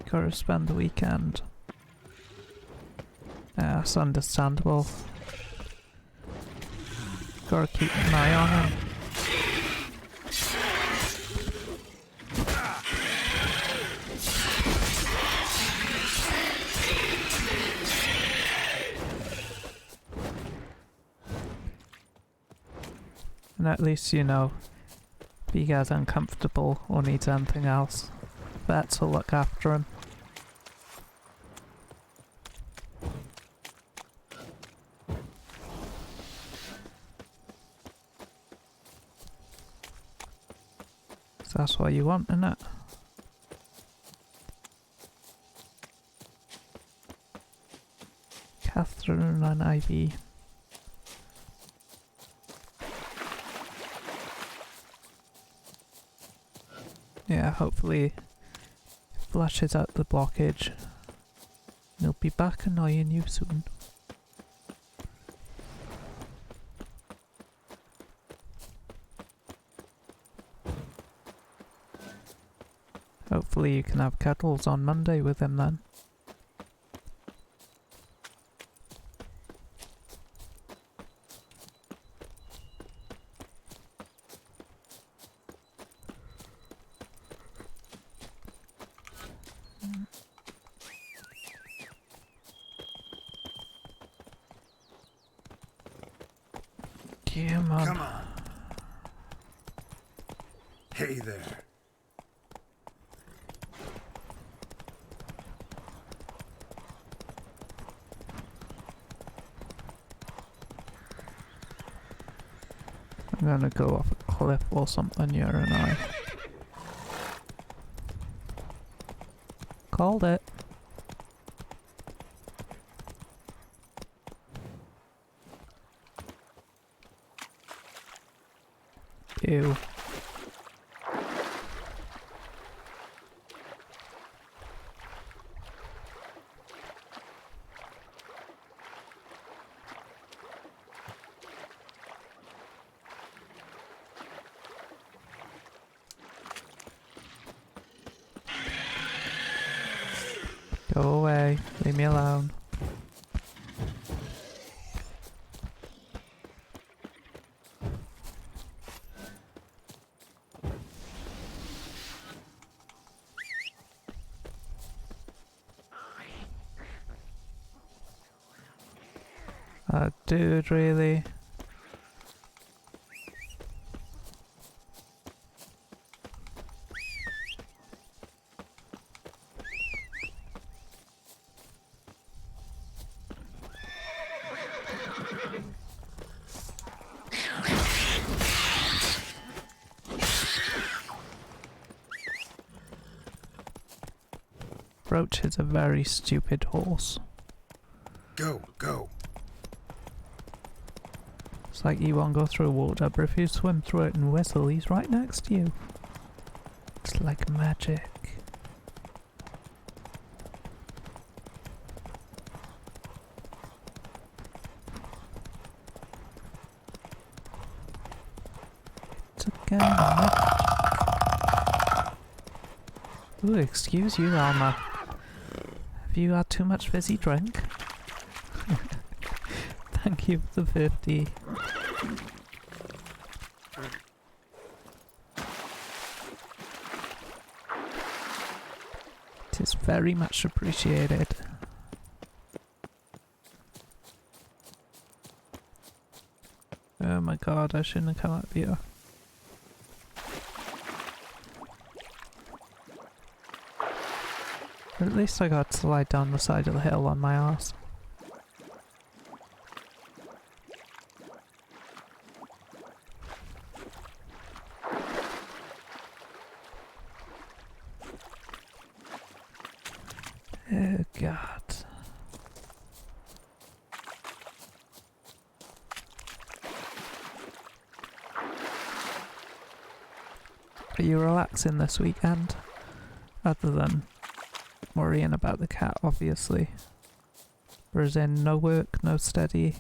Gotta spend the weekend. Yeah, it's understandable. Gotta keep an eye on him. And at least you know, if he gets uncomfortable or needs anything else, vets will look after him. So that's what you want, innit? Catherine and Ivy. Yeah, hopefully flushes out the blockage. And he'll be back annoying you soon. Hopefully you can have kettles on Monday with him then. Come on. Come on. Hey there. I'm gonna go off a cliff or something, you and I. Called it. Ew. Go away, leave me alone. Dude, really? Roach is a very stupid horse. Go, go. It's like you won't go through water, but if you swim through it and whistle, he's right next to you. It's like magic. It's again magic. Ooh, excuse you, Alma. Have you had too much fizzy drink? Thank you for the 50. It is very much appreciated. Oh my god, I shouldn't have come up here. At least I got to slide down the side of the hill on my arse. Oh god. Are you relaxing this weekend? Other than worrying about the cat, obviously. Or is in no work, no study?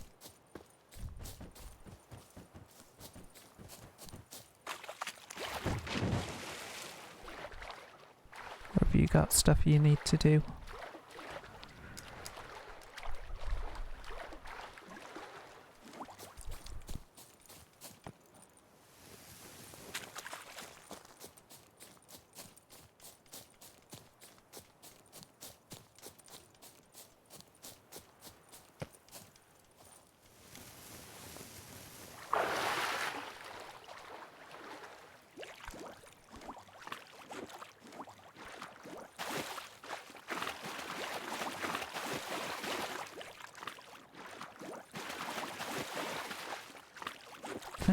Or have you got stuff you need to do?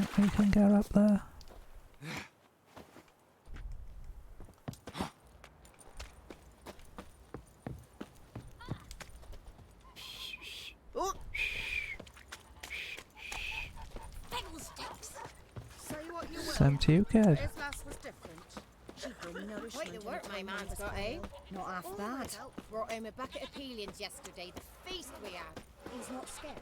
think we can get up there? Same to you, kid. His lass was different. She'd bring nourishment. Quite the work my man's got, eh? Not half bad. Brought him a bucket of peelings yesterday. The feast we had. He's not scared.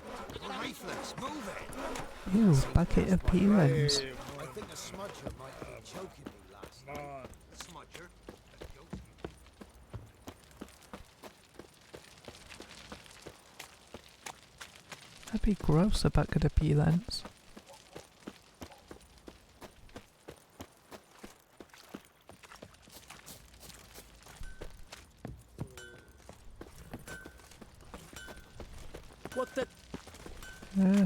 Lifeless, move it! Ooh, bucket of peelings. I think a smudger might be choking me last night. A smudger? That'd be gross, a bucket of peelings. What the?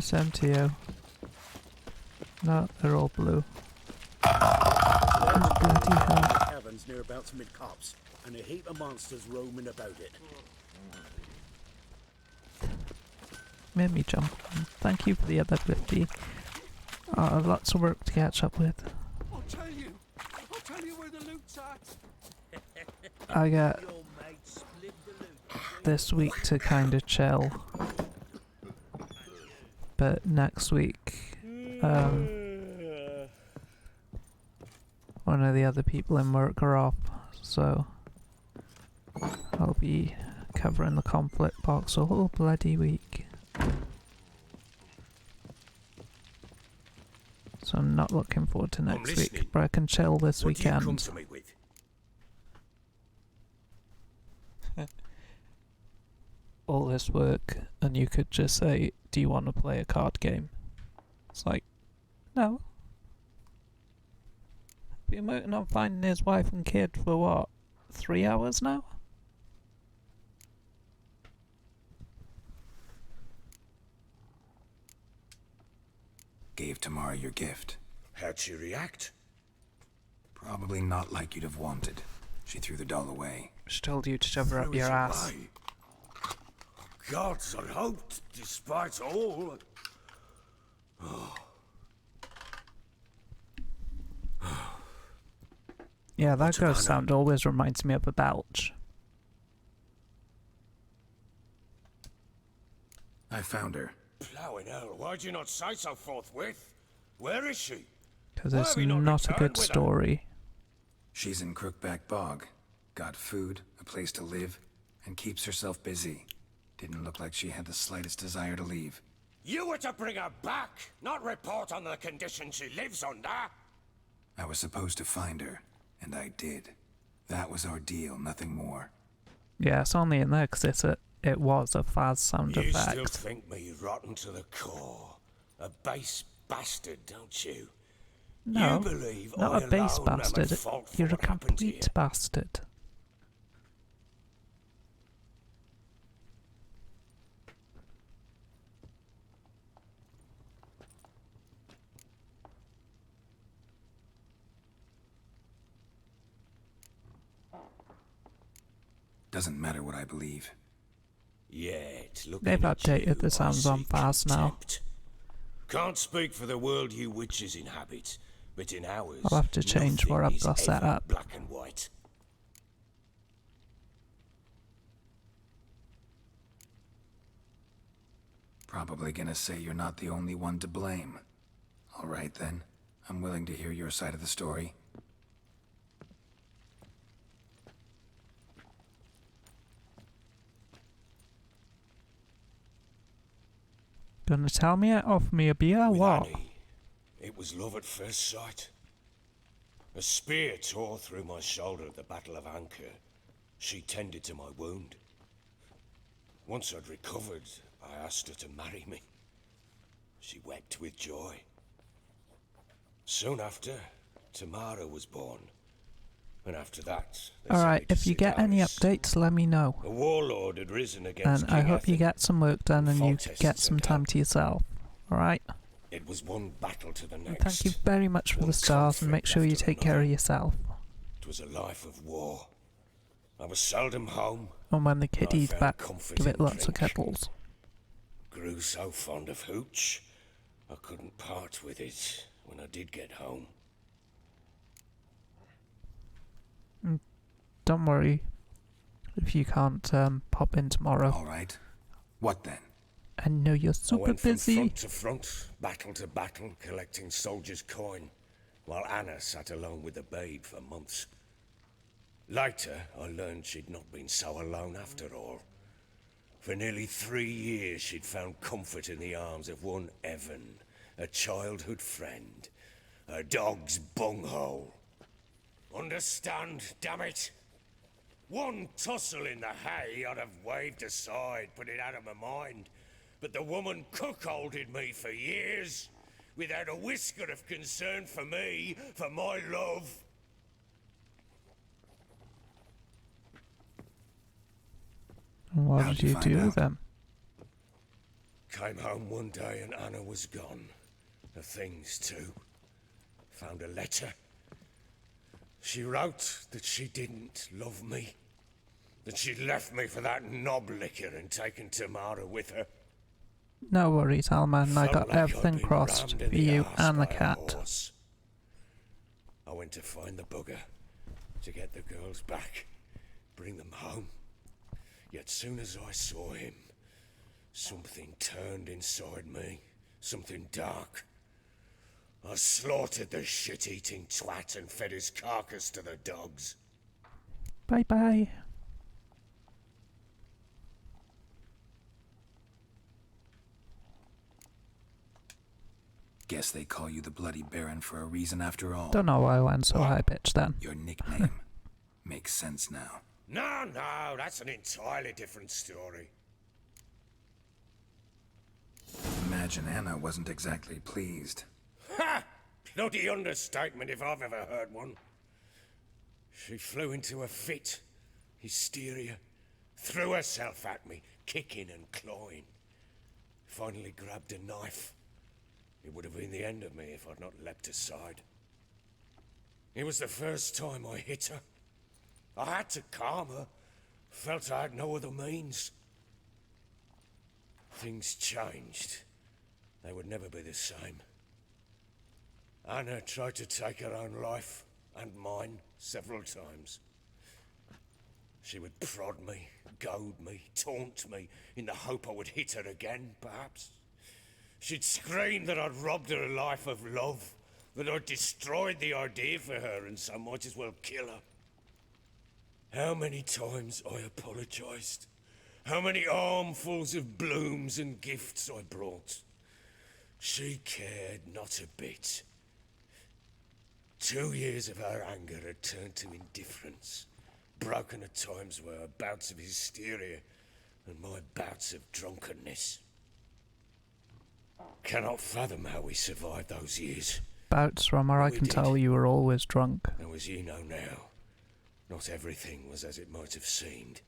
Same to you. No, they're all blue. Bloody hell. Caverns nearabouts amid copse, and a heap of monsters roaming about it. Made me jump. Thank you for the other 50. I've lots of work to catch up with. I'll tell you where the loot's at. I got this week to kind of chill, but next week, one of the other people in work are off, so I'll be covering the conflict box a whole bloody week. So I'm not looking forward to next week, but I can chill this weekend. What do you come to me with? All this work, and you could just say, do you want to play a card game? It's like, no. Been working on finding his wife and kid for what, 3 hours now? Gave Tamara your gift. How'd she react? Probably not like you'd have wanted. She threw the doll away. She told you to shove her up your ass. Gods, I hoped, despite all. Yeah, that ghost sound always reminds me of a belch. I found her. Plowing hell, why'd you not say so forthwith? Where is she? Because it's not a good story. She's in Crookback Bog. Got food, a place to live, and keeps herself busy. Didn't look like she had the slightest desire to leave. You were to bring her back, not report on the conditions she lives under. I was supposed to find her, and I did. That was our deal, nothing more. Yeah, it's only in there because it was a Faz sound You effect. still think me rotten to the core. A base bastard, don't you? No, you believe not I a base alone am at bastard. fault for You're a what happened here? complete bastard. Doesn't matter what I believe. Yet, looking They've at updated you, the sounds I on see Faz now. contempt. Can't speak for the world you witches inhabit, but in ours, I'll have to change what nothing I've is got set ever up. black and white. Probably gonna say you're not the only one to blame. All right then. I'm willing to hear your side of the story. Gonna tell me it, offer me a beer, With what? Annie, it was love at first sight. A spear tore through my shoulder at the Battle of Anchor. She tended to my wound. Once I'd recovered, I asked her to marry me. She wept with joy. Soon after, Tamara was born. And after that, they sent Alright, me to if you get any Cidaris. updates, let me know. A warlord had risen against And I King hope you Ethelred. get some work done and you Foltest get some sent time out. to yourself. Alright? It was one battle to the And next. thank you very much for One the stars and make conflict sure you after take care of yourself. It was a life of war. I was seldom home. And when the I kiddie's found back, comfort give in it lots of drink. cuddles. Grew so fond of hooch, I couldn't part with it when I did get home. Don't worry if you can't pop in tomorrow. All right. What then? I know you're I super went from busy. front to front, battle to battle, collecting soldiers' coin, while Anna sat alone with the babe for months. Later, I learned she'd not been so alone after all. For nearly 3 years, she'd found comfort in the arms of one Evan, a childhood friend, a dog's bunghole. Understand, damn it? One tussle in the hay I'd have waved aside, put it out of my mind. But the woman cuckolded me for years, without a whisker of concern for me, for my love. What How'd did you find do out? then? Came home one day and Anna was gone. The things too. Found a letter. She wrote that she didn't love me. That she'd left me for that knob licker and taken Tamara with her. No worries, Alman. I Felt got like I'd everything been crossed rammed in for the you arse and the by a cat. horse. I went to find the bugger, to get the girls back, bring them home. Yet soon as I saw him, something turned inside me, something dark. I slaughtered the shit-eating twat and fed his carcass to the dogs. Bye-bye. Guess they call you the Bloody Baron for a reason after all. Don't know why I went so high-pitched then. Your nickname makes sense now. No, that's an entirely different story. Imagine Anna wasn't exactly pleased. Ha! Bloody understatement if I've ever heard one. She flew into a fit, hysteria, threw herself at me, kicking and clawing. Finally grabbed a knife. It would have been the end of me if I'd not leapt aside. It was the first time I hit her. I had to calm her. Felt I had no other means. Things changed. They would never be the same. Anna tried to take her own life, and mine, several times. She would prod me, goad me, taunt me, in the hope I would hit her again, perhaps. She'd scream that I'd robbed her life of love, that I'd destroyed the idea for her, and so might as well kill her. How many times I apologized. How many armfuls of blooms and gifts I brought. She cared not a bit. 2 years of her anger had turned to indifference, broken at times were her bouts of hysteria and my bouts of drunkenness. Cannot fathom how we survived those years. Bouts, Romer, I We can did. tell you were always drunk. Though as you know now, not everything was as it might have seemed.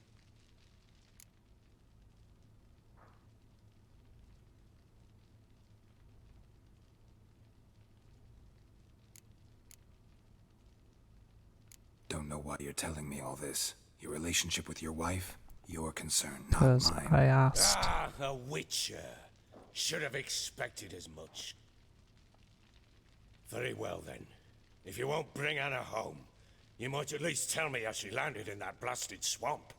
Don't know why you're telling me all this. Your relationship with your wife? Your concern, not Because mine. I asked. Ah, a witcher. Should have expected as much. Very well then. If you won't bring Anna home, you might at least tell me how she landed in that blasted swamp.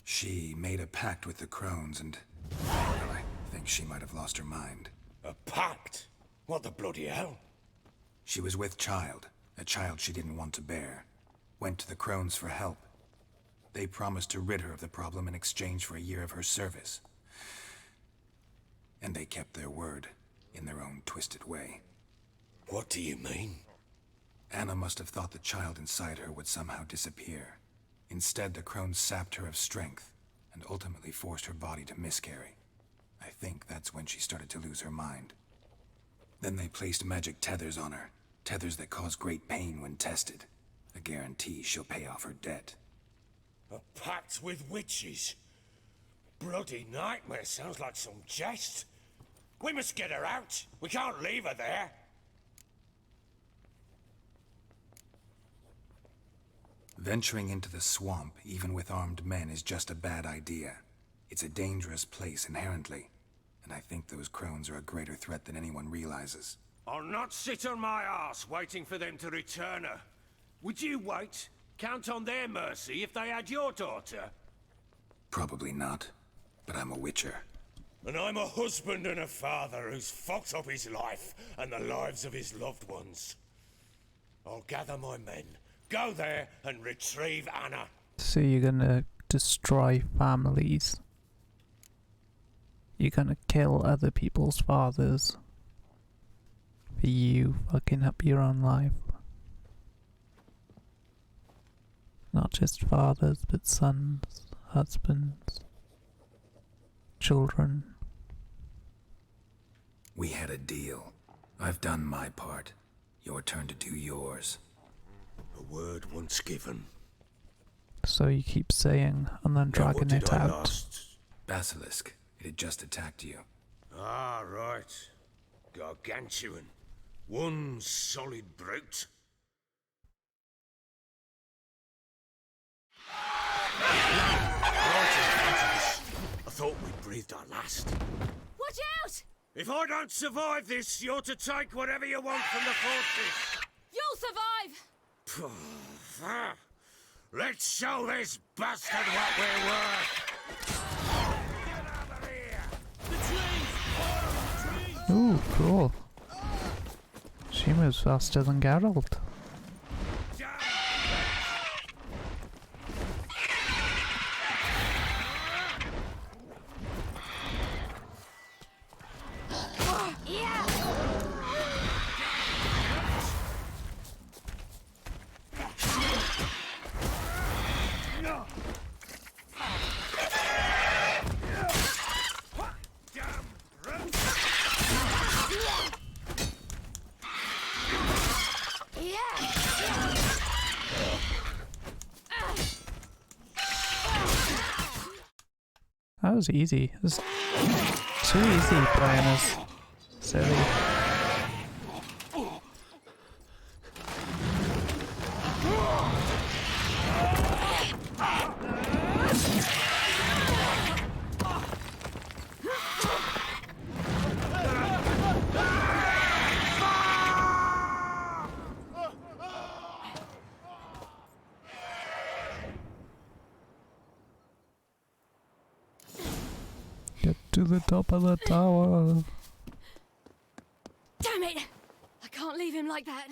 She made a pact with the crones and... well, I think she might have lost her mind. A pact? What the bloody hell? She was with child, a child she didn't want to bear. Went to the crones for help. They promised to rid her of the problem in exchange for a year of her service. And they kept their word, in their own twisted way. What do you mean? Anna must have thought the child inside her would somehow disappear. Instead, the crones sapped her of strength, and ultimately forced her body to miscarry. I think that's when she started to lose her mind. Then they placed magic tethers on her, tethers that cause great pain when tested. A guarantee she'll pay off her debt. A pact with witches? Bloody nightmare, sounds like some jest. We must get her out. We can't leave her there. Venturing into the swamp, even with armed men, is just a bad idea. It's a dangerous place inherently, and I think those crones are a greater threat than anyone realizes. I'll not sit on my arse waiting for them to return her. Would you wait? Count on their mercy if they had your daughter? Probably not, but I'm a witcher. And I'm a husband and a father who's fucked up his life and the lives of his loved ones. I'll gather my men, go there and retrieve Anna. So you're gonna destroy families. You're gonna kill other people's fathers. For you fucking up your own life. Not just fathers, but sons, husbands, children. We had a deal. I've done my part. Your turn to do yours. A word once given. So you keep saying and then dragging it out. Basilisk. It had just attacked you. Ah, right. Gargantuan. One solid brute. I thought we breathed our last. Watch out! If I don't survive this, you're to take whatever you want from the fortress. You'll survive! Let's show this bastard what we're worth. Ooh, cool. She moves faster than Geralt. That was easy. It was too easy playing as silly. Get to the top of the tower. Damn it! I can't leave him like that.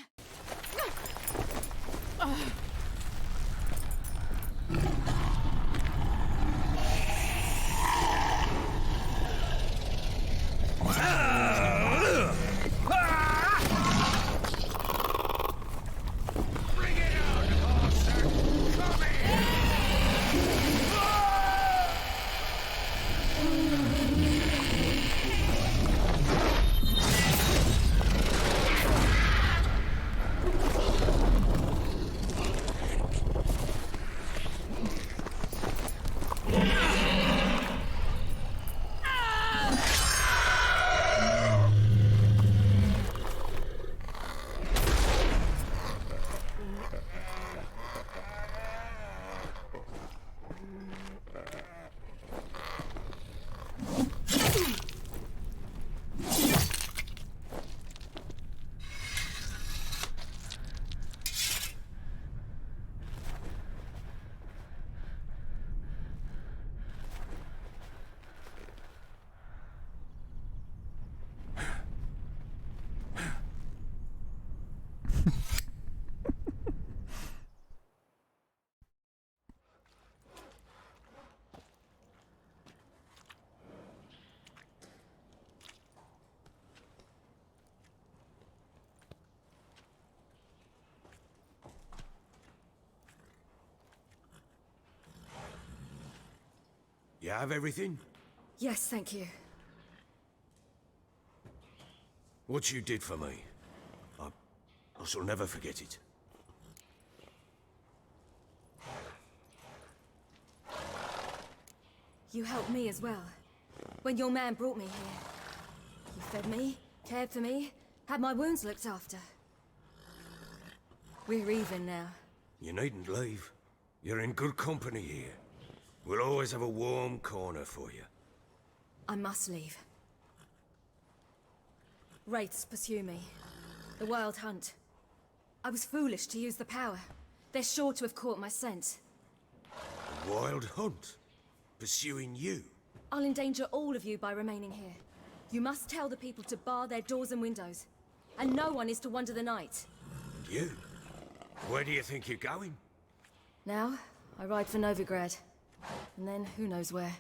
You have everything? Yes, thank you. What you did for me, I shall never forget it. You helped me as well. When your man brought me here. You fed me, cared for me, had my wounds looked after. We're even now. You needn't leave. You're in good company here. We'll always have a warm corner for you. I must leave. Wraiths pursue me. The Wild Hunt. I was foolish to use the power. They're sure to have caught my scent. A wild hunt? Pursuing you? I'll endanger all of you by remaining here. You must tell the people to bar their doors and windows. And no one is to wander the night. You? Where do you think you're going? Now, I ride for Novigrad. And then, who knows where.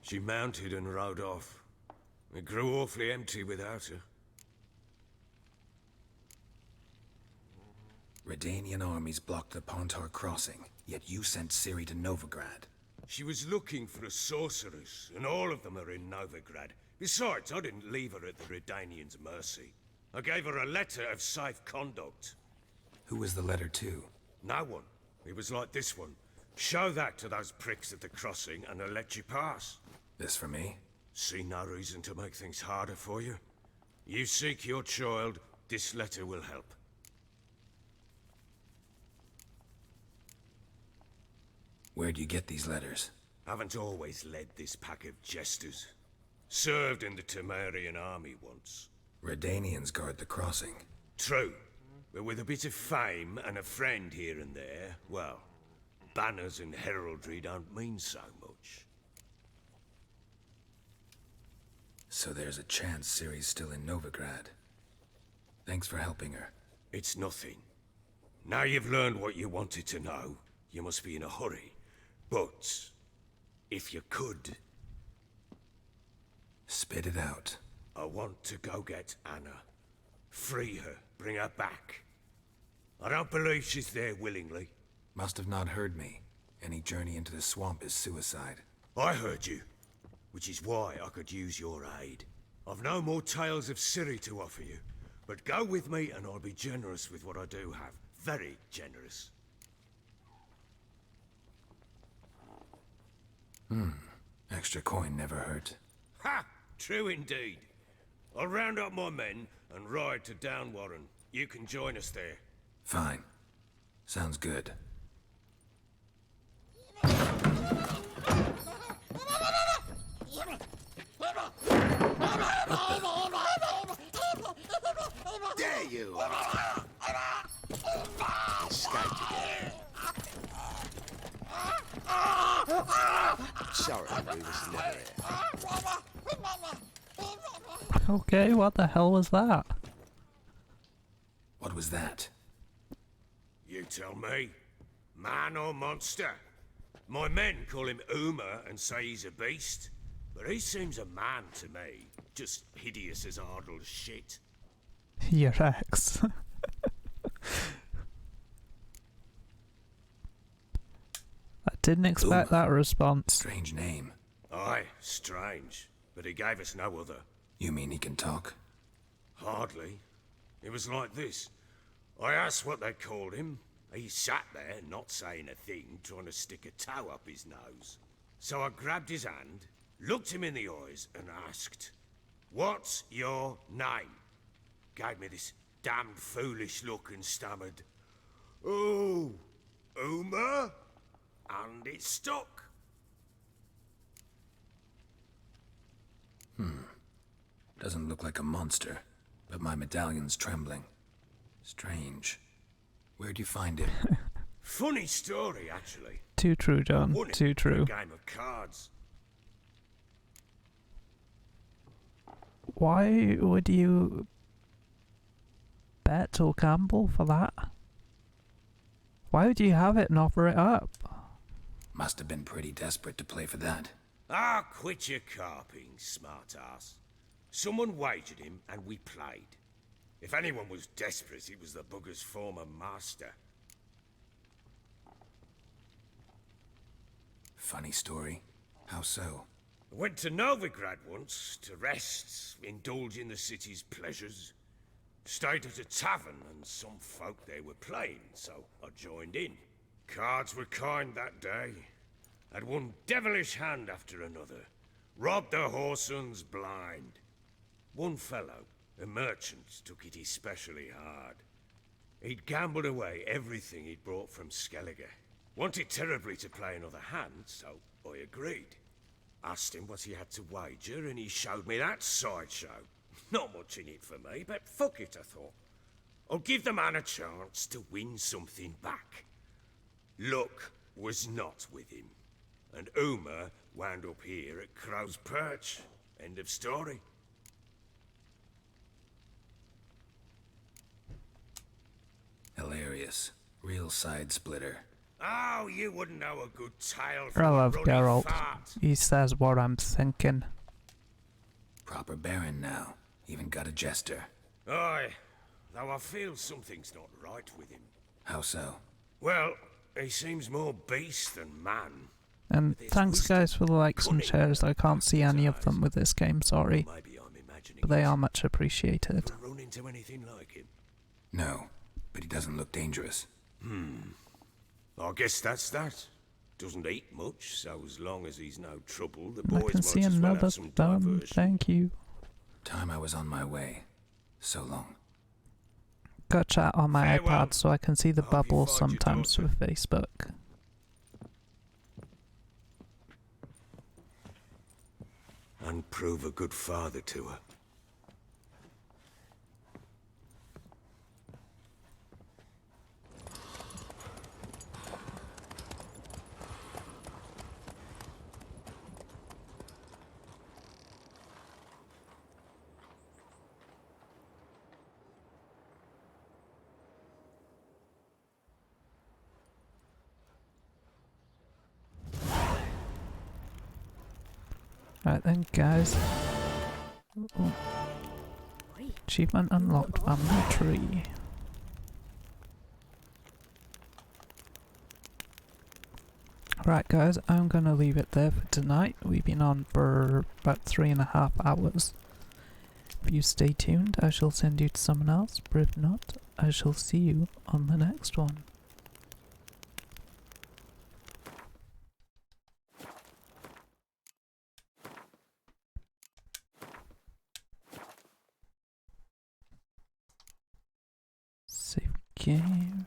She mounted and rode off. It grew awfully empty without her. Redanian armies blocked the Pontar crossing, yet you sent Ciri to Novigrad. She was looking for a sorceress, and all of them are in Novigrad. Besides, I didn't leave her at the Redanians' mercy. I gave her a letter of safe conduct. Who was the letter to? No one. It was like this one. Show that to those pricks at the crossing, and they'll let you pass. This for me? See no reason to make things harder for you. You seek your child, this letter will help. Where'd you get these letters? Haven't always led this pack of jesters. Served in the Temerian army once. Redanians guard the crossing. True. But with a bit of fame and a friend here and there, well, banners and heraldry don't mean so much. So there's a chance Ciri's still in Novigrad. Thanks for helping her. It's nothing. Now you've learned what you wanted to know, you must be in a hurry. But, if you could... Spit it out. I want to go get Anna. Free her, bring her back. I don't believe she's there willingly. Must have not heard me. Any journey into the swamp is suicide. I heard you, which is why I could use your aid. I've no more tales of Ciri to offer you, but go with me and I'll be generous with what I do have. Very generous. Extra coin never hurt. Ha! True indeed. I'll round up my men and ride to Downwarren. You can join us there. Fine. Sounds good. There you are. Escaped again. Sorry, we was never here. Okay, what the hell was that? What was that? You tell me. Man or monster? My men call him Uma and say he's a beast, but he seems a man to me. Just hideous as Ardle's shit. Your ex. I didn't expect that response. Strange name. Aye, strange. But he gave us no other. You mean he can talk? Hardly. It was like this. I asked what they called him. He sat there, not saying a thing, trying to stick a toe up his nose. So I grabbed his hand, looked him in the eyes, and asked, "What's your name?" Gave me this damned foolish look and stammered, "Oh, Uma?" And it stuck. Doesn't look like a monster, but my medallion's trembling. Strange. Where'd you find it? Funny story, actually. Too true, John. Won it Too in true. a game of cards. Why would you bet or gamble for that? Why would you have it and offer it up? Must have been pretty desperate to play for that. Ah, quit your carping, smart-ass. Someone wagered him, and we played. If anyone was desperate, it was the bugger's former master. Funny story. How so? I went to Novigrad once, to rest, indulge in the city's pleasures. Stayed at a tavern, and some folk there were playing, so I joined in. Cards were kind that day. Had one devilish hand after another. Robbed the whoreson blind. One fellow, a merchant, took it especially hard. He'd gambled away everything he'd brought from Skellige. Wanted terribly to play another hand, so I agreed. Asked him what he had to wager, and he showed me that sideshow. Not much in it for me, but fuck it, I thought. I'll give the man a chance to win something back. Luck was not with him, and Uma wound up here at Crow's Perch. End of story. Hilarious. Real side splitter. Oh, you wouldn't know a good tale I from a love running Geralt. fart. He says what I'm thinking. Proper Baron now. Even got a jester. Aye, though I feel something's not right with him. How so? Well, he seems more beast than man. And thanks guys for the likes and shares. I can't see any of them with this game, sorry. But they are much appreciated. Run into anything like him? No, but he doesn't look dangerous. I guess that's that. Doesn't eat much, so as long as he's no trouble, the And I boys can might see as well another have some thumb. diversion. Thank you. Time I was on my way. So long. Got chat on my Farewell. iPad so I can see the Hope you bubbles find your sometimes daughter. with Facebook. And prove a good father to her. Right then, guys. Ooh. Achievement unlocked, family tree. Right, guys, I'm gonna leave it there for tonight. We've been on for about 3.5 hours. If you stay tuned, I shall send you to someone else, but if not, I shall see you on the next one. Save game.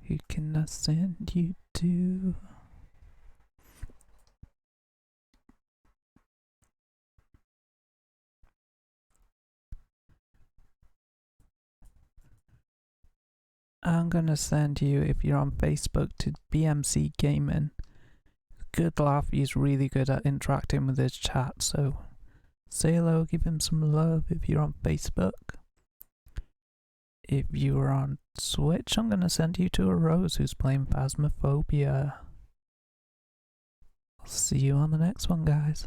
Who can I send you to? I'm gonna send you, if you're on Facebook, to BMC Gaming. Good laugh, he's really good at interacting with his chat, so say hello, give him some love if you're on Facebook. If you are on Switch, I'm gonna send you to a Rose who's playing Phasmophobia. I'll see you on the next one, guys.